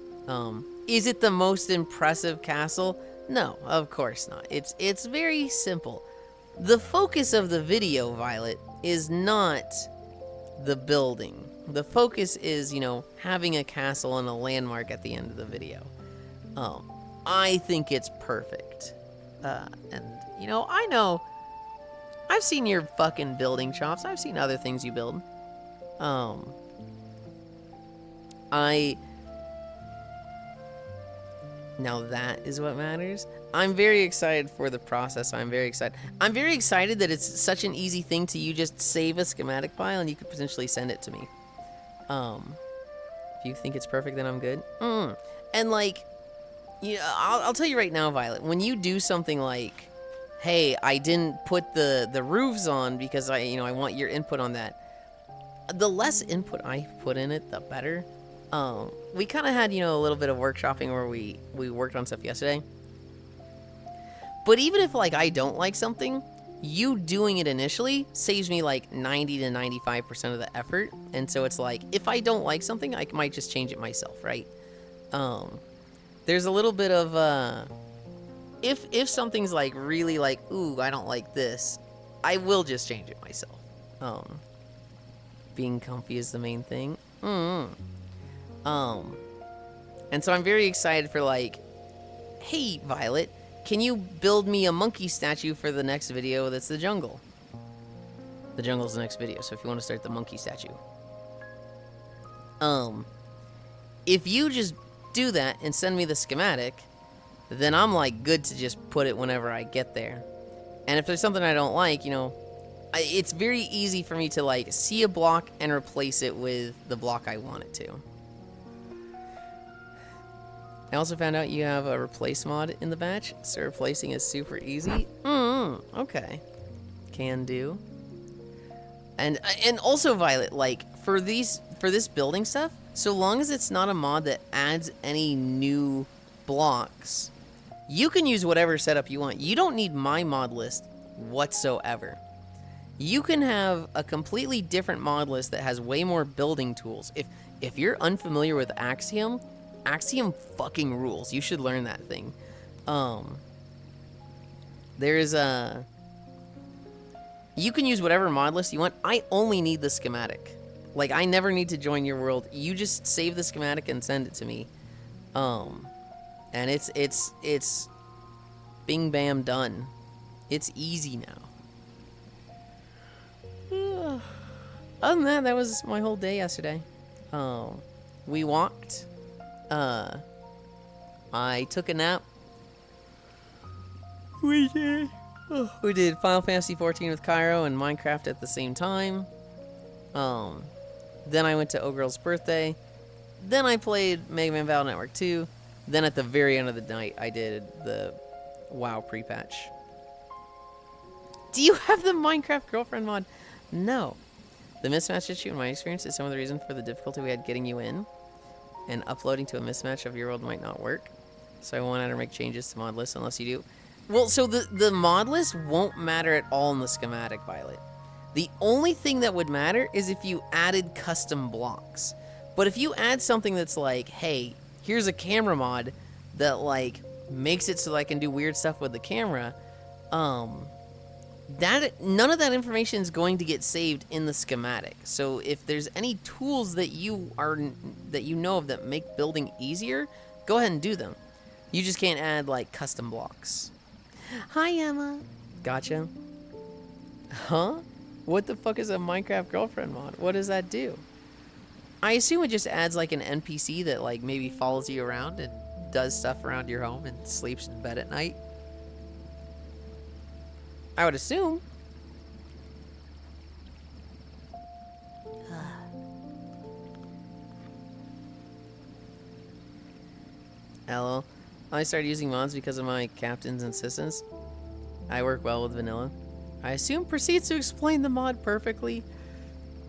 Is it the most impressive castle? No, of course not. It's very simple. The focus of the video, Violet, is not the building. The focus is, having a castle and a landmark at the end of the video. I think it's perfect. And, I know. I've seen your fucking building chops. I've seen other things you build. Now that is what matters. I'm very excited for the process. I'm very excited. I'm very excited that it's such an easy thing to you just save a schematic file and you could potentially send it to me. If you think it's perfect, then I'm good. And like, I'll tell you right now, Violet, when you do something like, hey, I didn't put the roofs on because I want your input on that. The less input I put in it, the better. We kind of had, a little bit of workshopping where we worked on stuff yesterday. But even if, like, I don't like something, you doing it initially saves me, like, 90 to 95% of the effort. And so it's like, if I don't like something, I might just change it myself, right? There's a little bit of, if something's, like, really, like, ooh, I don't like this, I will just change it myself. Being comfy is the main thing. And so I'm very excited for, like, hey, Violet, can you build me a monkey statue for the next video that's the jungle? The jungle's the next video, so if you want to start the monkey statue. If you just do that and send me the schematic, then I'm, like, good to just put it whenever I get there. And if there's something I don't like, it's very easy for me to, like, see a block and replace it with the block I want it to. I also found out you have a replace mod in the batch, so replacing is super easy. Okay. Can do. And also, Violet, like, for this building stuff, so long as it's not a mod that adds any new blocks, you can use whatever setup you want. You don't need my mod list whatsoever. You can have a completely different mod list that has way more building tools. If you're unfamiliar with Axiom fucking rules. You should learn that thing. You can use whatever mod list you want. I only need the schematic. Like, I never need to join your world. You just save the schematic and send it to me. And it's bing bam done. It's easy now. Other than that, that was my whole day yesterday. We walked. I took a nap. We did Final Fantasy 14 with Cairo and Minecraft at the same time. Then I went to O-Girl's birthday. Then I played Mega Man Battle Network 2. Then at the very end of the night, I did the WoW pre-patch. Do you have the Minecraft girlfriend mod? No. The mismatch issue, in my experience, is some of the reason for the difficulty we had getting you in. And uploading to a mismatch of your world might not work. So I won't ever make changes to mod lists unless you do. Well, so the mod list won't matter at all in the schematic, Violet. The only thing that would matter is if you added custom blocks. But if you add something that's like, hey, here's a camera mod that, like, makes it so that I can do weird stuff with the camera, none of that information is going to get saved in the schematic. So if there's any tools that you know of that make building easier, go ahead and do them. You just can't add like custom blocks. Hi Emma. Gotcha. Huh? What the fuck is a Minecraft girlfriend mod? What does that do? I assume it just adds like an NPC that like maybe follows you around and does stuff around your home and sleeps in bed at night. I would assume. LOL. I started using mods because of my captain's insistence. I work well with vanilla. I assume proceeds to explain the mod perfectly.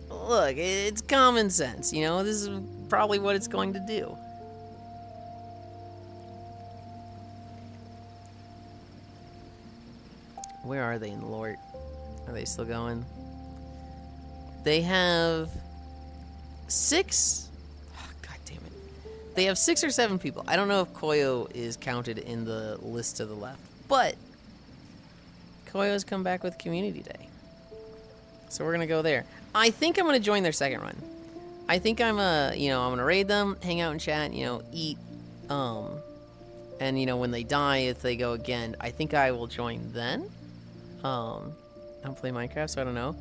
Look, it's common sense, you know? This is probably what it's going to do. Where are they in Lort? Are they still going? They have 6... Oh, God damn it. They have 6 or 7 people. I don't know if Koyo is counted in the list to the left, but Koyo's come back with Community Day. So we're gonna go there. I think I'm gonna join their second run. I think I'm gonna raid them, hang out and chat, eat, and when they die, if they go again, I think I will join then. I don't play Minecraft, so I don't know.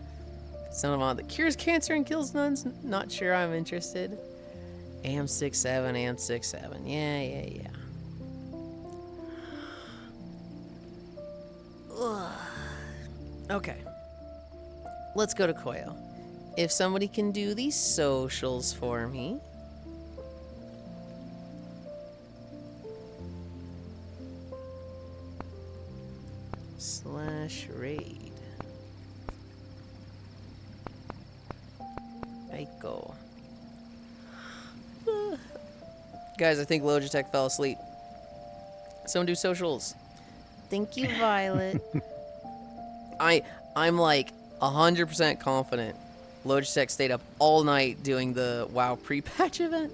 It's not a mod that cures cancer and kills nuns. Not sure I'm interested. AM67, AM67. Yeah. Ugh. Okay. Let's go to Koyo. If somebody can do these socials for me. /raid. Aiko. Guys, I think Logitech fell asleep. Someone do socials. Thank you, Violet. I'm like 100% confident Logitech stayed up all night doing the WoW pre-patch event.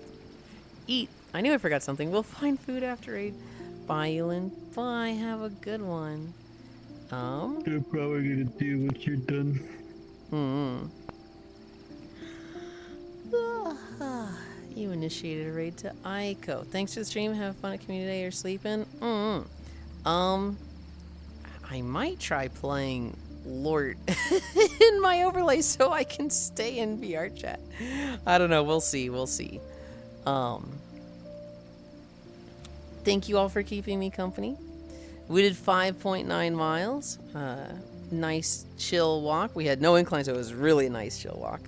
Eat. I knew I forgot something. We'll find food after raid. Bye, Yulind. Bye. Have a good one. You're probably gonna do once you're done. You initiated a raid to Aiko. Thanks for the stream. Have fun at Community Day. You're sleeping. I might try playing Lort in my overlay so I can stay in VR chat. I don't know. We'll see. Thank you all for keeping me company. We did 5.9 miles. Nice chill walk. We had no incline, so it was really a nice chill walk.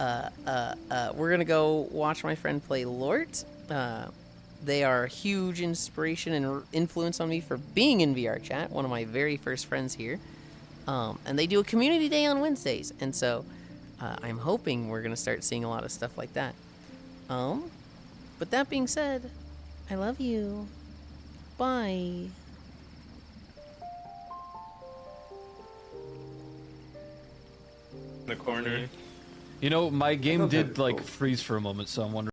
We're gonna go watch my friend play Lort. They are a huge inspiration and influence on me for being in VR chat. One of my very first friends here. And they do a community day on Wednesdays. And so I'm hoping we're gonna start seeing a lot of stuff like that. But that being said, I love you. Bye. The corner. You know, my game did like freeze for a moment, so I'm wondering.